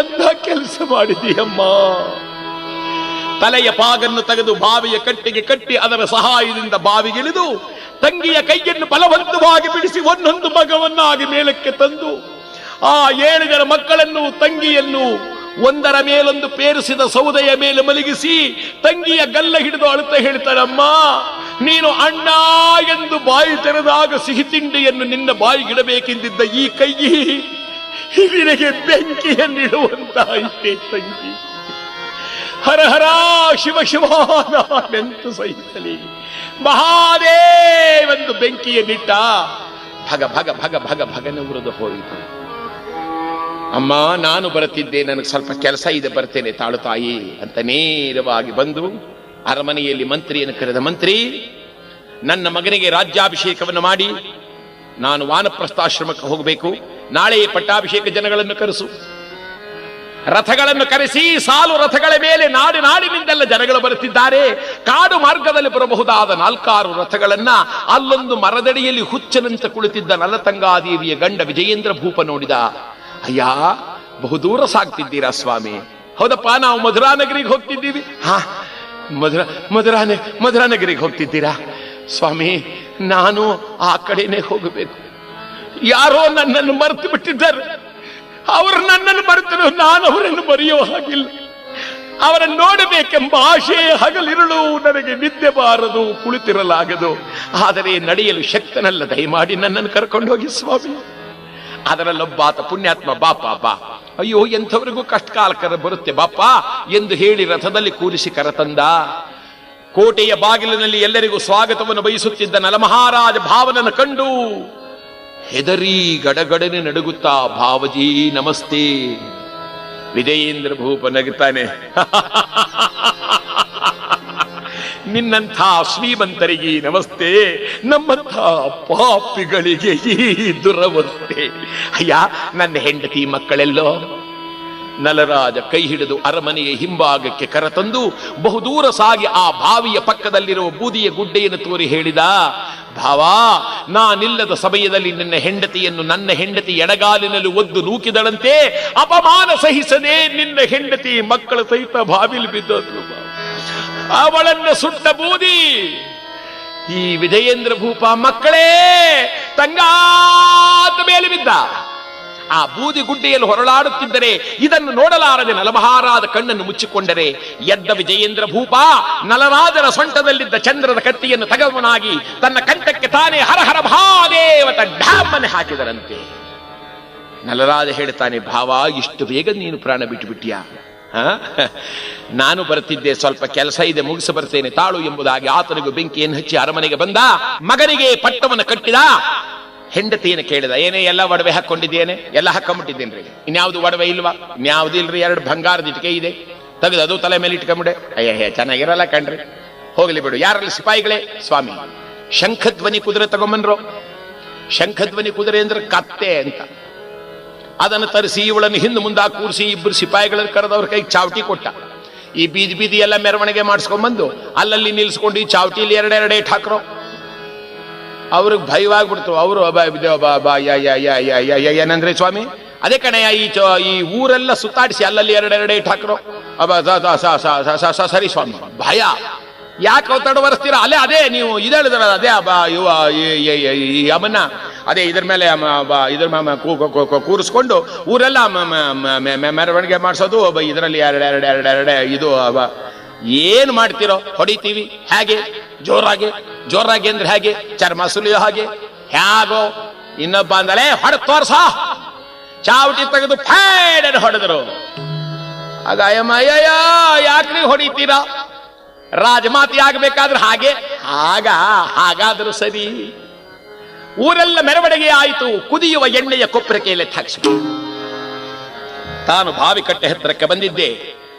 ಎಂಥ ಕೆಲಸ ಮಾಡಿದೀಯಮ್ಮ. ತಲೆಯ ಪಾಗನ್ನು ತೆಗೆದು ಬಾವಿಯ ಕಟ್ಟಿಗೆ ಕಟ್ಟಿ ಅದರ ಸಹಾಯದಿಂದ ಬಾವಿಗಿಳಿದು ತಂಗಿಯ ಕೈಯನ್ನು ಬಲವಂತವಾಗಿ ಬಿಡಿಸಿ ಒಂದೊಂದು ಮಗವನ್ನಾಗಿ ಮೇಲಕ್ಕೆ ತಂದು ಆ 7 ಜನ ಮಕ್ಕಳನ್ನು, ತಂಗಿಯನ್ನು ಒಂದರ ಮೇಲೊಂದು ಪೇರಿಸಿದ ಸೌದೆಯ ಮೇಲೆ ಮಲಗಿಸಿ ತಂಗಿಯ ಗಲ್ಲ ಹಿಡಿದು ಅಳುತ್ತಾ ಹೇಳ್ತಾರಮ್ಮ, ನೀನು ಅಣ್ಣ ಎಂದು ಬಾಯಿ ತೆರೆದಾಗ ಸಿಹಿ ತಿಂಡಿಯನ್ನು ನಿನ್ನ ಬಾಯಿಗಿಡಬೇಕೆಂದಿದ್ದ ಈ ಕೈ ನಿನಗೆ ಬೆಂಕಿಯನ್ನಿಡುವಂತಾಯಿತೆ ತಂಗಿ. ಹರ ಹರ ಶಿವ ಶಿವ ನಾನೆಂತು ಸಹಿಸಲಿ. ಮಹಾದೇವೆಂದು ಬೆಂಕಿಯನ್ನಿಟ್ಟ. ಭಗ ಭಗ ಭಗ ಭಗ ಭಗನ ಉರಿದು ಹೋಯಿತು. ಅಮ್ಮ, ನಾನು ಬರುತ್ತಿದ್ದೆ, ನನಗೆ ಸ್ವಲ್ಪ ಕೆಲಸ ಇದೆ, ಬರ್ತೇನೆ, ತಾಳು ತಾಯಿ ಅಂತ ನೇರವಾಗಿ ಬಂದು ಅರಮನೆಯಲ್ಲಿ ಮಂತ್ರಿಯನ್ನು ಕರೆದ. ಮಂತ್ರಿ, ನನ್ನ ಮಗನಿಗೆ ರಾಜ್ಯಾಭಿಷೇಕವನ್ನು ಮಾಡಿ ನಾನು ವಾನಪ್ರಸ್ಥಾಶ್ರಮಕ್ಕೆ ಹೋಗಬೇಕು. ನಾಳೆ ಪಟ್ಟಾಭಿಷೇಕ ಜನಗಳನ್ನು ಕರೆಸು. ರಥಗಳನ್ನು ಕರೆಸಿ ಸಾಲು ರಥಗಳ ಮೇಲೆ ನಾಡಿನಿಂದೆಲ್ಲ ಜನಗಳು ಬರುತ್ತಿದ್ದಾರೆ. ಕಾಡು ಮಾರ್ಗದಲ್ಲಿ ಬರಬಹುದಾದ 4-6 ರಥಗಳನ್ನ ಅಲ್ಲೊಂದು ಮರದಡಿಯಲ್ಲಿ ಹುಚ್ಚನಂತ ಕುಳಿತಿದ್ದ ನಲತಂಗಾದೇವಿಯ ಗಂಡ ವಿಜಯೇಂದ್ರ ಭೂಪ ನೋಡಿದ. ಅಯ್ಯ, ಬಹುದೂರ ಸಾಗ್ತಿದ್ದೀರಾ ಸ್ವಾಮಿ? ಹೌದಪ್ಪ, ನಾವು ಮಧುರಾನಗರಿಗೆ ಹೋಗ್ತಿದ್ದೀವಿ. ಹಾ, ಮಧುರಾನಗರಿಗೆ ಹೋಗ್ತಿದ್ದೀರಾ ಸ್ವಾಮಿ? ನಾನು ಆ ಕಡೆನೆ ಹೋಗಬೇಕು. ಯಾರೋ ನನ್ನನ್ನು ಮರೆತು ಬಿಟ್ಟಿದ್ದಾರೆ. ಅವರು ನನ್ನನ್ನು ಮರೆತರು, ನಾನು ಅವರನ್ನು ಮರೆಯೋ ಹಾಗಿಲ್ಲ. ಅವರನ್ನು ನೋಡಬೇಕೆಂಬ ಆಶೆ ಹಗಲಿರುಳು ನನಗೆ ನಿದ್ದೆ ಬಾರದು, ಕುಳಿತಿರಲಾಗದು. ಆದರೆ ನಡೆಯಲು ಶಕ್ತನಲ್ಲ. ದಯಮಾಡಿ ನನ್ನನ್ನು ಕರ್ಕೊಂಡು ಹೋಗಿ ಸ್ವಾಮಿ. ಅದರಲ್ಲೊಬ್ಬಾತ ಪುಣ್ಯಾತ್ಮ, ಬಾಪ ಬಾ, ಅಯ್ಯೋ ಎಂಥವರಿಗೂ ಕಷ್ಟಕಾಲ ಬರುತ್ತೆ ಬಾಪ ಎಂದು ಹೇಳಿ ರಥದಲ್ಲಿ ಕೂರಿಸಿ ಕರತಂದ. ಕೋಟೆಯ ಬಾಗಿಲಿನಲ್ಲಿ ಎಲ್ಲರಿಗೂ ಸ್ವಾಗತವನ್ನು ಬಯಸುತ್ತಿದ್ದ ನಲಮಹಾರಾಜ ಭಾವನನ್ನು ಕಂಡು ಹೆದರಿ ಗಡಗಡನೆ ನಡುಗುತ್ತಾ, ಭಾವಜಿ ನಮಸ್ತೆ. ವಿಜಯೇಂದ್ರ ಭೂಪ ನಗುತ್ತಾನೆ, ನಿನ್ನಂಥ ಶ್ರೀಮಂತರಿಗೆ ನಮಸ್ತೆ, ನಮ್ಮಂಥ ಪಾಪಿಗಳಿಗೆ ಈ ದುರವಸ್ಥೆ. ಅಯ್ಯ, ನನ್ನ ಹೆಂಡತಿ ಮಕ್ಕಳೆಲ್ಲೋ? ನಲರಾಜ ಕೈ ಹಿಡಿದು ಅರಮನೆಯ ಹಿಂಭಾಗಕ್ಕೆ ಕರೆತಂದು ಬಹುದೂರ ಸಾಗಿ ಆ ಬಾವಿಯ ಪಕ್ಕದಲ್ಲಿರುವ ಬೂದಿಯ ಗುಡ್ಡೆಯನ್ನು ತೋರಿ ಹೇಳಿದ, ಭಾವಾ, ನಾನಿಲ್ಲದ ಸಮಯದಲ್ಲಿ ನನ್ನ ಹೆಂಡತಿ ಎಡಗಾಲಿನಲ್ಲಿ ಒದ್ದು ನೂಕಿದಳಂತೆ. ಅಪಮಾನ ಸಹಿಸದೆ ನಿನ್ನ ಹೆಂಡತಿ ಮಕ್ಕಳ ಸಹಿತ ಬಾವಿಲಿ ಬಿದ್ದೋದ್ರು. ಅವಳನ್ನು ಸುಟ್ಟ ಬೂದಿ ಈ ವಿಜಯೇಂದ್ರ ಭೂಪ ಮಕ್ಕಳೇ ತಂಗಾತ ಮೇಲೆ ಬಿದ್ದ. ಆ ಬೂದಿ ಗುಡ್ಡೆಯಲ್ಲಿ ಹೊರಳಾಡುತ್ತಿದ್ದರೆ ಇದನ್ನು ನೋಡಲಾರದೆ ನಲಮಹಾರಾಜ ಕಣ್ಣನ್ನು ಮುಚ್ಚಿಕೊಂಡರೆ ಎದ್ದ ವಿಜಯೇಂದ್ರ ಭೂಪ ನಲರಾಜರ ಸೊಂಟದಲ್ಲಿದ್ದ ಚಂದ್ರದ ಕತ್ತಿಯನ್ನು ತಗವನಾಗಿ ತನ್ನ ಕಂಠಕ್ಕೆ ತಾನೇ ಹರಹರ ಮಹಾದೇವತ ಢಾಮನೆ ಹಾಕಿದರಂತೆ. ನಲರಾಜ ಹೇಳ್ತಾನೆ, ಭಾವ, ಇಷ್ಟು ಬೇಗ ನೀನು ಪ್ರಾಣ ಬಿಟ್ಟುಬಿಟ್ಟಿಯಾ? ನಾನು ಬರುತ್ತಿದ್ದೆ, ಸ್ವಲ್ಪ ಕೆಲಸ ಇದೆ, ಮುಗಿಸಿ ಬರ್ತೇನೆ, ತಾಳು ಎಂಬುದಾಗಿ ಆತನಿಗೂ ಬೆಂಕಿಯನ್ನು ಹಚ್ಚಿ ಅರಮನೆಗೆ ಬಂದ. ಮಗನಿಗೆ ಪಟ್ಟವನ್ನು ಕಟ್ಟಿದ. ಹೆಂಡತಿಯನ್ನು ಕೇಳಿದ, ಏನೇ ಎಲ್ಲ ಒಡವೆ ಹಾಕೊಂಡಿದ್ದೇನೆ? ಎಲ್ಲ ಹಾಕೊಂಡ್ಬಿಟ್ಟಿದ್ದೇನ್ರಿ. ಇನ್ಯಾವುದು ಒಡವೆ ಇಲ್ವಾ? ಇನ್ಯಾವುದು ಇಲ್ರಿ, 2 ಬಂಗಾರದ ಇಟಿಕೆ ಇದೆ, ತೆಗೆದು ಅದು ತಲೆ ಮೇಲೆ ಇಟ್ಕೊಂಬಿಡೆ. ಅಯ್ಯ, ಚೆನ್ನಾಗಿರಲ್ಲ ಕಣ್ರಿ, ಹೋಗ್ಲಿ ಬಿಡು. ಯಾರಲ್ಲಿ ಸಿಪಾಯಿಗಳೇ? ಸ್ವಾಮಿ, ಶಂಖಧ್ವನಿ ಕುದುರೆ ತಗೊಂಬನ್ರು. ಶಂಖಧ್ವನಿ ಕುದುರೆ ಅಂದ್ರೆ ಕತ್ತೆ ಅಂತ. ಅದನ್ನು ತರಿಸಿ ಇವಳನ್ನು ಹಿಂದೆ ಮುಂದೆ ಕೂರಿಸಿ 2 ಸಿಪಾಯಿಗಳನ್ನು ಕರೆದವ್ರ ಕೈಗೆ ಚಾವಟಿ ಕೊಟ್ಟ. ಈ ಬೀದಿ ಬೀದಿ ಎಲ್ಲ ಮೆರವಣಿಗೆ ಮಾಡಿಸ್ಕೊಂಡ್ಬಂದು ಅಲ್ಲಲ್ಲಿ ನಿಲ್ಸ್ಕೊಂಡು ಈ ಚಾವಟಿಲಿ ಎರಡೆರಡು ಏಟ್ ಹಾಕ್ರು. ಅವ್ರಿಗೆ ಭಯವಾಗ್ಬಿಡ್ತು. ಅವರು ಏನಂದ್ರೆ ಸ್ವಾಮಿ ಅದೇ ಕಣಯ್ಯ, ಈ ಊರೆಲ್ಲ ಸುತ್ತಾಡಿಸಿ ಅಲ್ಲಲ್ಲಿ ಎರಡೆರಡು ಏಟ್ ಹಾಕ್ರು. ಸರಿ ಸ್ವಾಮಿ, ಭಯ. ಯಾಕೆ ಒತ್ತಡ ಬರೆಸ್ತೀರಾ? ಅದೇ ನೀವು ಇದು ಹೇಳಿದ್ರ, ಅದೇ ಈ ಅಮ್ಮನ್ನ ಅದೇ ಇದ್ರ ಮೇಲೆ ಕೂರಿಸ್ಕೊಂಡು ಊರೆಲ್ಲ ಮೆರವಣಿಗೆ ಮಾಡಿಸೋದು, ಇದರಲ್ಲಿ ಎರಡೆರಡೆ ಇದು ಏನ್ ಮಾಡ್ತಿರೋ? ಹೊಡಿತೀವಿ. ಹೇಗೆ? ಜೋರಾಗಿ ಅಂದ್ರೆ ಹೇಗೆ? ಚರ್ಮ ಸುಲಿಯೋ ಹಾಗೆ ಹೇಗೋ? ಇನ್ನೊಬ್ಬ ಅಂದಲೇ ಹೊಡೆ ತೋರ್ಸ, ಚಾವಟಿ ತೆಗೆದು ಫೇಡ್ ಹೊಡೆದ್ರು. ಆಗ ಅಯ್ಯಯ್ಯ ಯಾಕ್ರಿ ಹೊಡಿತೀರಾ? ರಾಜಮಾತಿ ಆಗ್ಬೇಕಾದ್ರೆ ಹಾಗಾದ್ರೂ ಸರಿ. ಊರೆಲ್ಲ ಮೆರವಣಿಗೆ ಆಯಿತು. ಕುದಿಯುವ ಎಣ್ಣೆಯ ಕೊಪ್ಪರಿಕೆಯಲ್ಲಿ ಹಾಕಿಸಿತು. ತಾನು ಬಾವಿ ಕಟ್ಟೆ ಹತ್ತಿರಕ್ಕೆ ಬಂದಿದ್ದೆ.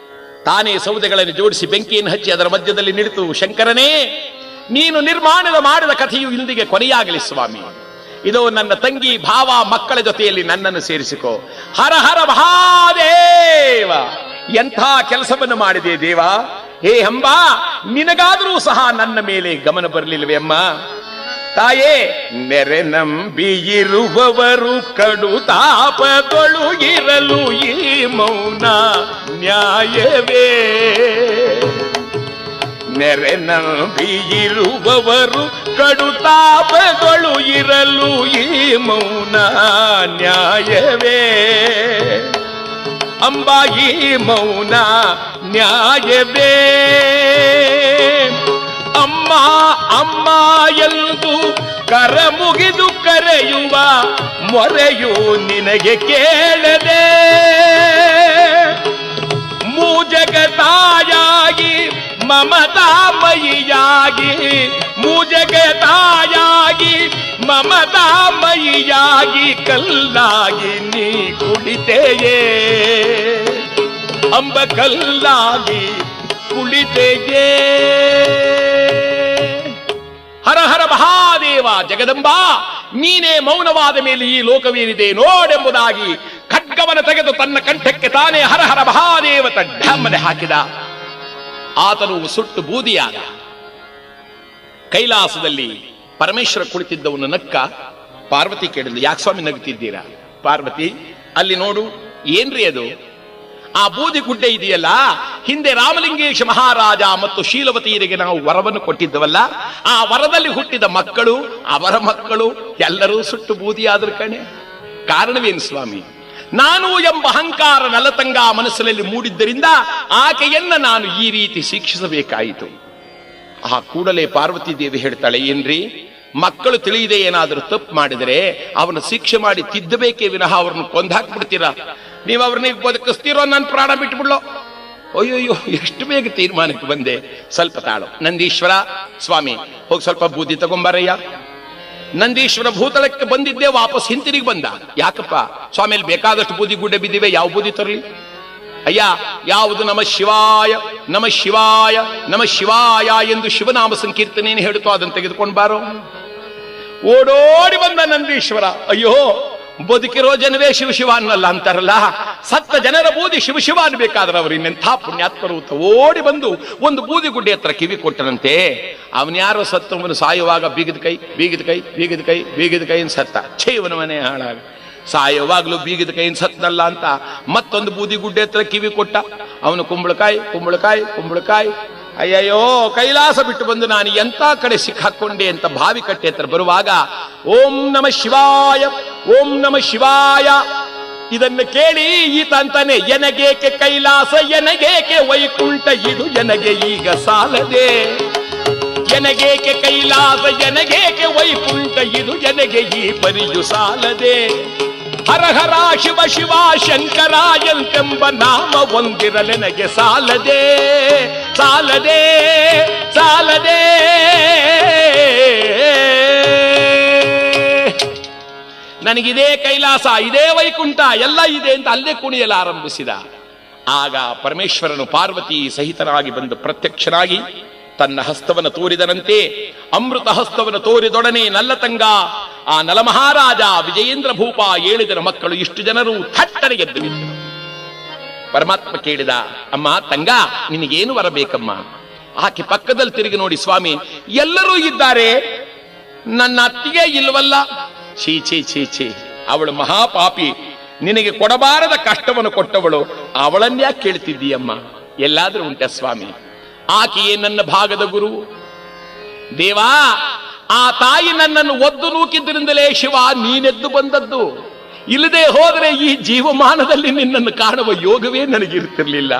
ತಾನೇ ಸೌದೆಗಳನ್ನು ಜೋಡಿಸಿ ಬೆಂಕಿಯನ್ನು ಹಚ್ಚಿ ಅದರ ಮಧ್ಯದಲ್ಲಿ ನಿಂತು, ಶಂಕರನೇ, ನೀನು ಮಾಡಿದ ಕಥೆಯು ಇಂದಿಗೆ ಕೊನೆಯಾಗಲಿ ಸ್ವಾಮಿ. ಇದು ನನ್ನ ತಂಗಿ ಭಾವ ಮಕ್ಕಳ ಜೊತೆಯಲ್ಲಿ ನನ್ನನ್ನು ಸೇರಿಸಿಕೋ. ಹರ ಹರ ಮಹಾದೇವ, ಎಂಥ ಕೆಲಸವನ್ನು ಮಾಡಿದೆ ದೇವ. ಹೇ ಅಂಬಾ, ನಿನಗಾದರೂ ಸಹ ನನ್ನ ಮೇಲೆ ಗಮನ ಬರಲಿಲ್ಲವೇ ಅಮ್ಮ? ತಾಯೇ, ನೆರೆ ನಂಬಿಯಿರುವವರು ಕಡು ತಾಪಗಳು ಇರಲು ಈ ಮೌನ ನ್ಯಾಯವೇ? ನೆರೆ ನಂಬಿಯಿರುವವರು ಕಡು ತಾಪಗಳು ಇರಲು ಈ ಮೌನ ನ್ಯಾಯವೇ? ಅಂಬಾ, ಈ ಮೌನ ನ್ಯಾಯವೇ? ಅಮ್ಮ ಅಮ್ಮ ಎಂದು ಕರ ಮುಗಿದು ಕರೆಯುವ ಮೊರೆಯು ನಿನಗೆ ಕೇಳದೆ, ಮೂಜಗತಾಯಾಗಿ ಮಮತಾಮಯಿಯಾಗಿ, ಮೂಜಗತಾಯಾಗಿ ಮಮತಾಮಯಿಯಾಗಿ ಕಲ್ಲಾಗಿ ನೀ ಕುಳಿತೆಯೇ ಅಂಬ, ಕಲ್ಲಾಗಿ ಕುಳಿತೆಯೇ. ಹರ ಹರ ಮಹಾದೇವ, ಜಗದಂಬಾ, ನೀನೇ ಮೌನವಾದ ಮೇಲೆ ಈ ಲೋಕವೇನಿದೆ ನೋಡೆಂಬುದಾಗಿ ಖಡ್ಗವನ್ನು ತೆಗೆದು ತನ್ನ ಕಂಠಕ್ಕೆ ತಾನೇ ಹರ ಹರ ಮಹಾದೇವ ಢಮ್ಮನೆ ಹಾಕಿದ. ಆತನು ಸುಟ್ಟು ಬೂದಿಯಾದ. ಕೈಲಾಸದಲ್ಲಿ ಪರಮೇಶ್ವರ ಕುಳಿತಿದ್ದವನು ನಕ್ಕ. ಪಾರ್ವತಿ ಕೇಳಿದ್ಲು, ಯಾಕೆ ಸ್ವಾಮಿ ನಗ್ತಿದ್ದೀರಾ? ಪಾರ್ವತಿ, ಅಲ್ಲಿ ನೋಡು, ಏನ್ರಿ ಅದು? ಆ ಬೂದಿ ಗುಡ್ಡೆ ಇದೆಯಲ್ಲ, ಹಿಂದೆ ರಾಮಲಿಂಗೇಶ ಮಹಾರಾಜ ಮತ್ತು ಶೀಲವತಿಯರಿಗೆ ನಾವು ವರವನ್ನು ಕೊಟ್ಟಿದ್ದವಲ್ಲ, ಆ ವರದಲ್ಲಿ ಹುಟ್ಟಿದ ಮಕ್ಕಳು, ಅವರ ಮಕ್ಕಳು ಎಲ್ಲರೂ ಸುಟ್ಟು ಬೂದಿಯಾದ್ರು ಕಣೆ. ಕಾರಣವೇನು ಸ್ವಾಮಿ? ನಾನು ಎಂಬ ಅಹಂಕಾರ ನಲತಂಗ ಮನಸ್ಸಿನಲ್ಲಿ ಮೂಡಿದ್ದರಿಂದ ಆಕೆಯನ್ನ ನಾನು ಈ ರೀತಿ ಶಿಕ್ಷಿಸಬೇಕಾಯಿತು. ಆ ಕೂಡಲೇ ಪಾರ್ವತಿ ದೇವಿ ಹೇಳ್ತಾಳೆ, ಏನ್ರಿ ಮಕ್ಕಳು ತಿಳಿಯದೆ ಏನಾದರೂ ತಪ್ಪು ಮಾಡಿದರೆ ಅವನ ಶಿಕ್ಷೆ ಮಾಡಿ ತಿದ್ದಬೇಕೇ ವಿನಃ ಅವ್ರನ್ನ ಕೊಂದಾಕ್ಬಿಡ್ತೀರಾ? ನೀವು ಅವ್ರನ್ನ ಬದುಕಿಸ್ತೀರೋ ನನ್ನ ಪ್ರಾಣ ಬಿಟ್ಬಿಡ್ಲೋ? ಅಯ್ಯೋಯ್ಯೋ, ಎಷ್ಟು ಬೇಗ ತೀರ್ಮಾನಕ್ಕೆ ಬಂದೆ. ಸ್ವಲ್ಪ ತಾಳು. ನಂದೀಶ್ವರ ಸ್ವಾಮಿ, ಹೋಗಿ ಸ್ವಲ್ಪ ಬೂದಿ ತಗೊಂಬಾರಯ್ಯ. ನಂದೀಶ್ವರ ಭೂತಳಕ್ಕೆ ಬಂದಿದ್ದೆ, ವಾಪಸ್ ಹಿಂತಿರುಗಿ ಬಂದ. ಯಾಕಪ್ಪ ಸ್ವಾಮಿ, ಅಲ್ಲಿ ಬೇಕಾದಷ್ಟು ಬೂದಿ ಗುಡ್ಡೆ ಬಿದ್ದಿವೆ, ಯಾವ ಬೂದಿ ತರಲಿ? ಅಯ್ಯ, ಯಾವುದು ನಮ ಶಿವಾಯ ನಮ ಶಿವಾಯ ನಮ ಶಿವಾಯ ಎಂದು ಶಿವನಾಮ ಸಂಕೀರ್ತನೇನು ಹೇಳುತ್ತೋ ಅದನ್ನು ತೆಗೆದುಕೊಂಡು ಬಾರೋ. ಓಡೋಡಿ ಬಂದ ನಂದೀಶ್ವರ. ಅಯ್ಯೋ, ಬದುಕಿರೋ ಜನವೇ ಶಿವ ಶಿವ ಅನ್ನಲ್ಲ ಅಂತಾರಲ್ಲ, ಸತ್ತ ಜನರ ಬೂದಿ ಶಿವ ಶಿವ ಅನ್ಬೇಕಾದ್ರೆ ಅವರು ಇನ್ನೆಂಥ ಪುಣ್ಯಾತ್ಮರು. ಓಡಿ ಬಂದು ಒಂದು ಬೂದಿ ಗುಡ್ಡೆ ಹತ್ರ ಕಿವಿ ಕೊಟ್ಟನಂತೆ. ಅವನ್ಯಾರೋ ಸತ್ತವನು ಸಾಯುವಾಗ ಬೀಗದ ಕೈ ಬೀಗದ ಕೈ ಬೀಗದ ಕೈ ಬೀಗದ ಕೈ ಸತ್ತ. ಇವನ ಮನೆ ಹಾಳಾಗ ಸಾಯುವಾಗ್ಲೂ ಬೀಗದ ಕೈಯಿಂದ ಸತ್ನಲ್ಲ ಅಂತ ಮತ್ತೊಂದು ಬೂದಿ ಗುಡ್ಡೆ ಹತ್ರ ಕಿವಿ ಕೊಟ್ಟ. ಅವನು ಕುಂಬಳಕಾಯಿ ಕುಂಬಳಕಾಯಿ ಕುಂಬಳಕಾಯಿ. ಅಯ್ಯಯ್ಯೋ, ಕೈಲಾಸ ಬಿಟ್ಟು ಬಂದು ನಾನು ಎಂತ ಕಡೆ ಸಿಕ್ಕಾಕೊಂಡೆ ಅಂತ ಬಾವಿ ಕಟ್ಟೆ ಹತ್ರ ಬರುವಾಗ ಓಂ ನಮ ಶಿವಾಯ ಓಂ ನಮ ಶಿವಾಯ ಇದನ್ನು ಕೇಳಿ ಈತ ಅಂತಾನೆ, ಎನಗೇಕೆ ಕೈಲಾಸ ಎನಗೇಕೆ ವೈಕುಂಠ ಇದು ಎನಗೆ ಈಗ ಸಾಲದೆ. ಎನಗೇಕೆ ಕೈಲಾಸ ಎನಗೇಕೆ ವೈಕುಂಠ ಇದು ಎನಗೆ ಈ ಪರಿಯು ಸಾಲದೆ. ಹರ ಹರ ಶಿವ ಶಿವ ಶಂಕರ ಎಂತೆಂಬ ನಾಮ ಒಂದಿರಲೆನಗೆ ಸಾಲದೆ ಸಾಲದೆ ಸಾಲದೆ. ನನಗಿದೇ ಕೈಲಾಸ, ಇದೇ ವೈಕುಂಠ ಎಲ್ಲ ಇದೆ ಅಂತ ಅಲ್ಲೇ ಕುಣಿಯಲು ಆರಂಭಿಸಿದ. ಆಗ ಪರಮೇಶ್ವರನು ಪಾರ್ವತಿ ಸಹಿತನಾಗಿ ಬಂದು ಪ್ರತ್ಯಕ್ಷನಾಗಿ ತನ್ನ ಹಸ್ತವನ್ನು ತೋರಿದನಂತೆ. ಅಮೃತ ಹಸ್ತವನ್ನು ತೋರಿದೊಡನೆ ನಲ್ಲತಂಗ, ಆ ನಲಮಹಾರಾಜ, ವಿಜಯೇಂದ್ರ ಭೂಪ, 7 ಜನ ಮಕ್ಕಳು, ಇಷ್ಟು ಜನರು ಥಟ್ಟನೆ ಗೆದ್ದು ಬಿದ್ದರು. ಪರಮಾತ್ಮ ಕೇಳಿದ, ಅಮ್ಮ ತಂಗ, ನಿನಗೇನು ಬರಬೇಕಮ್ಮ? ಆಕೆ ಪಕ್ಕದಲ್ಲಿ ತಿರುಗಿ ನೋಡಿ, ಸ್ವಾಮಿ ಎಲ್ಲರೂ ಇದ್ದಾರೆ, ನನ್ನ ಅತ್ತಿಗೆ ಇಲ್ವಲ್ಲ. ಛೀ ಛೀ ಛೀ ಛೀ, ಅವಳು ಮಹಾಪಾಪಿ, ನಿನಗೆ ಕೊಡಬಾರದ ಕಷ್ಟವನ್ನು ಕೊಟ್ಟವಳು, ಅವಳನ್ಯಾಕೆ ಕೇಳ್ತಿದ್ದೀಯಮ್ಮ? ಎಲ್ಲಾದ್ರೂ ಉಂಟ ಸ್ವಾಮಿ? ಆಕೆಯೇ ನನ್ನ ಭಾಗದ ಗುರು. ದೇವಾ, ಆ ತಾಯಿ ನನ್ನನ್ನು ಒದ್ದು ನೂಕಿದ್ದರಿಂದಲೇ ಶಿವ ನೀನೆದ್ದು ಬಂದದ್ದು. ಇಲ್ಲದೆ ಹೋದರೆ ಈ ಜೀವಮಾನದಲ್ಲಿ ನಿನ್ನನ್ನು ಕಾಣುವ ಯೋಗವೇ ನನಗಿರುತ್ತಿರಲಿಲ್ಲ.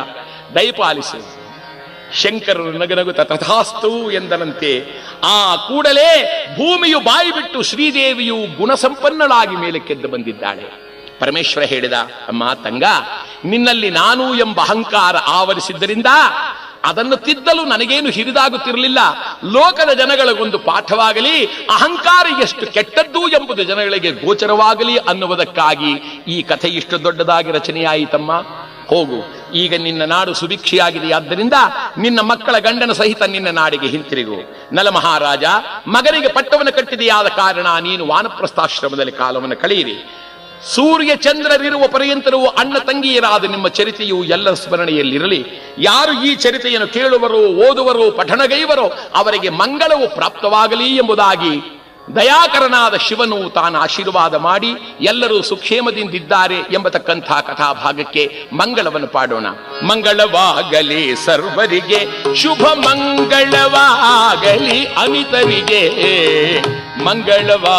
ದಯಪಾಲಿಸು. ಶಂಕರರು ನಗನಗುತ್ತ ತಥಾಸ್ತು ಎಂದನಂತೆ. ಆ ಕೂಡಲೇ ಭೂಮಿಯು ಬಾಯಿ ಬಿಟ್ಟು ಶ್ರೀದೇವಿಯು ಗುಣಸಂಪನ್ನಳಾಗಿ ಮೇಲಕ್ಕೆದ್ದು ಬಂದಿದ್ದಾಳೆ. ಪರಮೇಶ್ವರ ಹೇಳಿದ, ಅಮ್ಮ ತಂಗ, ನಿನ್ನಲ್ಲಿ ನಾನು ಎಂಬ ಅಹಂಕಾರ ಆವರಿಸಿದ್ದರಿಂದ ಅದನ್ನು ತಿದ್ದಲು ನನಗೇನು ಹಿರಿದಾಗುತ್ತಿರಲಿಲ್ಲ. ಲೋಕದ ಜನಗಳಿಗೊಂದು ಪಾಠವಾಗಲಿ, ಅಹಂಕಾರ ಎಷ್ಟು ಕೆಟ್ಟದ್ದು ಎಂಬುದು ಜನಗಳಿಗೆ ಗೋಚರವಾಗಲಿ ಅನ್ನುವುದಕ್ಕಾಗಿ ಈ ಕಥೆ ಇಷ್ಟು ದೊಡ್ಡದಾಗಿ ರಚನೆಯಾಯಿತಮ್ಮ. ಹೋಗು, ಈಗ ನಿನ್ನ ನಾಡು ಸುಭಿಕ್ಷೆಯಾಗಿದೆಯಾದ್ದರಿಂದ ನಿನ್ನ ಮಕ್ಕಳ ಗಂಡನ ಸಹಿತ ನಿನ್ನ ನಾಡಿಗೆ ಹಿಂತಿರುಗು. ನಲಮಹಾರಾಜ ಮಗನಿಗೆ ಪಟ್ಟವನ್ನು ಕಟ್ಟಿದೆಯಾದ ಕಾರಣ ನೀನು ವಾನಪ್ರಸ್ಥಾಶ್ರಮದಲ್ಲಿ ಕಾಲವನ್ನು ಕಳೆಯಿರಿ. ಸೂರ್ಯ ಚಂದ್ರರಿರುವ ಪರ್ಯಂತರೂ ಅಣ್ಣ ತಂಗಿಯರಾದ ನಿಮ್ಮ ಚರಿತೆಯು ಎಲ್ಲರ ಸ್ಮರಣೆಯಲ್ಲಿರಲಿ. ಯಾರು ಈ ಚರಿತೆಯನ್ನು ಕೇಳುವರೋ, ಓದುವರೋ, ಪಠಣಗೈವರೋ ಅವರಿಗೆ ಮಂಗಳವು ಪ್ರಾಪ್ತವಾಗಲಿ ಎಂಬುದಾಗಿ ದಯಾಕರನಾದ ಶಿವನು ತಾನು ಆಶೀರ್ವಾದ ಮಾಡಿ ಎಲ್ಲರೂ ಸುಕ್ಷೇಮದಿಂದಿದ್ದಾರೆ ಎಂಬತಕ್ಕಂಥ ಕಥಾಭಾಗಕ್ಕೆ ಮಂಗಳವನ್ನು ಪಾಡೋಣ. ಮಂಗಳವಾಗಲಿ ಸರ್ವರಿಗೆ, ಶುಭ ಮಂಗಳವಾಗಲಿ ಅನಿತರಿಗೆ, ಮಂಗಳವಾ